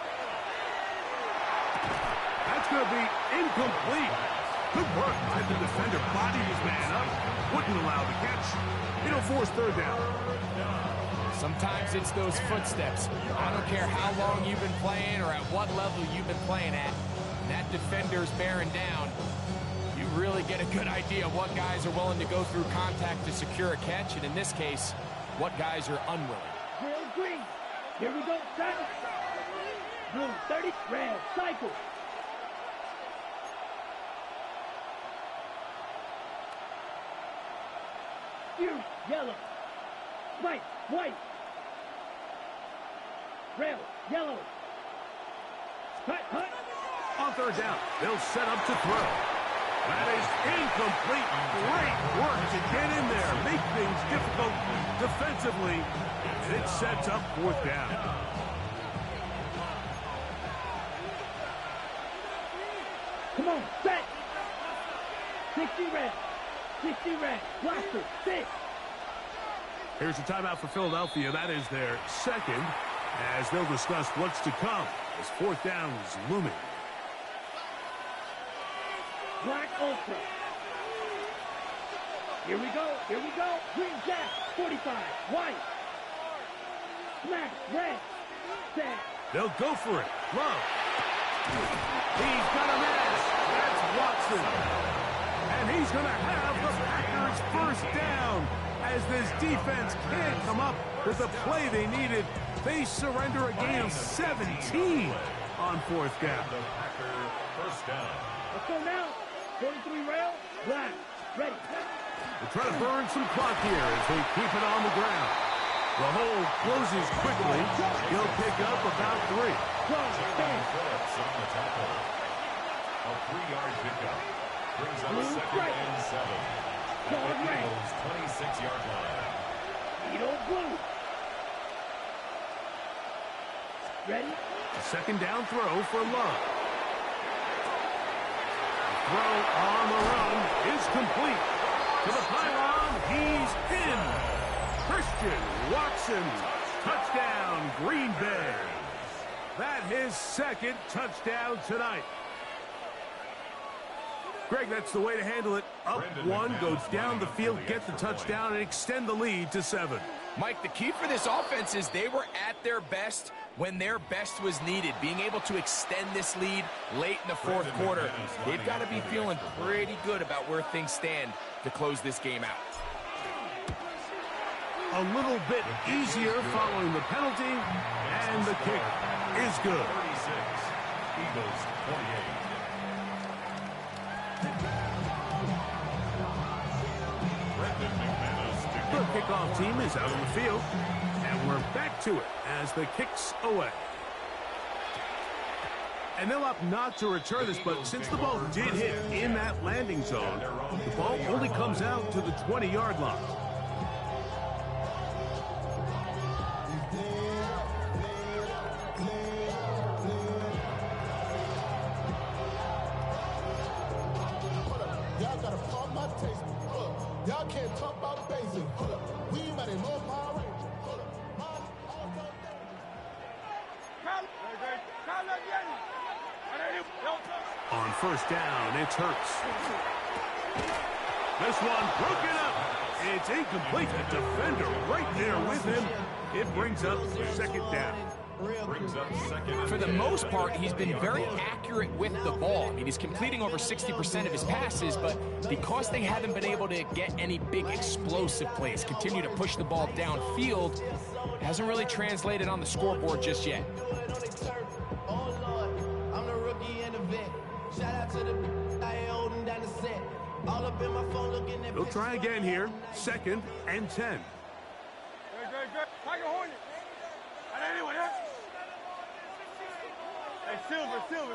That's going to be incomplete. Good work by the defender. Bodied his man up. Wouldn't allow the catch. It'll force 3rd down. Sometimes it's those footsteps. I don't care how long you've been playing or at what level you've been playing at. And that defender's bearing down. You really get a good idea of what guys are willing to go through contact to secure a catch, and in this case, what guys are unwilling. Real green. Here we go, son. Blue 30, red, cycle. You, yellow. White, white. Red, yellow. Hut, hut. On 3rd down, they'll set up to throw. That is incomplete. Great work to get in there. Make things difficult defensively. And it sets up 4th down. Come on, set. 60 red. 60 red. Blaster, 6. Here's a timeout for Philadelphia. That is their second, as they'll discuss what's to come as fourth down is looming. Black Ultra. Here we go. Here we go. Green Jack. 45. White. Smack. Red. Set. They'll go for it. Love. He's got a miss. That's Watson. And he's going to have the Packers first down. As this defense can't come up with the play they needed, they surrender a gain of 17 on fourth down. The Packer first down. Let's go now. 43 rail. Black. Ready. They try to burn some clock here as they keep it on the ground. The hole closes quickly. He'll pick up about 3. Phillips on the tackle. A 3-yard pickup. Brings up second and 7. At the Eagles' 26-yard line. Edo Blue. Ready? A second down throw for Love. The throw on the run is complete. To the pylon, he's in. Christian Watson, touchdown, Green Bay. That his second touchdown tonight. Greg, that's the way to handle it. Up 1, goes down the field, get the touchdown, and extend the lead to 7. Mike, the key for this offense is they were at their best when their best was needed. Being able to extend this lead late in the fourth quarter, they've got to be feeling pretty good about where things stand to close this game out. A little bit easier following the penalty, and the kick is good. 36, Eagles 28. The kickoff team is out on the field, and we're back to it as the kick's away. And they'll opt not to return this, but since the ball did hit in that landing zone, the ball only comes out to the 20-yard line. Y'all gotta pump my taste. Y'all can't talk about basic. We might have more Power Ranger. On first down, it's Hurts. This one broken up. It's incomplete. A defender right there with him. It brings up second down. For the most part, he's been very accurate with the ball. I mean, he's completing over 60% of his passes, but because they haven't been able to get any big explosive plays, continue to push the ball downfield, hasn't really translated on the scoreboard just yet. Oh Lord, I'm the rookie in the vet. Shout out to the I ain't holding down the set. All up in my phone looking at. They'll try again here. Second and 10. Good. Tiger Hornet. Hey, Silver. 73.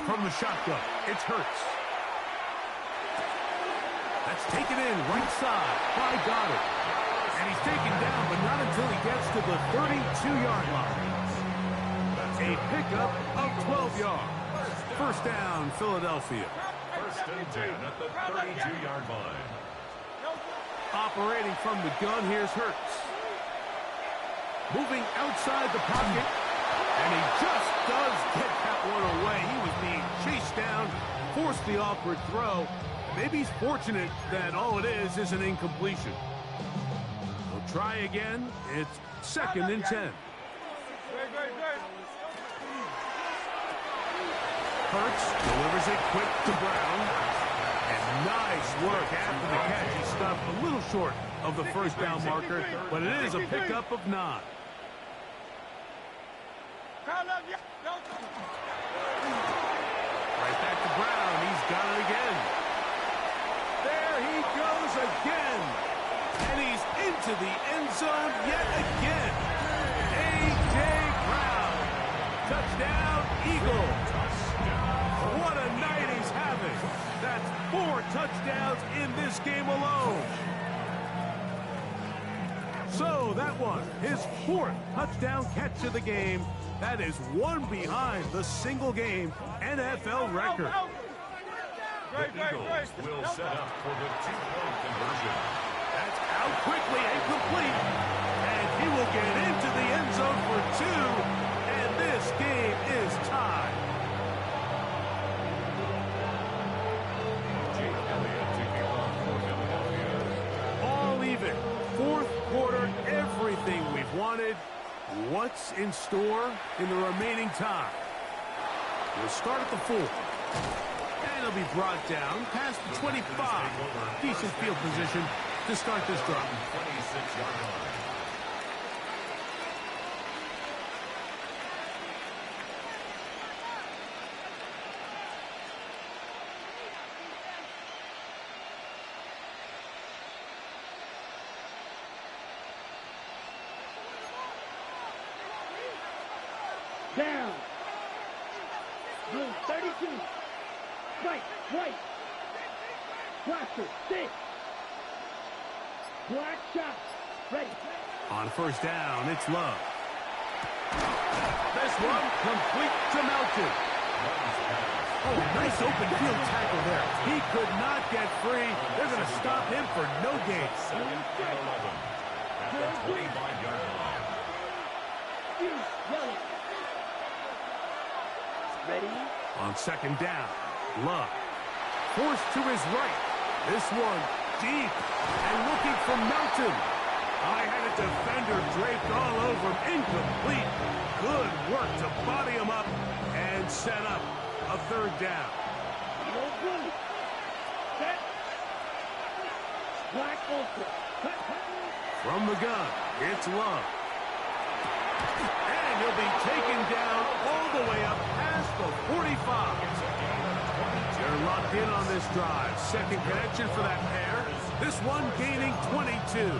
From the shotgun, it's Hurts. That's taken in right side by Goddard. And he's taken down, but not until he gets to the 32-yard line. A pickup of 12 yards. First down, Philadelphia. First and 10 at the 32-yard line. Operating from the gun, here's Hurts. Moving outside the pocket, and he just does get that one away. He was being chased down, forced the awkward throw. Maybe he's fortunate that all it is an incompletion. We'll try again. It's second and 10. Hurts delivers it quick to Brown. And nice work after the catch. He stopped a little short of the first down marker, but it is a pickup of 9. Right back to Brown. He's got it again. There he goes again. And he's into the end zone yet again. A.J. Brown. Touchdown, Eagles. What a night he's having. That's 4 touchdowns in this game alone. So that one, his 4th touchdown catch of the game, That is one behind the single-game NFL record. The Eagles will set up for the two-point conversion. That's out quickly and complete. And he will get into the end zone for two. And this game is tied. Jake Elliott to kick off for Philadelphia. All even. Fourth quarter, everything we've wanted. What's in store in the remaining time? We'll start at the 4. And he'll be brought down past the 25. Decent field position to start this drive. 26-yard line. Down. Blue 32. Right, right. Blaster, 6. Black shot. Ready. On first down, it's Love. This one complete to Melton. Oh, nice open field tackle there. He could not get free. They're going to stop him for no gain. 2nd and 11. At the 25-yard line. Yellow. Ready. On second down, Love. Forced to his right. This one deep and looking for Melton. I had a defender draped all over him. Incomplete. Good work to body him up and set up a third down. No good. Set. Black ultra. From the gun, it's Love. And he'll be taken down all the way up past the 45. They're locked in on this drive. Second connection for that pair. This one gaining 22.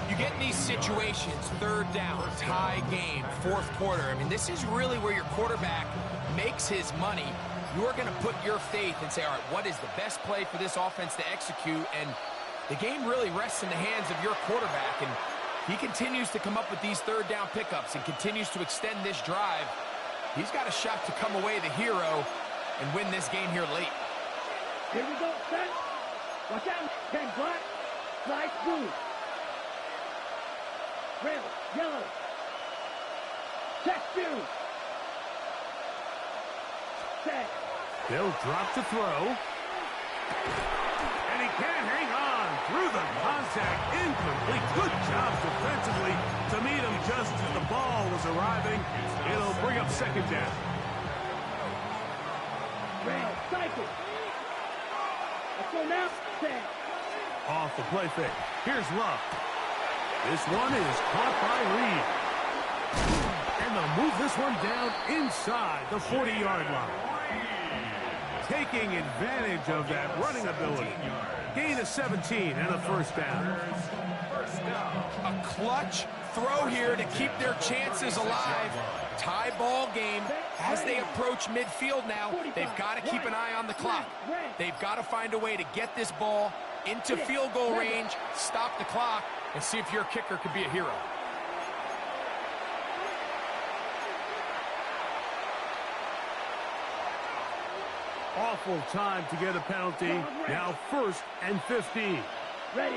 You get in these situations, third down, tie game, fourth quarter. I mean, this is really where your quarterback makes his money. You're going to put your faith and say, all right, what is the best play for this offense to execute? And the game really rests in the hands of your quarterback. And he continues to come up with these third down pickups and continues to extend this drive. He's got a shot to come away the hero and win this game here late. Here we go, set. Watch out. 10 black. Slice blue. Red, yellow. Check 2. Set. They'll drop to throw. And he can't hang on through the contact. Incomplete. Good job defensively to meet him just as the ball was arriving. It'll bring up second down. Red, cycle. Let's go now. Set. Off the play fake. Here's Love. This one is caught by Reed. And they'll move this one down inside the 40-yard line. Taking advantage of that running ability. Gain of 17 and a first down. A clutch throw here to keep their chances alive. Tie ball game as they approach midfield now. They've got to keep an eye on the clock. They've got to find a way to get this ball into field goal range, stop the clock, and see if your kicker could be a hero. Awful time to get a penalty. Now 1st and 15. Ready.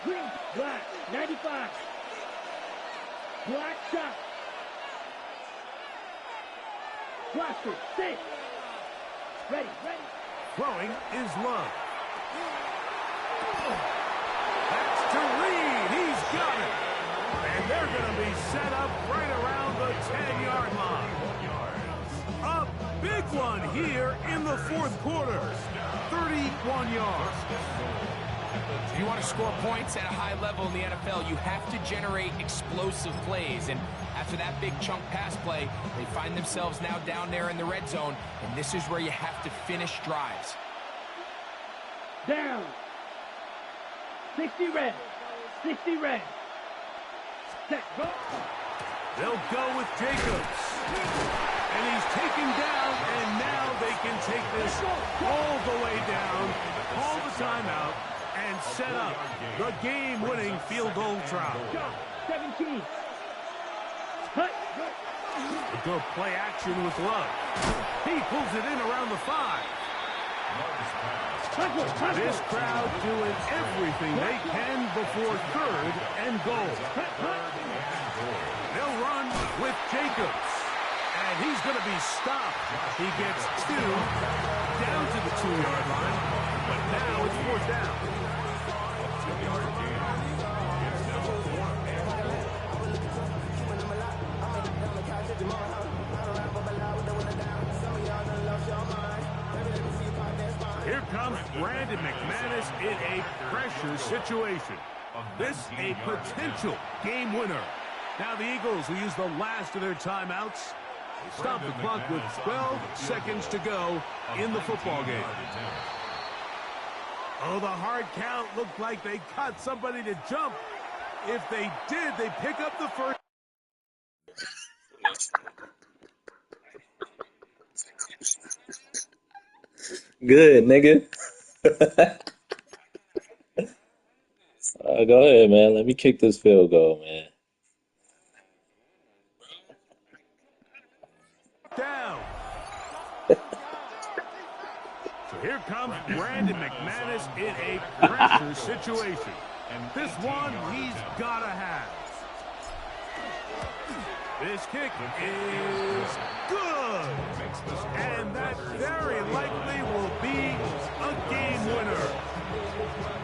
Green, black, 95. Black shot. Blaster, 6. Ready, ready. Throwing is Love. That's to Reed. He's got it. And they're going to be set up right around the 10-yard line. A big one here in the fourth quarter. 31 yards. If you want to score points at a high level in the NFL, you have to generate explosive plays. And after that big chunk pass play, they find themselves now down there in the red zone. And this is where you have to finish drives. Down. 60 red. 60 red. Set, go. They'll go with Jacobs. And he's taken down, and now they can take this all the way down, call the timeout, and set up the game-winning field goal try. Go. 17. Cut. They go play action with Love. He pulls it in around the 5. This crowd doing everything they can before 3rd and goal. They'll run with Jacobs. And he's going to be stopped. He gets 2 down to the 2-yard line. But now it's 4th down. Here comes Brandon McManus in a pressure situation. This a potential game winner. Now the Eagles will use the last of their timeouts. Stop the clock with 12 seconds to go in the football game. Oh, the hard count looked like they caught somebody to jump. If they did, they pick up the first. Good, nigga. Go ahead, man. Let me kick this field goal, man. Down. So here comes Brandon McManus in a pressure situation. And this one he's got to have. This kick is good. And that very likely will be a game winner.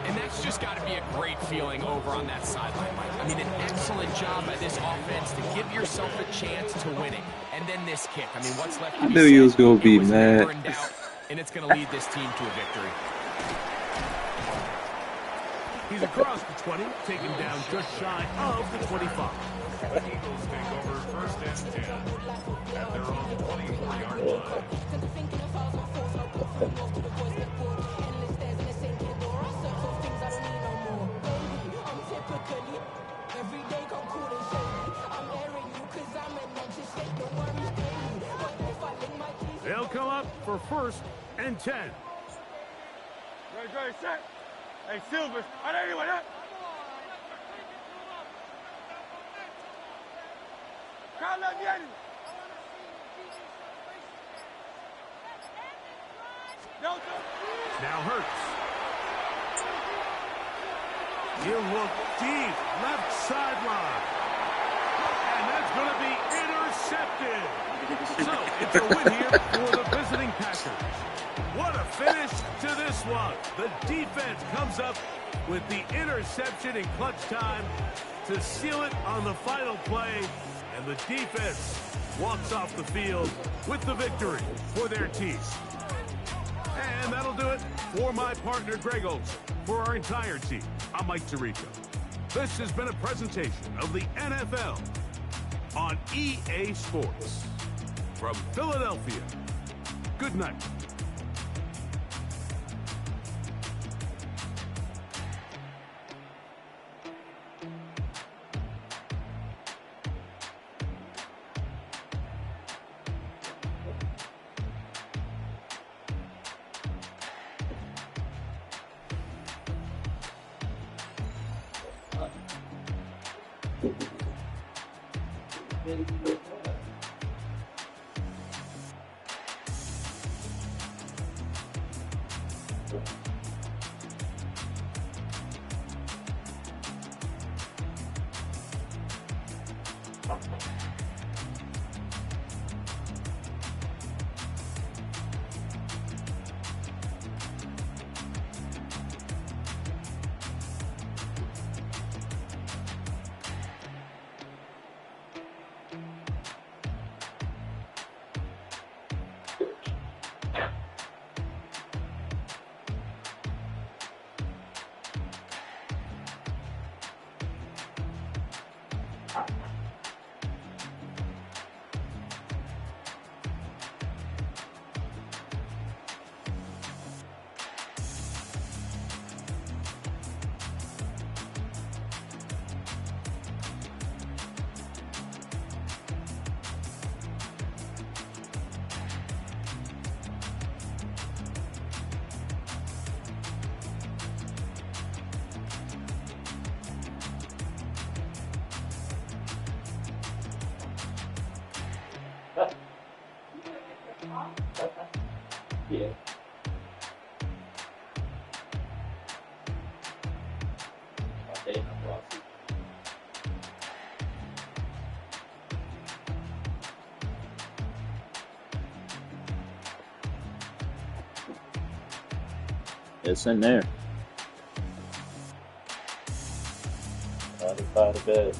And that's just got to be a great feeling over on that sideline, Mike. I mean, an excellent job by this offense to give yourself a chance to win it. And then this kick. I mean, what's left to be I knew you was said? going to be It was mad. never in doubt, and it's going to lead this team to a victory. He's across the 20, taken down just shy of the 25. The Eagles take over 1st and 10 at their own 24-yard line. They'll come up for 1st and 10. Great, set. Hey, Silver. I know you want that. Carla viene. Now Hurts. He'll look deep, left sideline. And that's going to be intercepted. So it's a win here for the visiting Packers. What a finish to this one. The defense comes up with the interception in clutch time to seal it on the final play. And the defense walks off the field with the victory for their team. And that'll do it for my partner, Greg Olson. For our entire team, I'm Mike Tirico. This has been a presentation of the NFL on EA Sports. From Philadelphia, good night. Yeah. Okay, no problem. It's in there. By the bed.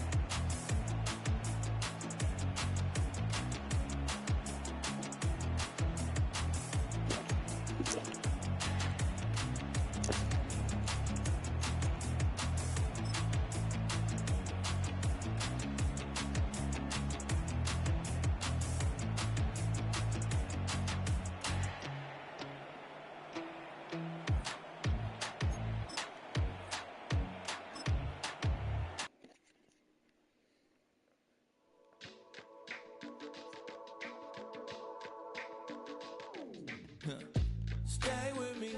Stay with me.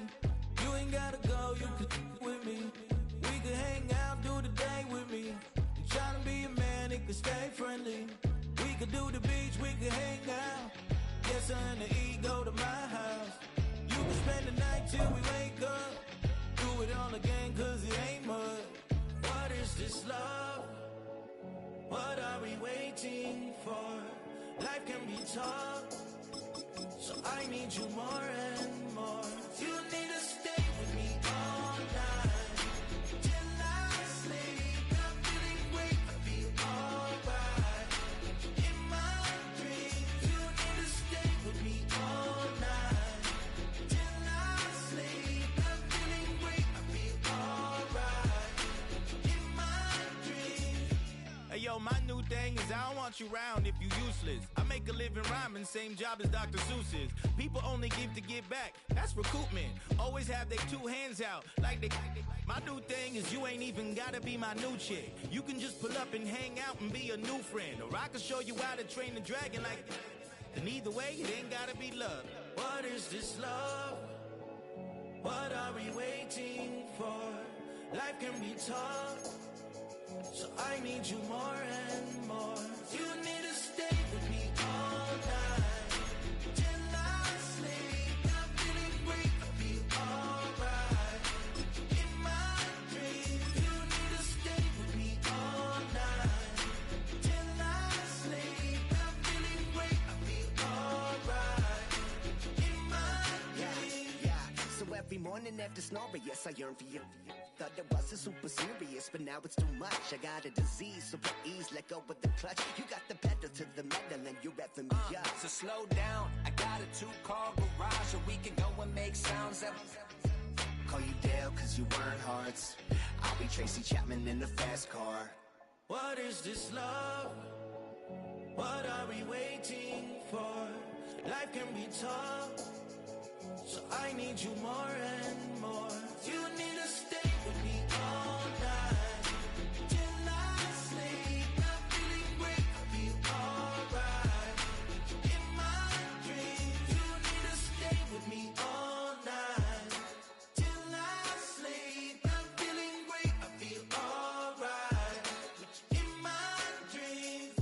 You ain't gotta go, you can with me. We can hang out, do the day with me. You tryna be a man, it can stay friendly. We could do the beach, we can hang out. Get something to eat, go to my house. You can spend the night till we wake up. Do it all again, cause it ain't mud. What is this love? What are we waiting for? Life can be tough, so I need you more and more. You need to stay with me all night till I sleep. I'm feeling great, I feel alright. In my dreams, you need to stay with me all night till I sleep. I'm feeling great, I feel alright. In my dreams. Hey yo, my new thing is I don't want you round if you useless. I make a living rhyming, same job as Dr. Seuss's. People only give to get back, that's recoupment. Always have their two hands out, like they. My new thing is you ain't even gotta be my new chick. You can just pull up and hang out and be a new friend. Or I can show you how to train the dragon like. And either way, it ain't gotta be love. What is this love? What are we waiting for? Life can be tough, so I need you more and more. You need to stay with me all night till I sleep. I'm feeling great, I feel alright. In my dreams, you need to stay with me all night till I sleep. I'm feeling great, I feel alright. In my dreams. Yeah. So every morning after snoring, yes, I yearn for you. Thought that wasn't super serious, but now it's too much. I got a disease, so please let go with the clutch. You got the pedal to the metal and you're reffing me up. So slow down, I got a 2-car garage, or we can go and make sounds that. Call you Dale cause you weren't hearts. I'll be Tracy Chapman in the fast car. What is this love? What are we waiting for? Life can be tough, so I need you more and more. You need to stay with me all night till I sleep. I'm feeling great, I feel alright. In my dreams, you need to stay with me all night till I sleep. I'm feeling great, I feel alright. In my dreams.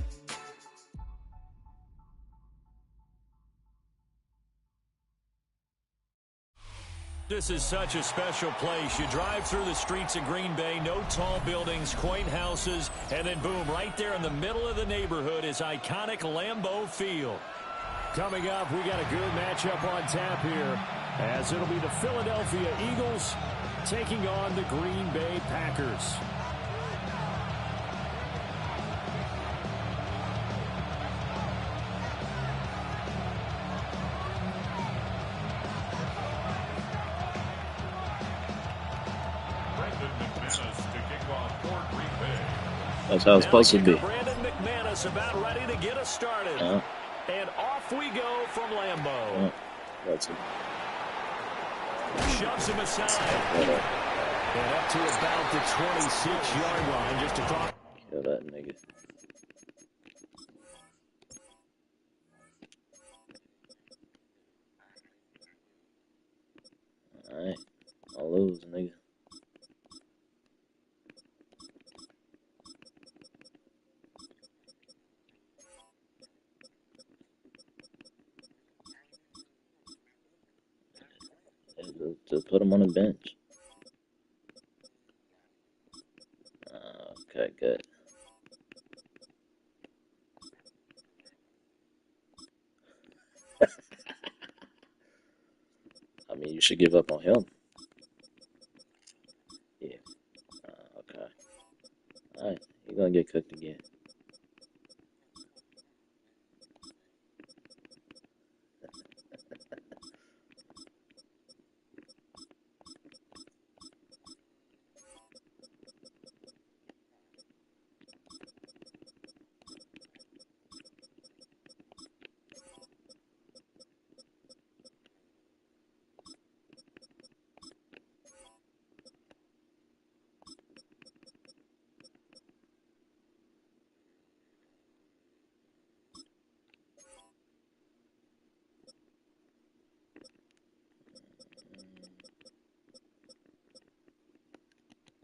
This is such a special place. You drive through the streets of Green Bay, no tall buildings, quaint houses, and then boom, right there in the middle of the neighborhood is iconic Lambeau Field. Coming up, we got a good matchup on tap here, as it'll be the Philadelphia Eagles taking on the Green Bay Packers. That's how it's supposed to be. Brandon McManus about ready to get us started. Yeah. And off we go from Lambeau. Yeah. That's it. Shoves him aside. And up to about the 26-yard line, just across. Kill that nigga. Alright. I'll lose, nigga. put him on the bench. Okay, good. I mean, you should give up on him. Yeah. Okay. Alright, you're gonna get cooked again.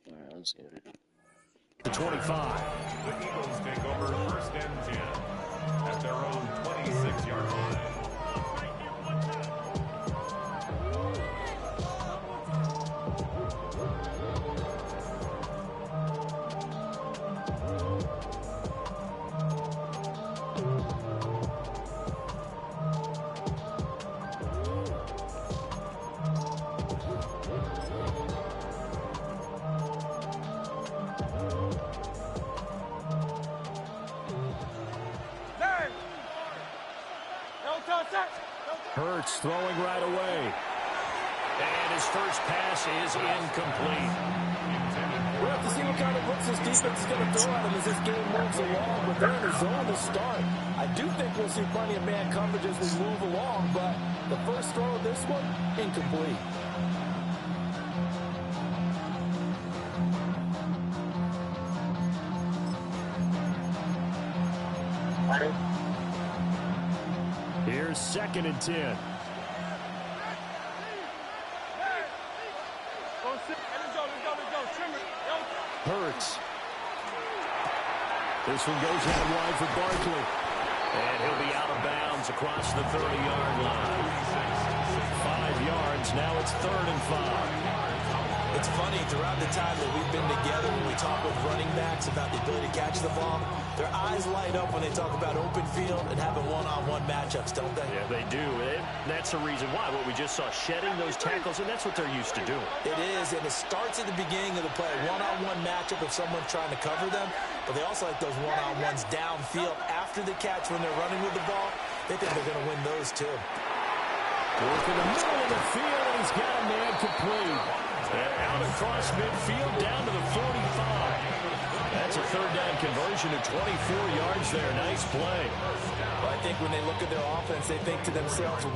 Alright, let's get it. The 25. The Eagles take over 1st and 10 at their own 26-yard line. Hurts throwing right away. And his first pass is incomplete. We'll have to see what kind of looks this defense is going to throw at him as this game moves along, but they're in the zone to start. I do think we'll see plenty of man coverage as we move along, but the first throw of this one, incomplete. Here's 2nd and 10. Hurts. This one goes out wide for Barkley. And he'll be out of bounds across the 30-yard line. 5 yards. Now it's 3rd and 5. It's funny, throughout the time that we've been together, when we talk with running backs about the ability to catch the ball, their eyes light up when they talk about open field and having one-on-one matchups, don't they? Yeah, they do. And that's the reason why. What we just saw, shedding those tackles, and that's what they're used to doing. It is, and it starts at the beginning of the play. One-on-one matchup if someone's trying to cover them, but they also like those one-on-ones downfield after the catch when they're running with the ball. They think they're going to win those, too. Work in the middle of the field, and he's got a man complete. Out across midfield, down to the 45. That's a 3rd down conversion of 24 yards there. Nice play. Well, I think when they look at their offense, they think to themselves,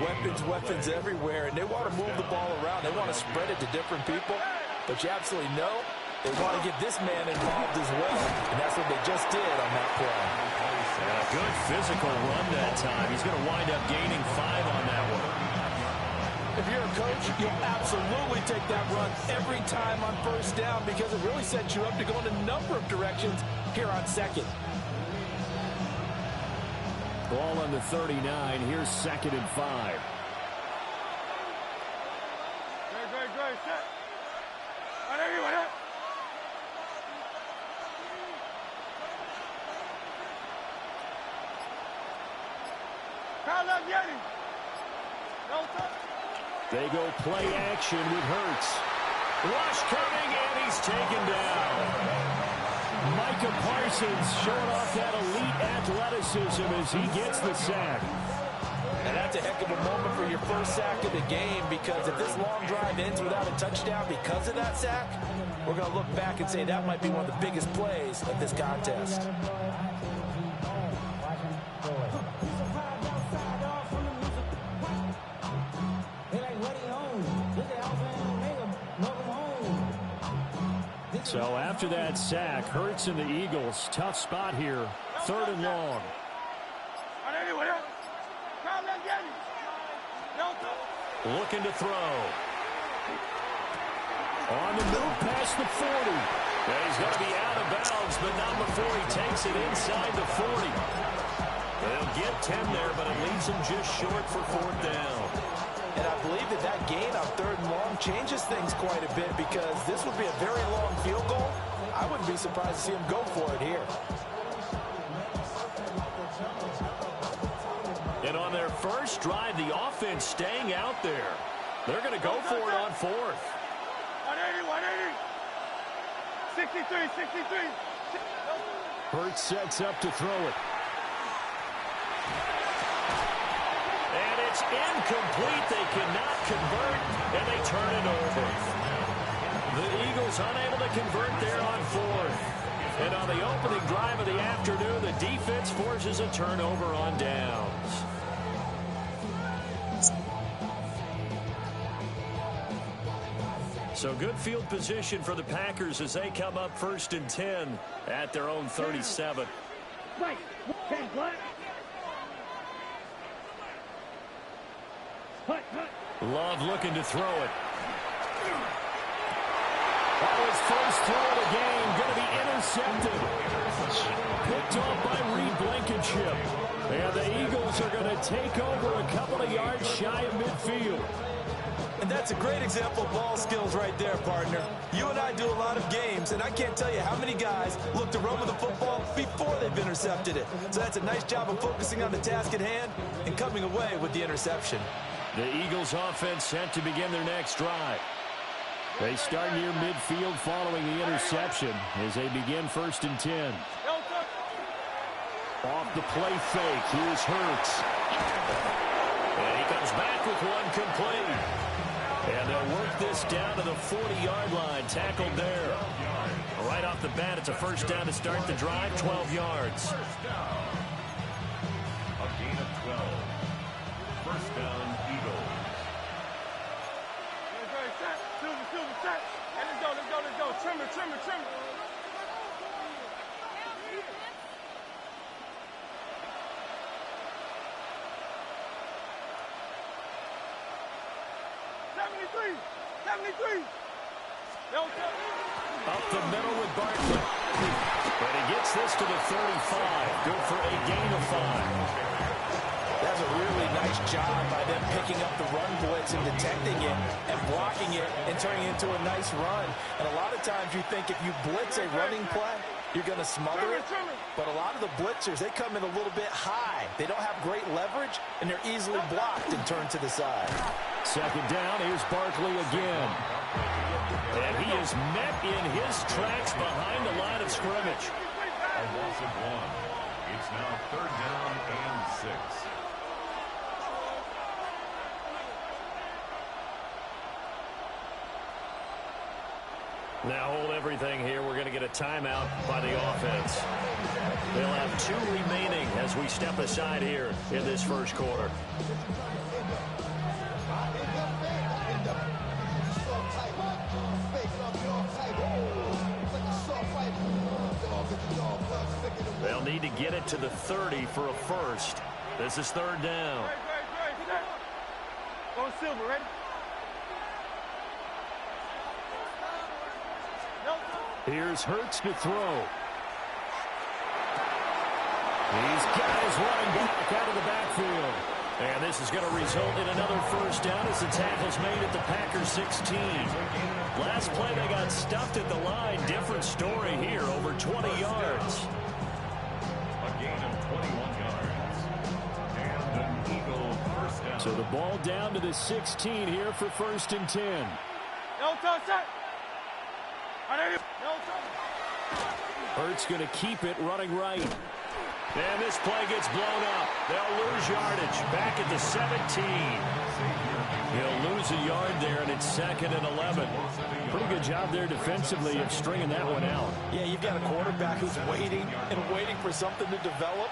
weapons everywhere, and they want to move the ball around. They want to spread it to different people, but you absolutely know they want to get this man involved as well, and that's what they just did on that play. A good physical run that time. He's going to wind up gaining 5 on that one. If you're a coach, you'll absolutely take that run every time on 1st down because it really sets you up to go in a number of directions here on 2nd. Ball on the 39. Here's 2nd and 5. Great. Set. Right there, you went up. Crowd left Yeti. No touch. They go play action with Hurts. Rush coming, and he's taken down. Micah Parsons showing off that elite athleticism as he gets the sack. And that's a heck of a moment for your first sack of the game because if this long drive ends without a touchdown because of that sack, we're going to look back and say that might be one of the biggest plays of this contest. So after that sack, Hurts and the Eagles, tough spot here, 3rd and long. Looking to throw. On the move past the 40. He's going to be out of bounds, but not before he takes it inside the 40. They'll get 10 there, but it leaves him just short for 4th down. And I believe that gain on 3rd and long changes things quite a bit because this would be a very long field goal. I wouldn't be surprised to see him go for it here. And on their first drive, the offense staying out there. They're going to go for it on 4th. 180, 180. 63. Hurts sets up to throw it. And it's incomplete. They cannot convert, and they turn it over. The Eagles unable to convert there on 4th. And on the opening drive of the afternoon, the defense forces a turnover on downs. So good field position for the Packers as they come up 1st and 10 at their own 37. Right. 10 black. Hut. Love looking to throw it. That was first throw of the game. Going to be intercepted. Picked off by Reed Blankenship. And the Eagles are going to take over a couple of yards shy of midfield. And that's a great example of ball skills right there, partner. You and I do a lot of games, and I can't tell you how many guys look to run with the football before they've intercepted it. So that's a nice job of focusing on the task at hand and coming away with the interception. The Eagles offense set to begin their next drive. They start near midfield following the interception as they begin 1st and 10. Off the play fake, here's Hurts. And he comes back with one complete. And they'll work this down to the 40-yard line, tackled there. Right off the bat, it's a first down to start the drive, 12 yards. A gain of 12. First down, Eagles. Silver, set. And let's go. Trim it. 73. Up the middle with Barkley. But he gets this to the 35. Good for a gain of 5. That's a really nice job by them picking up the run blitz and detecting it and blocking it and turning it into a nice run. And a lot of times you think if you blitz a running play, you're going to smother it. But a lot of the blitzers, they come in a little bit high. They don't have great leverage, and they're easily blocked and turned to the side. Second down, here's Barkley again. And he is met in his tracks behind the line of scrimmage. A loss of 1. It's now 3rd down and 6. Now hold everything here. We're going to get a timeout by the offense. They'll have 2 remaining as we step aside here in this first quarter. They'll need to get it to the 30 for a first. This is 3rd down. Go Silver, ready? Here's Hurts to throw. He's got his running back out of the backfield. And this is going to result in another first down as the tackle's made at the Packers 16. Last play, they got stuffed at the line. Different story here, over 20 yards. A gain of 21 yards. And an Eagle first down. So the ball down to the 16 here for 1st and 10. No touch. Hurts going to keep it running right. And this play gets blown up. They'll lose yardage back at the 17. He'll lose a yard there, and it's 2nd and 11. Pretty good job there defensively of stringing that one out. Yeah, you've got a quarterback who's waiting for something to develop,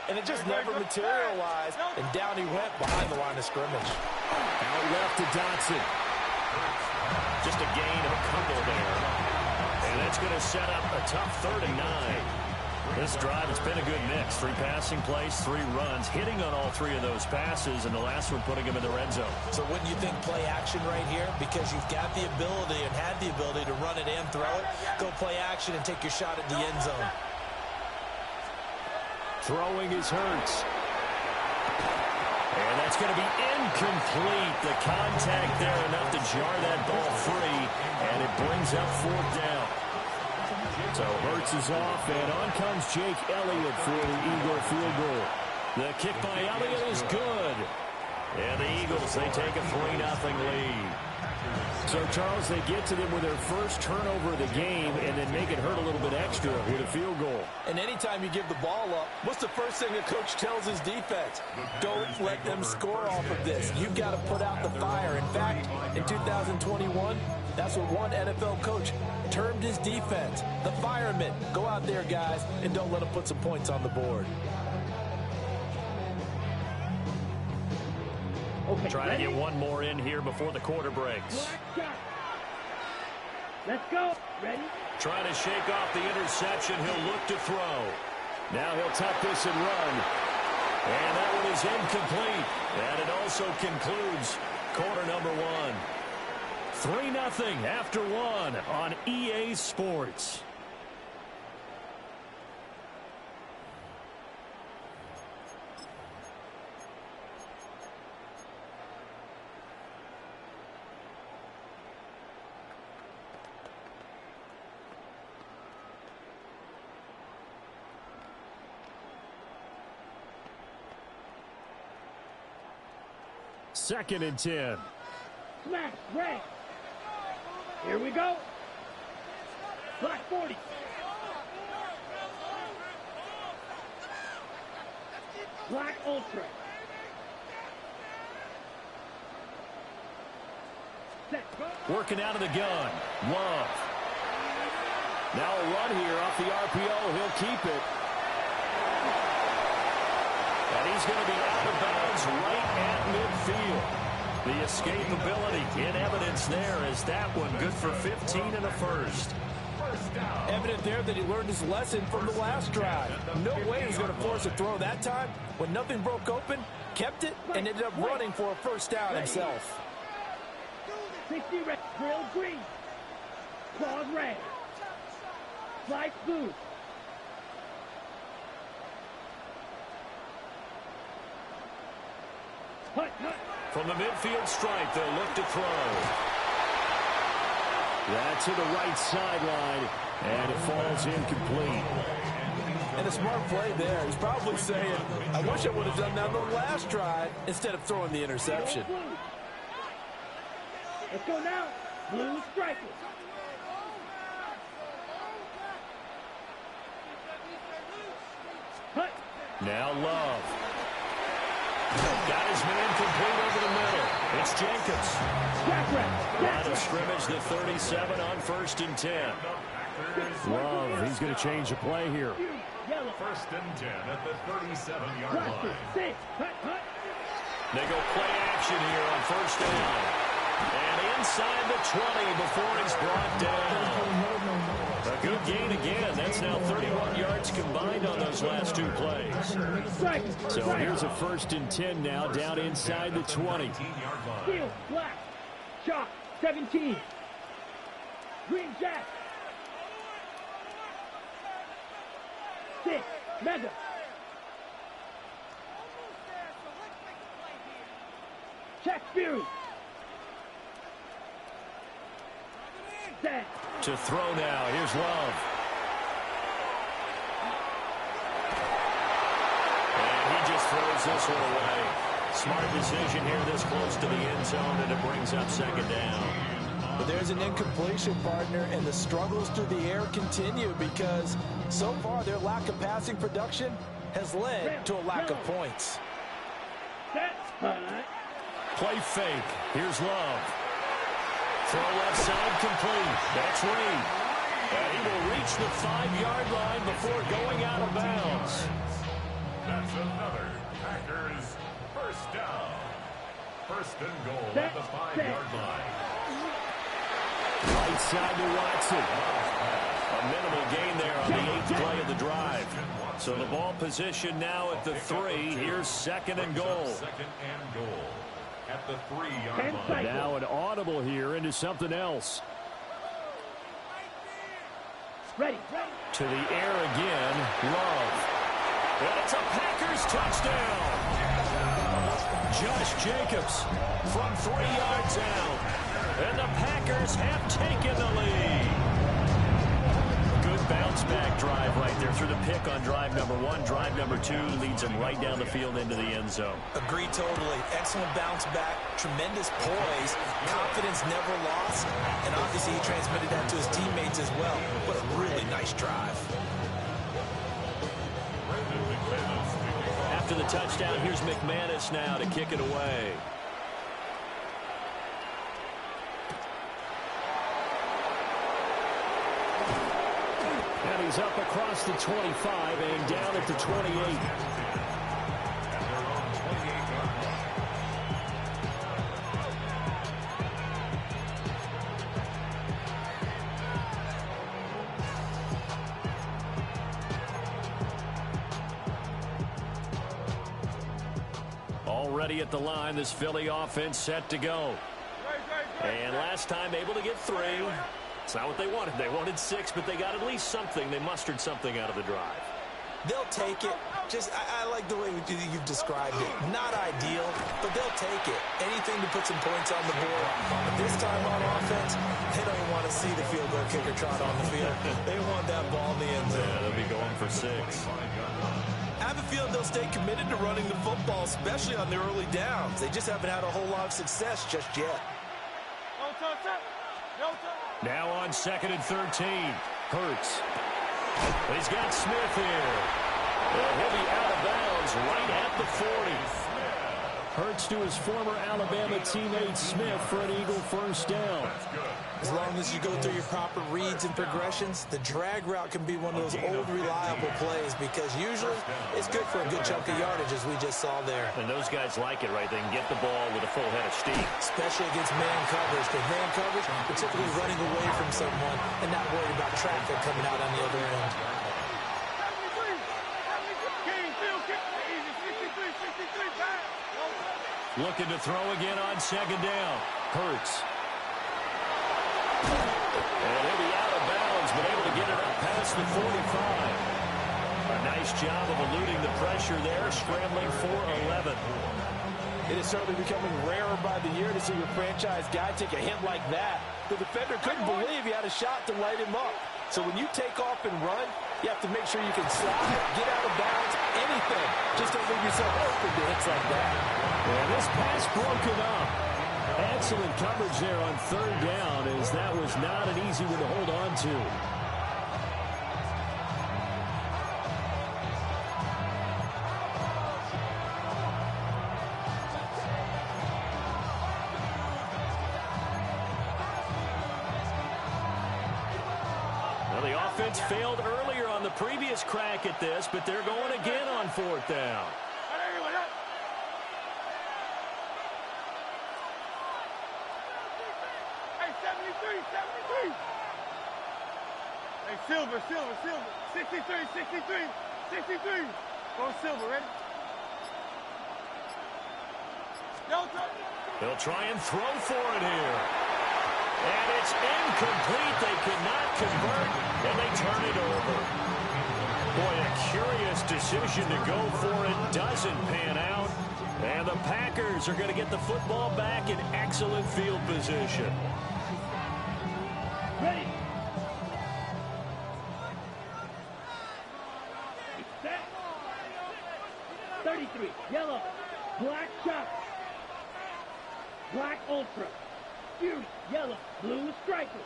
and it just never materialized, and down he went behind the line of scrimmage. Out left to Dotson. Just a gain of a couple there. And that's going to set up a tough 3rd and 9. This drive, it's been a good mix. 3 passing plays, 3 runs, hitting on all 3 of those passes, and the last one putting him in the red zone. So wouldn't you think play action right here? Because you've got the ability and had the ability to run it and throw it. Go play action and take your shot at the end zone. Throwing is Hurts. And that's going to be incomplete. The contact there enough to jar that ball free, and it brings up 4th down. So Hurts is off, and on comes Jake Elliott for the Eagle field goal. The kick by Elliott is good. And the Eagles, they take a 3-0 lead. So, Charles, they get to them with their first turnover of the game and then make it hurt a little bit extra with a field goal. And anytime you give the ball up, what's the first thing a coach tells his defense? Don't let them score off of this. You've got to put out the fire. In fact, in 2021, that's what one NFL coach termed his defense. The firemen. Go out there, guys, and don't let them put some points on the board. Okay, trying to get one more in here before the quarter breaks. Let's go. Ready? Trying to shake off the interception. He'll look to throw. Now he'll tuck this and run. And that one is incomplete. And it also concludes quarter number 1. 3-0 after 1 on EA Sports. Second and 10. Smash, red. Here we go. Black 40. Black ultra. Set, go. Working out of the gun. Love. Now a run here off the RPO. He'll keep it. And he's going to be out of bounds right at midfield. The escapability in evidence there as that one good for 15 and a first. Evident there that he learned his lesson from the last drive. No way he was going to force a throw that time. When nothing broke open, kept it, and ended up running for a first down himself. 60 red, grill green. Claws red. Slice blue. Hut, hut. From the midfield stripe, they'll look to throw. That's to the right sideline, and it falls incomplete. And a smart play there. He's probably saying, I wish I would have done that on the last drive instead of throwing the interception. Let's go now. Blue strikers. Hut. Now Love. Got his man complete over the middle. It's Jenkins. Line of scrimmage, the 37 on 1st and 10. Love, he's going to change the play here. First and 10 at the 37-yard line. They go play action here on 1st down. And inside the 20 before he's brought down. A good gain again. That's now 31 yards combined on those last 2 plays. So here's a 1st and 10 now, down inside the 20. Steel, black, chalk, 17. Green jack. 6, mega. Check Fury. Set. To throw now. Here's Love. And he just throws this one away. Smart decision here this close to the end zone, and it brings up 2nd down. But there's an incompletion, partner, and the struggles through the air continue because so far their lack of passing production has led to a lack of points. Play fake. Here's Love. Throw left side complete. That's Reed. And he will reach the 5-yard line before going out of bounds. That's another Packers first down. 1st and goal at the 5-yard line. Right side to Watson. A minimal gain there on the 8th play of the drive. So the ball position now at the 3. Here's 2nd and goal. 2nd and goal at the 3-yard line. Now an audible here into something else. Ready. To the air again. Love. And it's a Packers touchdown. Josh Jacobs from 3 yards out. And the Packers have taken the lead. Good bounce-back drive right there through the pick on drive number 1. Drive number 2 leads them right down the field into the end zone. Agree totally. Excellent bounce back. Tremendous poise. Confidence never lost. And obviously he transmitted that to his teammates as well. What a really nice drive. After the touchdown, here's McManus now to kick it away. And he's up across the 25 and down at the 28. Already at the line, this Philly offense set to go. And last time able to get 3. It's not what they wanted. They wanted 6, but they got at least something. They mustered something out of the drive. They'll take it. I like the way you've described it. Not ideal, but they'll take it. Anything to put some points on the board. But this time on offense, they don't even want to see the field goal kicker trot on the field. They want that ball in the end zone. Yeah, they'll be going for 6. I have a feeling they'll stay committed to running the football, especially on the early downs. They just haven't had a whole lot of success just yet. Now on 2nd and 13. Hurts. He's got Smith here. And he'll be out of bounds right at the 40. Hurts to his former Alabama teammate Smith for an Eagle first down. As long as you go through your proper reads and progressions, the drag route can be one of those old reliable plays because usually it's good for a good chunk of yardage as we just saw there. And those guys like it, right? They can get the ball with a full head of steam. Especially against man coverage. Because man coverage, particularly running away from someone and not worried about traffic coming out on the other end. Looking to throw again on 2nd down. Hurts. And he'll be out of bounds, but able to get it up past the 45. A nice job of eluding the pressure there, scrambling for 11. It is certainly becoming rarer by the year to see your franchise guy take a hit like that. The defender couldn't believe he had a shot to light him up. So when you take off and run, you have to make sure you can slide, get out of bounds, anything. Just don't leave yourself open to hits like that. And this pass broken up. Excellent coverage there on 3rd down, as that was not an easy one to hold on to. Well, the offense failed earlier on the previous crack at this, but they're going again on 4th down. Hey, Silver. 63. Go Silver, ready? They'll try and throw for it here. And it's incomplete. They cannot convert, and they turn it over. Boy, a curious decision to go for it. Doesn't pan out. And the Packers are going to get the football back in excellent field position. Ready. Set. 33. Yellow. Black shot. Black ultra. Beauty. Yellow. Blue striker.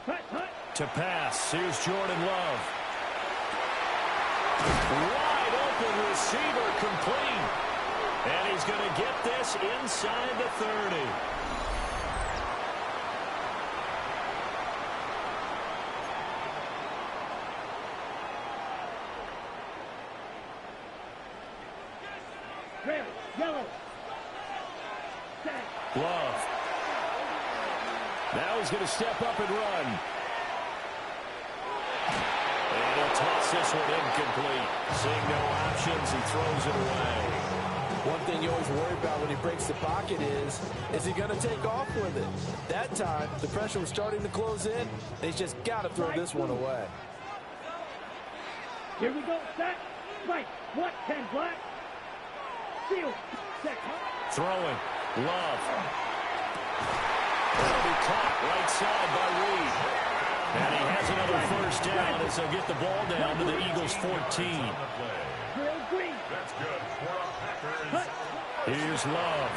Hut. To pass. Here's Jordan Love. Wide open receiver complete. And he's going to get this inside the 30. Red. Yellow. Set. Love. Now he's going to step up and run. And he'll toss this one incomplete. Seeing no options, he throws it away. One thing you always worry about when he breaks the pocket is he going to take off with it? That time, the pressure was starting to close in, and he's just got to throw this one away. Here we go. Set. Right. What? 10 black. Field. Set. Throwing. Love. That'll be caught right side by Reed. And he has another first down as they'll get the ball down to the Eagles' 14. That's good. Here's Love.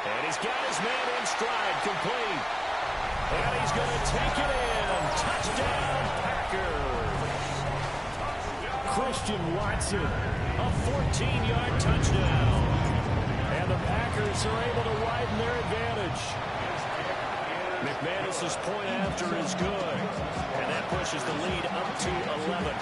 And he's got his man in stride, complete. And he's going to take it in. Touchdown, Packers. Christian Watson. A 14-yard touchdown. And the Packers are able to widen their advantage. McManus's point after is good. And that pushes the lead up to 11.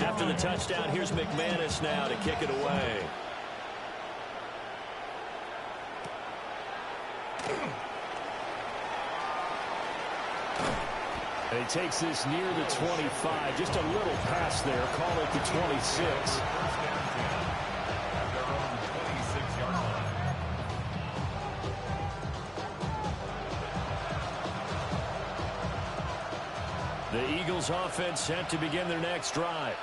After the touchdown, here's McManus now to kick it away. And he takes this near the 25. Just a little pass there. Call it the 26. The Eagles offense set to begin their next drive.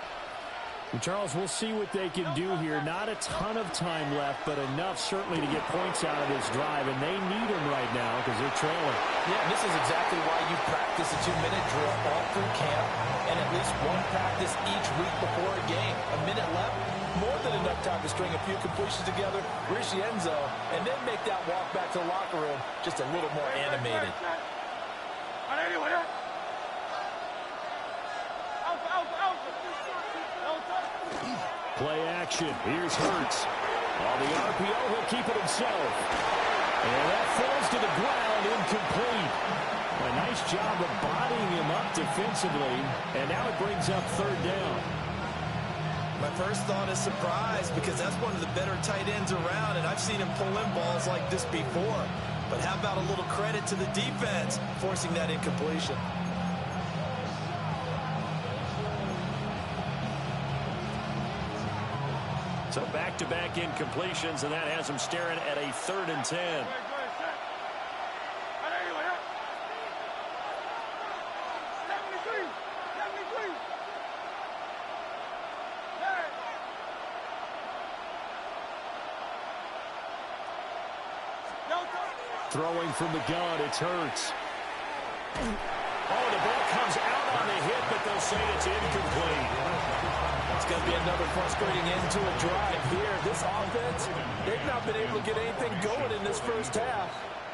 And Charles, we'll see what they can do here. Not a ton of time left, but enough certainly to get points out of this drive, and they need them right now because they're trailing. Yeah, and this is exactly why you practice a 2-minute drill all through camp and at least one practice each week before a game. A minute left, more than enough time to string a few completions together, reach the end zone, and then make that walk back to the locker room just a little more animated. Play action. Here's Hurts. On the RPO, he'll keep it himself. And that falls to the ground, incomplete. A nice job of bodying him up defensively. And now it brings up third down. My first thought is surprise because that's one of the better tight ends around, and I've seen him pull in balls like this before. But how about a little credit to the defense forcing that incompletion? So back-to-back incompletions, and that has him staring at a 3rd and 10. Throwing from the gun, it's Hurts. Oh, the ball comes out on the hit, but they'll say it's incomplete. It's going to be another frustrating end to a drive here. This offense, they've not been able to get anything going in this first half.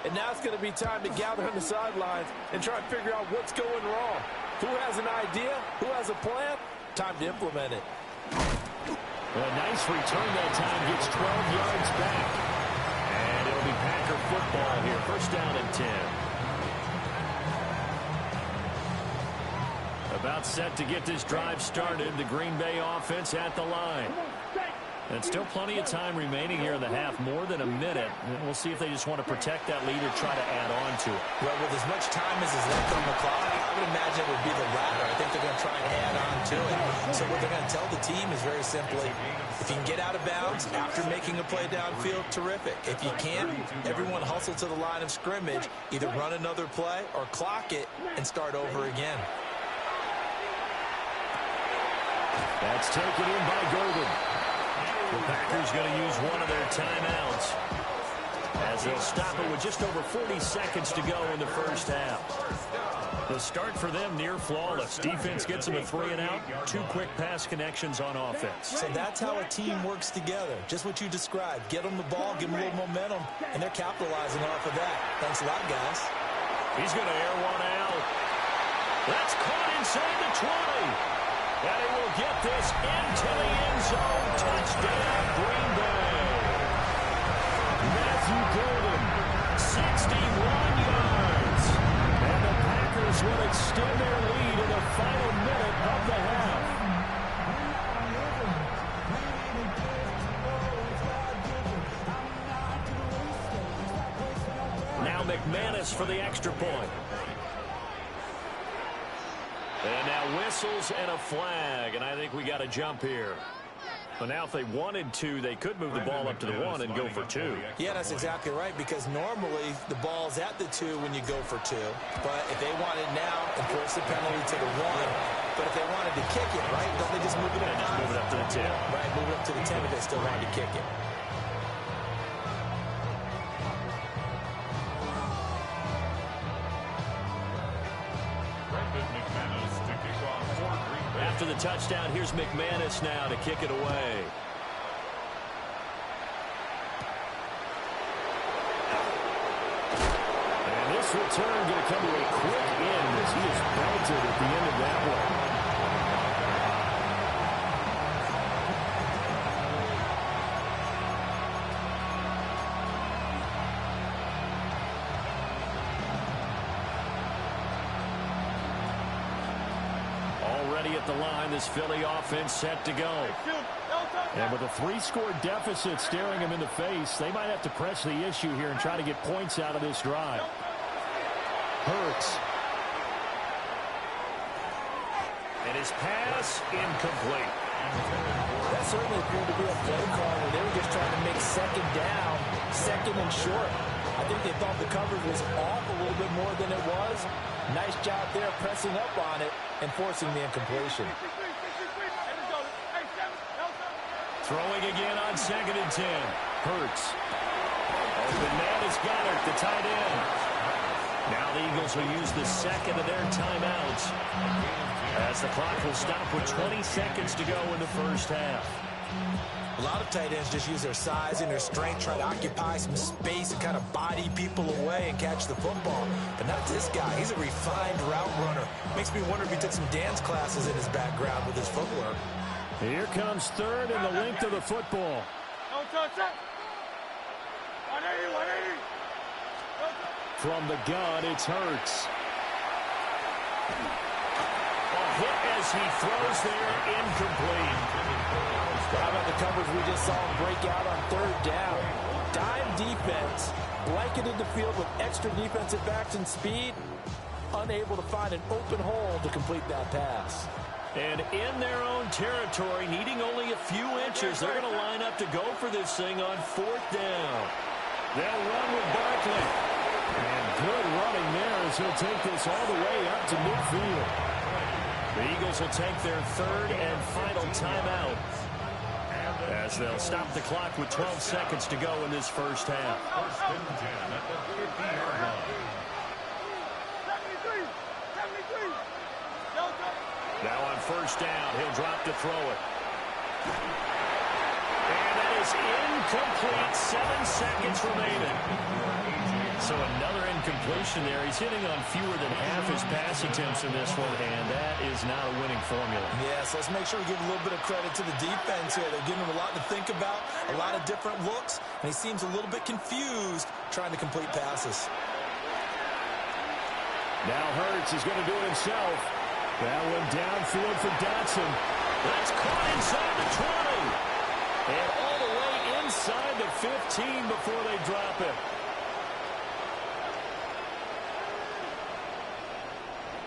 And now it's going to be time to gather on the sidelines and try and figure out what's going wrong. Who has an idea? Who has a plan? Time to implement it. A nice return that time. Gets 12 yards back. And it'll be Packer football here. First down and 10. About set to get this drive started. The Green Bay offense at the line. And still plenty of time remaining here in the half. More than a minute. We'll see if they just want to protect that lead or try to add on to it. Well, with as much time as is left on the clock, I would imagine it would be the latter. I think they're going to try and add on to it. So what they're going to tell the team is very simply, if you can get out of bounds after making a play downfield, terrific. If you can't, everyone hustle to the line of scrimmage. Either run another play or clock it and start over again. That's taken in by Golden. The Packers going to use one of their timeouts as they'll stop it with just over 40 seconds to go in the first half. The start for them near flawless. Defense gets them a 3-and-out, 2 quick pass connections on offense. So that's how a team works together. Just what you described. Get them the ball, give them a little momentum, and they're capitalizing off of that. Thanks a lot, guys. He's going to air one out. That's caught inside the 20. And he will get this into the end zone. Touchdown, Green Bay. Matthew Golden, 61 yards. And the Packers will extend their lead in the final minute of the half. Now McManus for the extra point. And now whistles and a flag, and I think we got a jump here. But now if they wanted to, they could move the ball up to the 1 and go for 2. Yeah, that's exactly right, because normally the ball's at the 2 when you go for 2. But if they want it now, enforce the penalty to the 1. But if they wanted to kick it, right, don't they just move it up? Just move it up to the 10. Right, move it up to the 10 if they still wanted to kick it. After the touchdown, here's McManus now to kick it away. And this return going to come to a quick end as he is belted at the end of that one. At the line, this Philly offense set to go. And with a 3-score deficit staring him in the face, they might have to press the issue here and try to get points out of this drive. Hurts. And his pass incomplete. That certainly appeared to be a play call where they were just trying to make second down, second and short. I think they thought the coverage was off a little bit more than it was. Nice job there pressing up on it and forcing the incompletion. Throwing again on 2nd and 10. Hurts. Open man is Goddard, the tight end. Now the Eagles will use the second of their timeouts as the clock will stop with 20 seconds to go in the first half. A lot of tight ends just use their size and their strength, try to occupy some space and kind of body people away and catch the football. But not this guy. He's a refined route runner. Makes me wonder if he took some dance classes in his background with his footwork. Here comes 3rd and the length of the football. From the gun, it's Hurts. A hit as he throws there, incomplete. How about the coverage we just saw him break out on 3rd down? Dime defense, blanketed the field with extra defensive backs and speed, unable to find an open hole to complete that pass. And in their own territory, needing only a few inches, they're going to line up to go for this thing on 4th down. They'll run with Barkley. And good running there as he'll take this all the way up to midfield. The Eagles will take their 3rd and final timeout as they'll stop the clock with 12 seconds to go in this first half. Now on 1st down, he'll drop to throw it. And that is incomplete. 7 seconds remaining. So another incompletion there. He's hitting on fewer than half his pass attempts in this one, and that is not a winning formula. Yes, let's make sure we give a little bit of credit to the defense here. They're giving him a lot to think about, a lot of different looks, and he seems a little bit confused trying to complete passes. Now Hurts is going to do it himself. That one downfield for Dotson. That's caught inside the 20. And all the way inside the 15 before they drop it.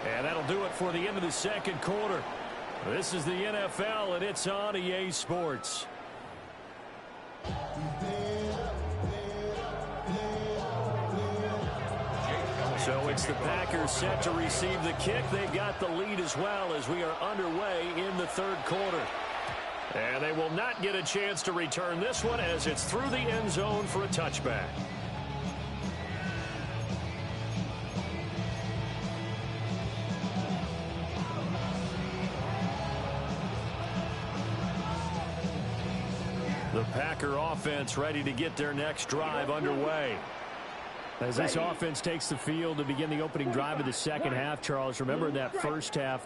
And that'll do it for the end of the second quarter. This is the NFL, and it's on EA Sports. So it's the Packers set to receive the kick. They've got the lead as well as we are underway in the 3rd quarter. And they will not get a chance to return this one as it's through the end zone for a touchback. The Packer offense ready to get their next drive underway. As this offense takes the field to begin the opening drive of the second half, Charles, remember that first half,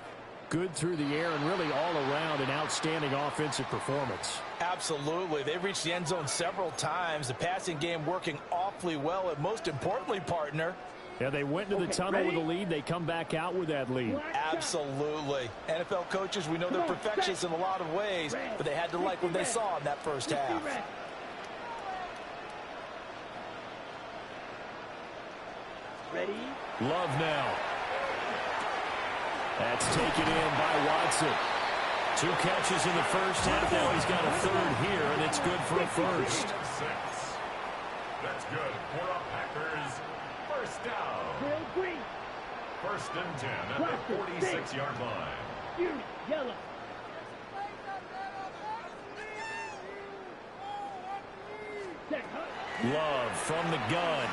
good through the air and really all around an outstanding offensive performance. Absolutely. They've reached the end zone several times. The passing game working awfully well, and most importantly, partner, yeah, they went into the tunnel with a lead. They come back out with that lead. Absolutely. NFL coaches, we know they're perfectionists in a lot of ways, but they had to like what they saw in that first half. Ready? Love now. That's taken in by Watson. 2 catches in the first half. Now he's got a third here, and it's good for a first. That's good for a Packers first down. First and 10 at the 46-yard line. Yellow. Love from the gun.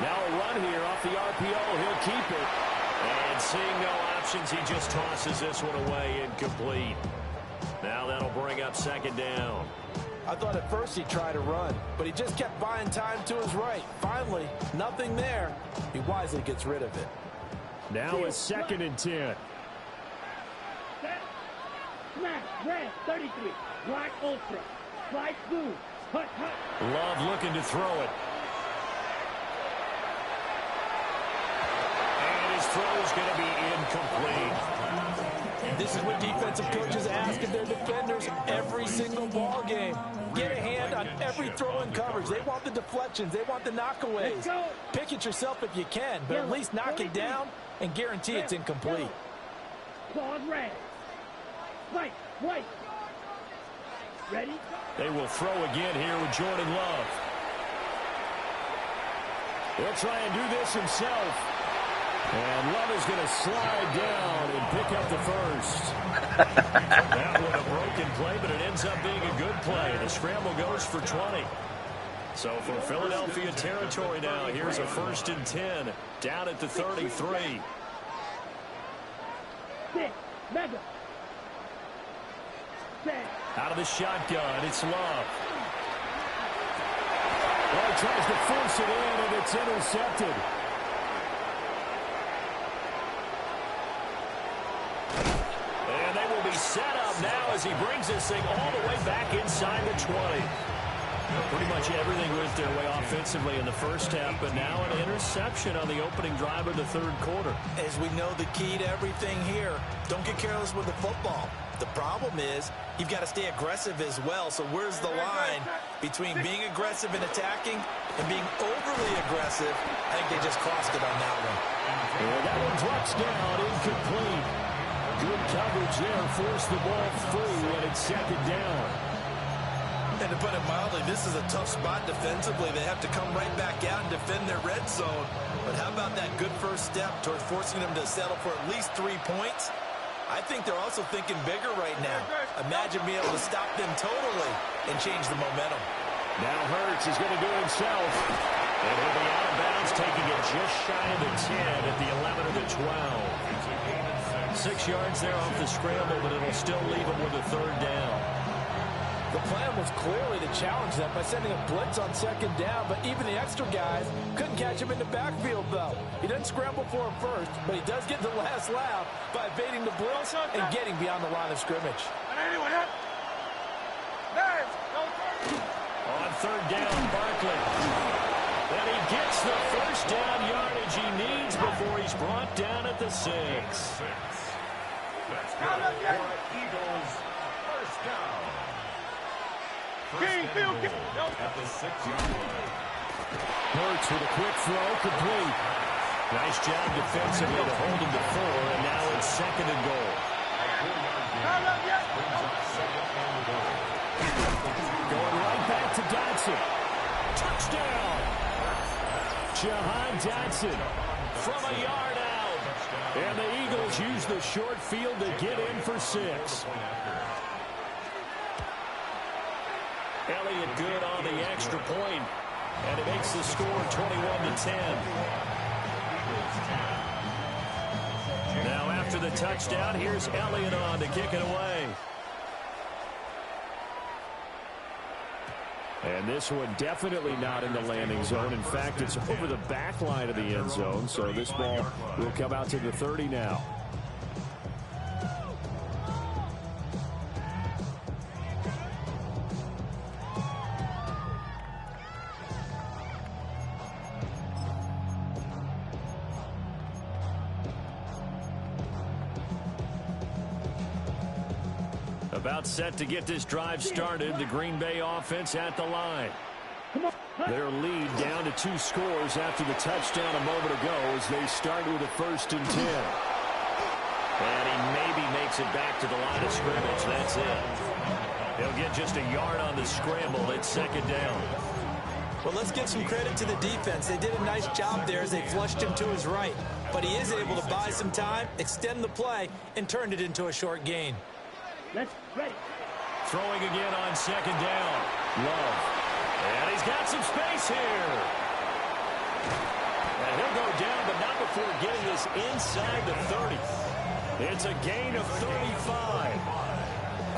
Now a run here off the RPO. He'll keep it. And seeing no options, he just tosses this one away, incomplete. Now that'll bring up second down. I thought at first he'd try to run, but he just kept buying time to his right. Finally, nothing there. He wisely gets rid of it. Now it's second and 10. Smash, red, 33, black ultra, light blue, hut, hut. Love looking to throw it. And his throw's going to be incomplete. This is what defensive coaches ask of their defenders every single ball game. Get a hand on every throw in coverage. They want the deflections. They want the knockaways. Pick it yourself if you can, but at least knock it down and guarantee it's incomplete. Claude red. White, white. Ready? They will throw again here with Jordan Love. He'll try and do this himself. And Love is going to slide down and pick up the first. That was a broken play, but it ends up being a good play. The scramble goes for 20. So for Philadelphia territory now, here's a first and 10 down at the 33. Mega. Out of the shotgun, it's Love. Well, he tries to force it in, and it's intercepted. And they will be set up now as he brings this thing all the way back inside the 20. Pretty much everything went their way offensively in the first half, but now an interception on the opening drive of the third quarter. As we know, the key to everything here, don't get careless with the football. The problem is you've got to stay aggressive as well. So where's the line between being aggressive and attacking and being overly aggressive? I think they just cost it on that one. And that one drops down, incomplete. Good coverage there, forced the ball free, and it's second down. And to put it mildly, this is a tough spot defensively. They have to come right back out and defend their red zone. But how about that good first step towards forcing them to settle for at least 3 points? I think they're also thinking bigger right now. Imagine being able to stop them totally and change the momentum. Now Hurts is going to do it himself. And he'll be out of bounds, taking it just shy of the 10 at the 11 of the 12. 6 yards there off the scramble, but it'll still leave him with a third down. The plan was clearly to challenge them by sending a blitz on second down, but even the extra guys couldn't catch him in the backfield, though. He doesn't scramble for him first, but he does get the last laugh by evading the blitz and getting beyond the line of scrimmage. On third down, Barkley. And he gets the first down yardage he needs before he's brought down at the 6. That's good for Eagles first down. First and goal at the 6-yard line. Hurts with a quick throw, complete. Nice job defensively to hold him to 4, and now it's second and goal. Going right back to Dotson. Touchdown! Jahan Dotson from a yard out. And the Eagles use the short field to get in for 6. Elliott good on the extra point, and it makes the score 21-10. Now after the touchdown, here's Elliott on to kick it away. And this one definitely not in the landing zone. In fact, it's over the back line of the end zone, so this ball will come out to the 30 now. About set to get this drive started. The Green Bay offense at the line. Their lead down to 2 scores after the touchdown a moment ago as they start with a first and 10. And he maybe makes it back to the line of scrimmage. That's it. He'll get just a yard on the scramble. It's second down. Well, let's give some credit to the defense. They did a nice job there as they flushed him to his right. But he is able to buy some time, extend the play, and turned it into a short gain. Let's ready. Throwing again on second down. Love. And he's got some space here. And he'll go down, but not before getting this inside the 30. It's a gain of 35.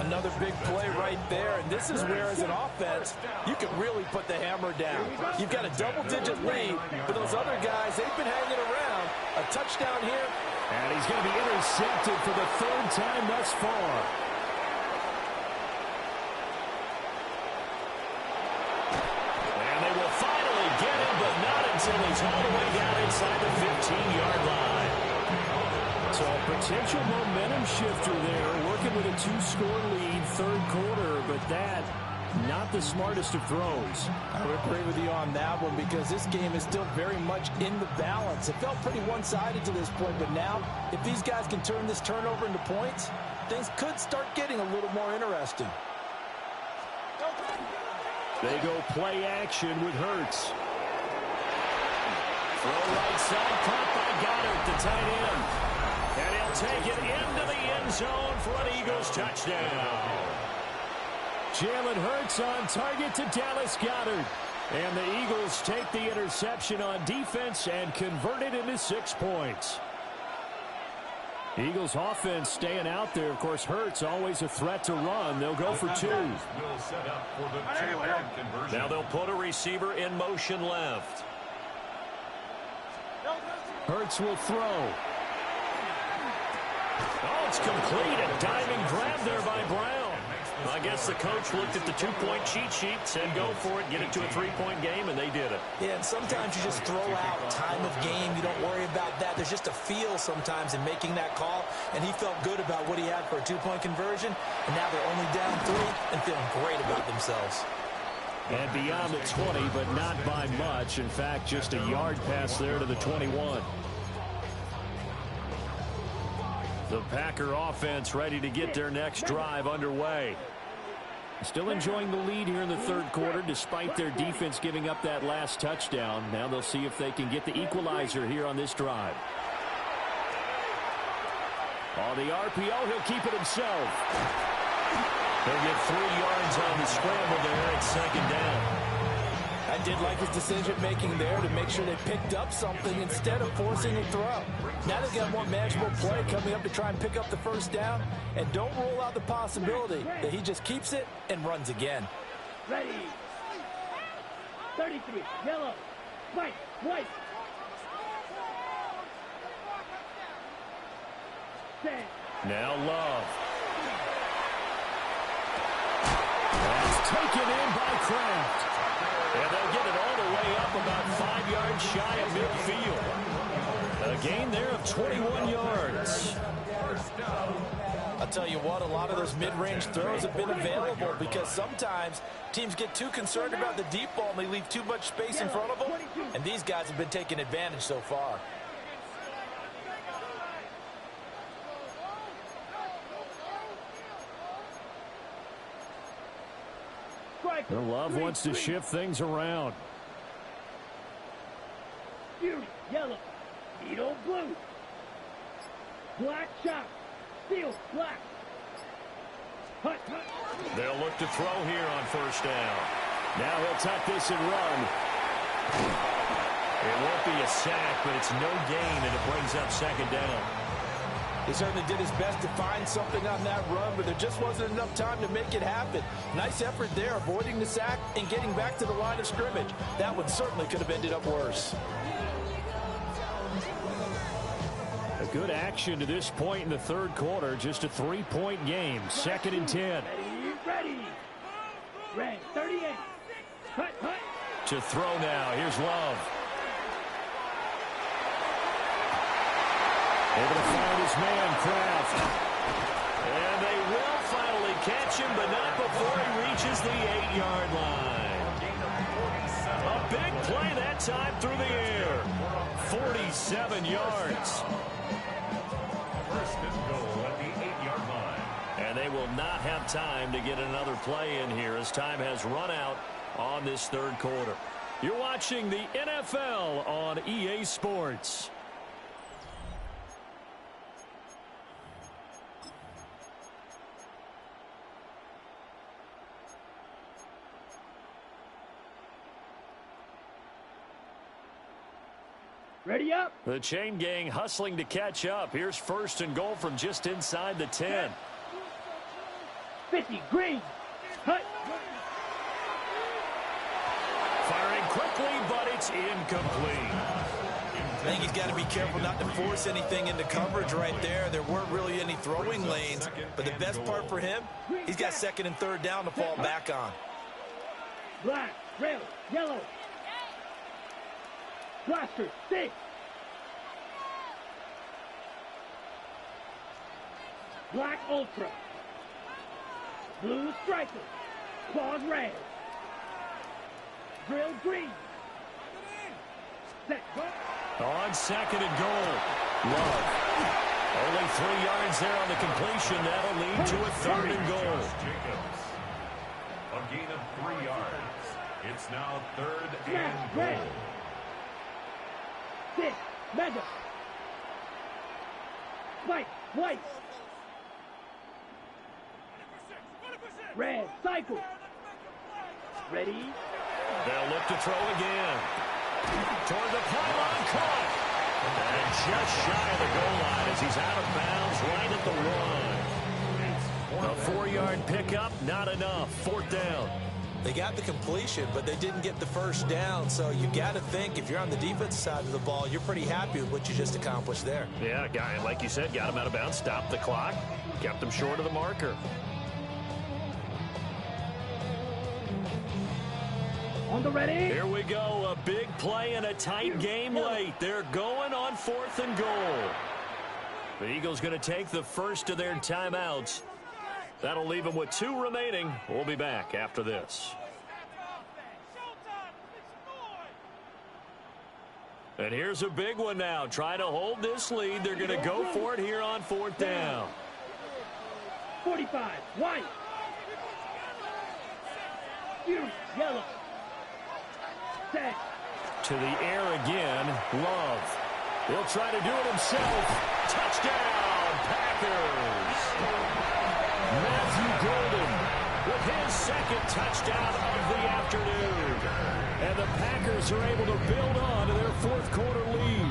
Another big play right there, and this is where, as an offense, you can really put the hammer down. You've got a double-digit lead, but those other guys, they've been hanging around. A touchdown here. And he's going to be intercepted for the third time thus far. And they will finally get him, but not until he's all the way down inside the 15-yard line. So a potential momentum shifter there, working with a 2-score lead, third quarter, but that, not the smartest of throws. I would agree with you on that one because this game is still very much in the balance. It felt pretty one-sided to this point, but now, if these guys can turn this turnover into points, things could start getting a little more interesting. They go play action with Hurts. Throw right side, caught by Goddard, the tight end. And he'll take it into the end zone for an Eagles touchdown. Jalen Hurts on target to Dallas Goedert. And the Eagles take the interception on defense and convert it into 6 points. Eagles offense staying out there. Of course, Hurts always a threat to run. They'll go for 2. Now they'll put a receiver in motion left. Hurts will throw. Oh, it's complete. A diving grab there by Brown. I guess the coach looked at the 2-point cheat sheet, said go for it, get it to a 3-point game, and they did it. Yeah, and sometimes you just throw out time of game. You don't worry about that. There's just a feel sometimes in making that call, and he felt good about what he had for a 2-point conversion, and now they're only down 3 and feeling great about themselves. And beyond the 20, but not by much. In fact, just a yard pass there to the 21. The Packer offense ready to get their next drive underway. Still enjoying the lead here in the third quarter despite their defense giving up that last touchdown. Now they'll see if they can get the equalizer here on this drive. On the RPO, he'll keep it himself. They'll get 3 yards on the scramble there. It's second down. I did like his decision-making there to make sure they picked up something instead of forcing a throw. Now they've got a more manageable play coming up to try and pick up the first down, and don't rule out the possibility that he just keeps it and runs again. Ready. 33, yellow, white. Set. Now Love. That's taken in by Kraft. And they'll get it all the way up about 5 yards shy of midfield. A gain there of 21 yards. I'll tell you what, a lot of those mid-range throws have been available because sometimes teams get too concerned about the deep ball and they leave too much space in front of them, and these guys have been taking advantage so far. The Love wants to shift things around. Fury, yellow. Beetle, blue. Black chop. Steel, black. Hut. They'll look to throw here on first down. Now he'll tuck this and run. It won't be a sack, but it's no gain, and it brings up second down. He certainly did his best to find something on that run, but there just wasn't enough time to make it happen. Nice effort there, avoiding the sack and getting back to the line of scrimmage. That one certainly could have ended up worse. A good action to this point in the third quarter. Just a 3-point game. 2nd and 10. Ready. Red, 38. Hut. To throw now. Here's Love. Able to find his man, Kraft. And they will finally catch him, but not before he reaches the 8-yard line. A big play that time through the air. 47 yards. will not have time to get another play in here as time has run out on this third quarter. You're watching the NFL on EA Sports. Ready up. The chain gang hustling to catch up. Here's first and goal from just inside the 10. 50, green. Hut. Firing quickly, but it's incomplete. I think he's got to be careful not to force anything into coverage right there. There weren't really any throwing lanes, but the best part for him, he's got second and third down to fall back on. Black, red, yellow. Blaster, 6. Black ultra. Blue striker. Claws red. Drill green. Set, go. On second and goal. Love. Only 3 yards there on the completion. That'll lead to a third and goal. Jacobs. A gain of 3 yards. It's now third and goal. 6, mega. White, white. Red, cycle. Ready? They'll look to throw again. Toward the pylon, caught. And just shy of the goal line as he's out of bounds right at the run. A 4-yard pickup, not enough. Fourth down. They got the completion, but they didn't get the first down. So you got to think if you're on the defensive side of the ball, you're pretty happy with what you just accomplished there. Yeah, guy, like you said, got him out of bounds, stopped the clock, kept him short of the marker. On the ready. Here we go. A big play and a tight game late. They're going on fourth and goal. The Eagles going to take the first of their timeouts. That'll leave them with 2 remaining. We'll be back after this. And here's a big one now. Trying to hold this lead. They're going to go for it here on fourth down. 45, white. Yellow. Set. To the air again. Love. He'll try to do it himself. Touchdown, Packers. Matthew Golden with his second touchdown of the afternoon. And the Packers are able to build on to their fourth quarter lead.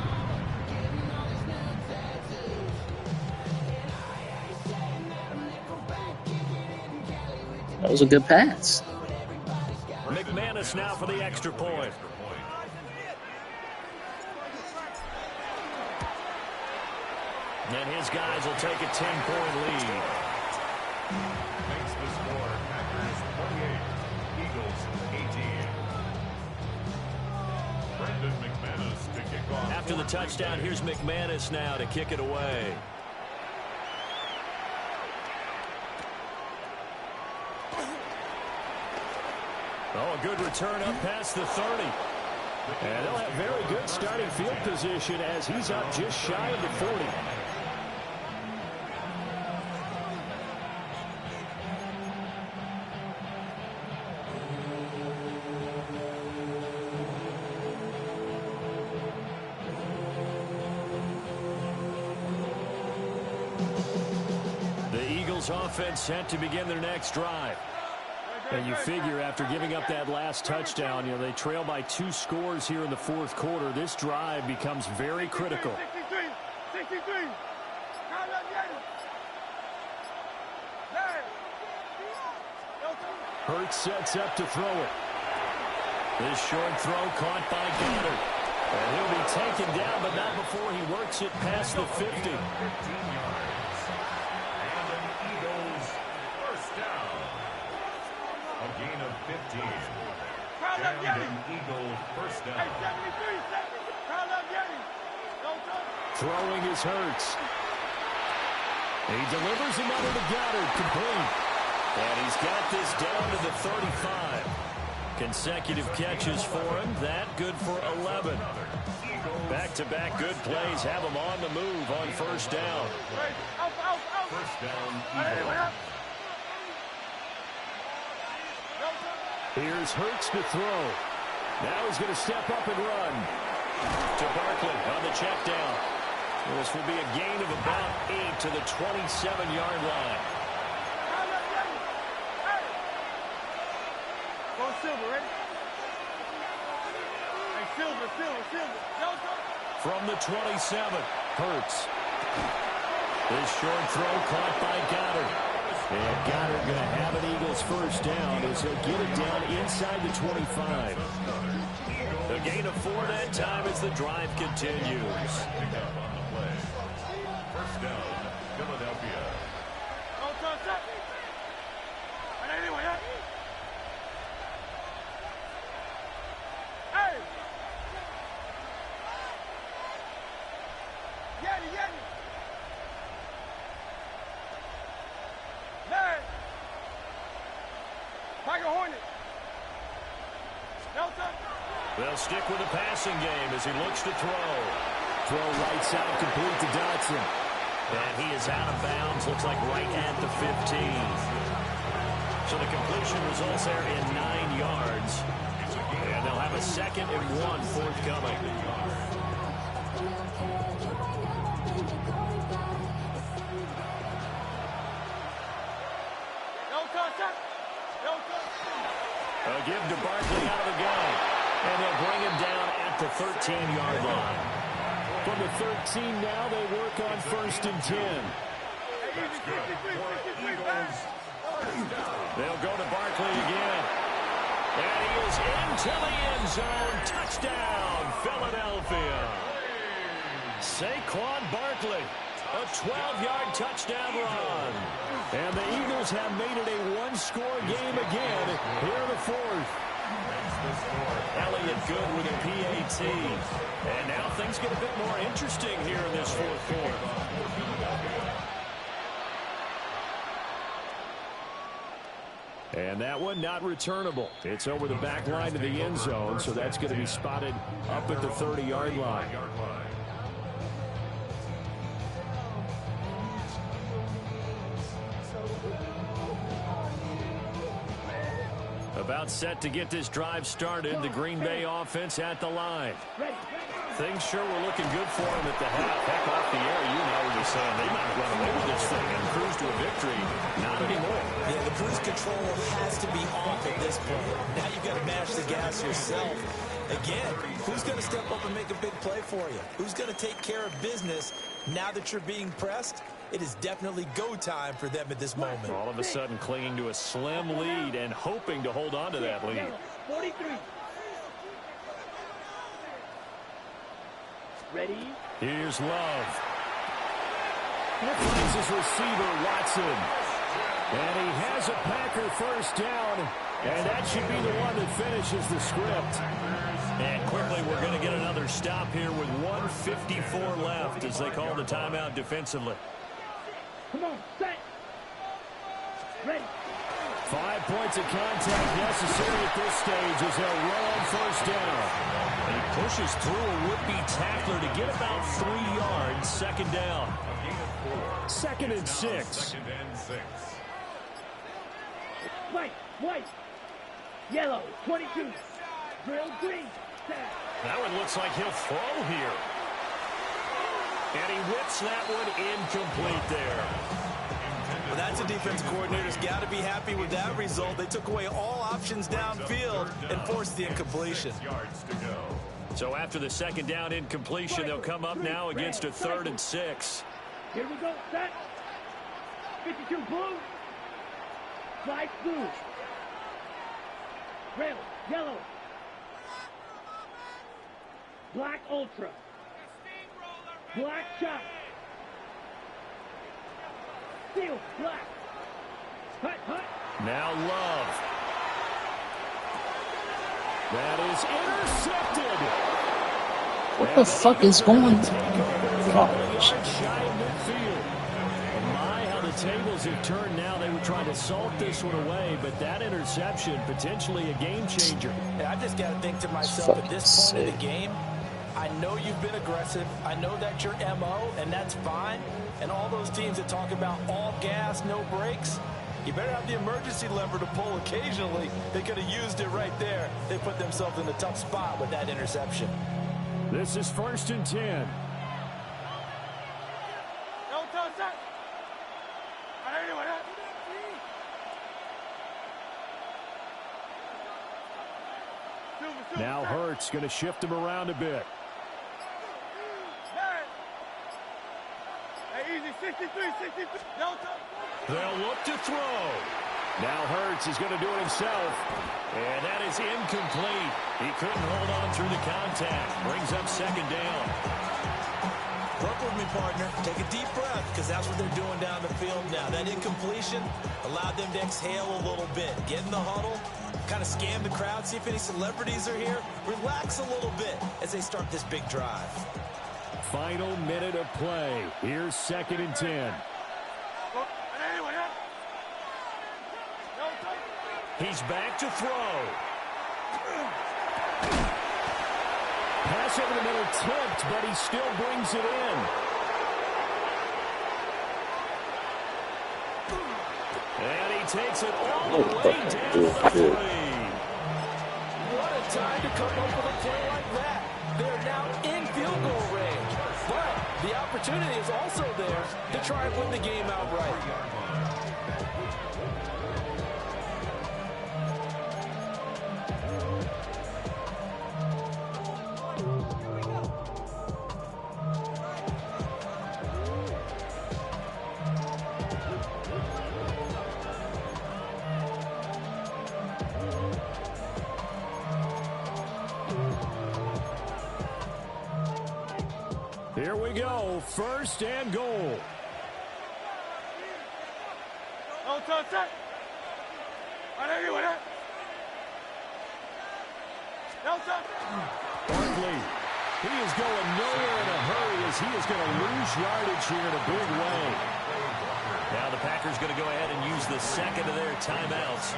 That was a good pass. McManus now for the extra point. And his guys will take a 10-point lead. Makes the score Packers 28, Eagles 18. Brandon McManus to kick off. After the touchdown, here's McManus now to kick it away. Oh, a good return up past the 30. And they'll have very good starting field position as he's up just shy of the 40. The Eagles offense set to begin their next drive. And you figure after giving up that last touchdown, you know, they trail by 2 scores here in the fourth quarter. This drive becomes very critical. 63. Hurts sets up to throw it. This short throw caught by Goddard. And he'll be taken down, but not before he works it past the 50. 15 yards. And an Eagles first down. A gain of 15. And an Eagle first down. Throwing is Hurts. He delivers another to Goddard, complete. And he's got this down to the 35. Consecutive catches for him. That good for 11. Back-to-back good plays have him on the move on first down. First down, Eagles. Here's Hurts to throw. Now he's going to step up and run. To Barkley on the check down. This will be a gain of about 8 to the 27-yard line. Go Silver, ready? Hey, Silver. From the 27, Hurts. This short throw caught by Goddard. And Goddard going to have an Eagles first down as he'll get it down inside the 25. A gain of 4 that time as the drive continues. First down, Philadelphia. Hey! Yanni! Man! Tiger Hornet! Delta! They'll stick with the passing game as he looks to throw. Throw right side complete to Dotson. And he is out of bounds, looks like right at the 15. So the completion results there in 9 yards. And they'll have a 2nd and 1 forthcoming. A give to Barkley out of the gun. And they'll bring him down at the 13-yard line. From the 13 now, they work on 1st and 10. They'll go to Barkley again. And he is into the end zone. Touchdown, Philadelphia. Saquon Barkley, a 12-yard touchdown run. And the Eagles have made it a one-score game again here in the 4th. Elliott good with a PAT. And now things get a bit more interesting here in this 4th quarter. And that one not returnable. It's over the back line of the end zone, so that's going to be spotted up at the 30-yard line. About set to get this drive started. The Green Bay offense at the line. Things sure were looking good for them at the half. Heck, off the air, you and I were just saying they might run away with this thing and cruise to a victory. Not anymore. Yeah, the cruise control has to be off at this point. Now you've got to mash the gas yourself. Again, who's going to step up and make a big play for you? Who's going to take care of business now that you're being pressed? It is definitely go time for them at this moment. All of a sudden clinging to a slim lead and hoping to hold on to that lead. 43. Ready? Here's Love. That finds his receiver, Watson. And he has a Packer first down. And that should be the one that finishes the script. And quickly, we're going to get another stop here with 1:54 left as they call the timeout defensively. Come on, set. Ready. 5 points of contact necessary at this stage as they'll run on first down. And he pushes through a would-be tackler to get about 3 yards. 2nd down. 2nd and 6. White. Yellow, 22. Drill green. Set. That one looks like he'll throw here. And he whips that one incomplete there. Well, that's a defense coordinator's got to be happy with that result. They took away all options downfield and forced the incompletion. So after the 2nd down incompletion, they'll come up now against a 3rd and 6. Here we go, set. 52 blue. Slide blue. Red, yellow. Black ultra. Black chop. Steel, black. Hut. Now Love. That is intercepted. What the fuck is going on? Gosh. My, how the tables have turned now. They were trying to salt this one away, but that interception, potentially a game changer. I just got to think to myself at this point in the game, I know you've been aggressive. I know that's your MO, and that's fine. And all those teams that talk about all gas, no brakes, You better have the emergency lever to pull occasionally. They could have used it right there. They put themselves in a tough spot with that interception. This is 1st and 10. Now Hurts going to shift him around a bit. They'll look to throw. Now Hurts is going to do it himself. And that is incomplete. He couldn't hold on through the contact. Brings up 2nd down. Work with me, partner. Take a deep breath, because that's what they're doing down the field now. That incompletion allowed them to exhale a little bit. Get in the huddle, kind of scan the crowd, see if any celebrities are here. Relax a little bit as they start this big drive. Final minute of play. Here's 2nd and 10. He's back to throw. Pass over the middle, tipped, but he still brings it in. And he takes it all the way down for 3. What a time to come up with a play like that. They're now in field goal range. But the opportunity is also there to try and win the game outright. Here we go, 1st and goal. Barkley, he is going nowhere in a hurry as he is going to lose yardage here in a big way. Now the Packers going to go ahead and use the 2nd of their timeouts.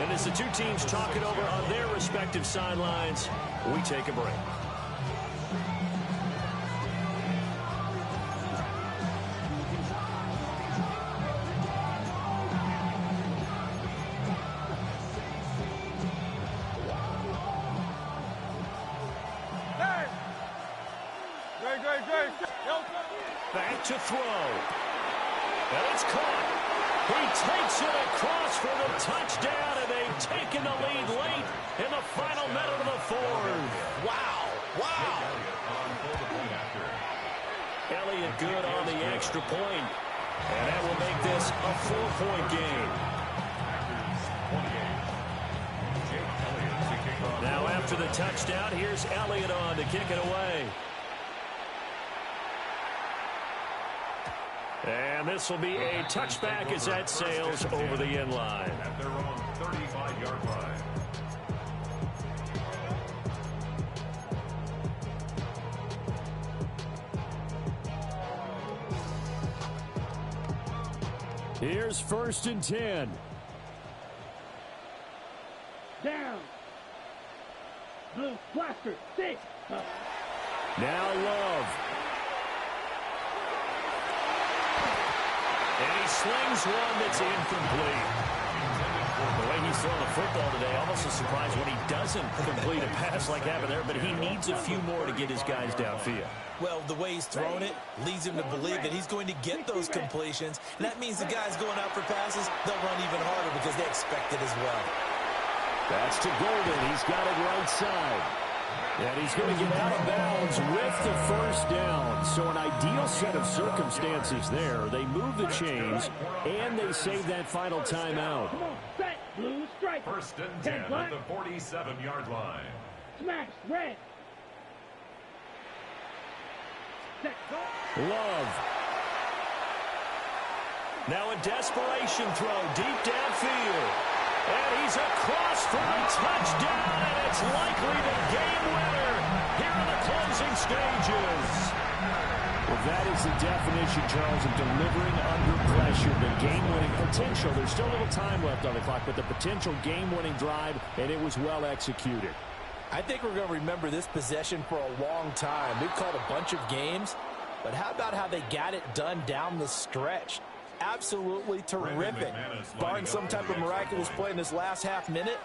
And as the two teams talk it over on their respective sidelines, we take a break. Back to throw. And it's caught. He takes it across for the touchdown, and they've taken the lead late in the final minute of the 4th. Wow. Wow. Elliott good on the extra point. And that will make this a 4-point game. Now after the touchdown, here's Elliott on to kick it away. And this will be a touchback as that sails over the end line. At their own 35-yard line. Here's 1st and 10. Down. Blue blaster, 6. Now Love. And he slings one that's incomplete. The way he's throwing the football today, almost a surprise when he doesn't complete a pass like happened there, but he needs a few more to get his guys downfield. Well, the way he's thrown it leads him to believe that he's going to get those completions. And that means the guys going out for passes, they'll run even harder because they expect it as well. That's to Golden. He's got it right side. And he's going to get out of bounds with the 1st down. So an ideal set of circumstances there. They move the chains, and they save that final timeout. Come on, set, blue, strike. 1st and 10 at the 47-yard line. Smash, red. Set, go. Love. Now a desperation throw deep downfield. And he's across for a touchdown, and it's likely the game winner here in the closing stages. Well, that is the definition, Charles, of delivering under pressure. The game-winning potential. There's still a little time left on the clock, but the potential game-winning drive, and it was well executed. I think we're going to remember this possession for a long time. We've called a bunch of games, but how about how they got it done down the stretch? absolutely terrific. Barring some type of miraculous play in this last half minute,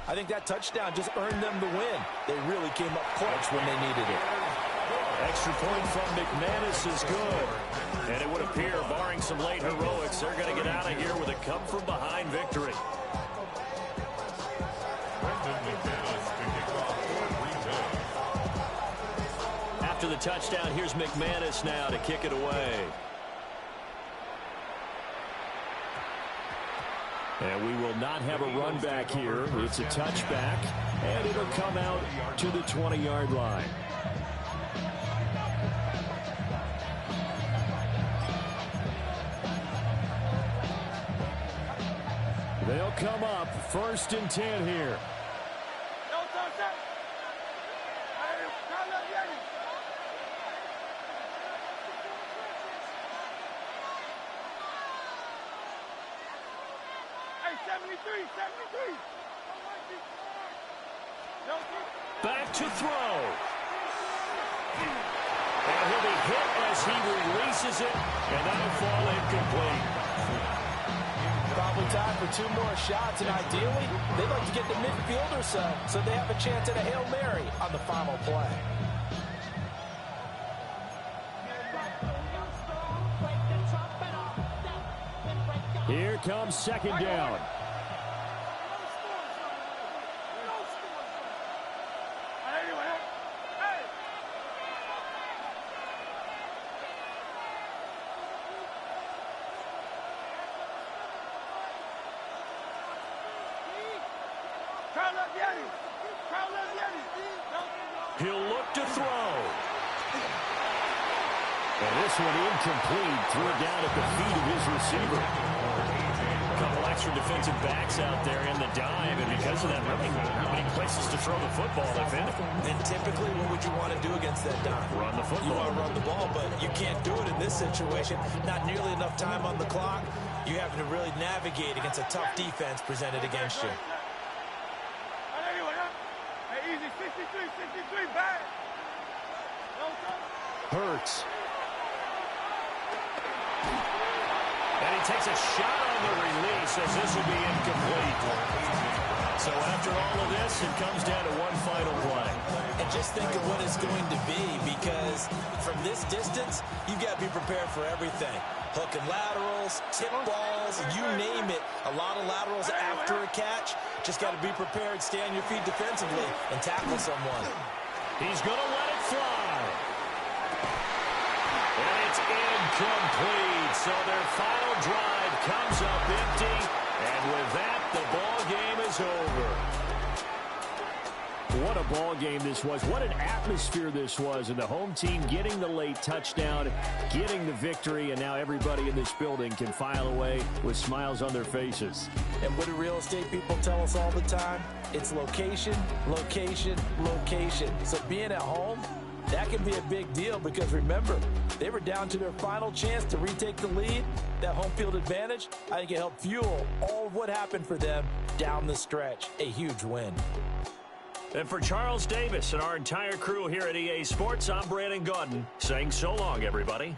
I think that touchdown just earned them the win. They really came up clutch when they needed it. Extra point from McManus is good. And it would appear, barring some late heroics, they're going to get out of here with a come-from-behind victory. After the touchdown, here's McManus now to kick it away. And we will not have a run back here. It's a touchback, and it'll come out to the 20-yard line. They'll come up 1st and 10 here. Back to throw. And he'll be hit as he releases it, and that'll fall incomplete. Probably time for 2 more shots, and ideally, they'd like to get to midfield or so they have a chance at a Hail Mary on the final play. Here comes 2nd down. He'll look to throw. And this one incomplete. Threw it down at the feet of his receiver. A couple extra defensive backs out there in the dive, and because of that, really not many places to throw the football, if any. And typically, what would you want to do against that dive? Run the football. You want to run the ball, but you can't do it in this situation. Not nearly enough time on the clock. You have to really navigate against a tough defense presented against you. Hurts. And he takes a shot on the release as this will be incomplete. So after all of this, it comes down to one final play. And just think of what it's going to be, because from this distance, you've got to be prepared for everything. Hook and laterals, tip balls, you name it. A lot of laterals after a catch. Just got to be prepared, stay on your feet defensively, and tackle someone. He's going to let it fly. And it's incomplete. So their final drive comes up empty. And with that, the ball game is over. What a ball game this was. What an atmosphere this was. And the home team getting the late touchdown, getting the victory, and now everybody in this building can file away with smiles on their faces. And what do real estate people tell us all the time? It's location, location, location. So being at home, that can be a big deal, because remember, they were down to their final chance to retake the lead. That home field advantage, I think it helped fuel all of what happened for them down the stretch. A huge win. And for Charles Davis and our entire crew here at EA Sports, I'm Brandon Gaudin saying so long, everybody.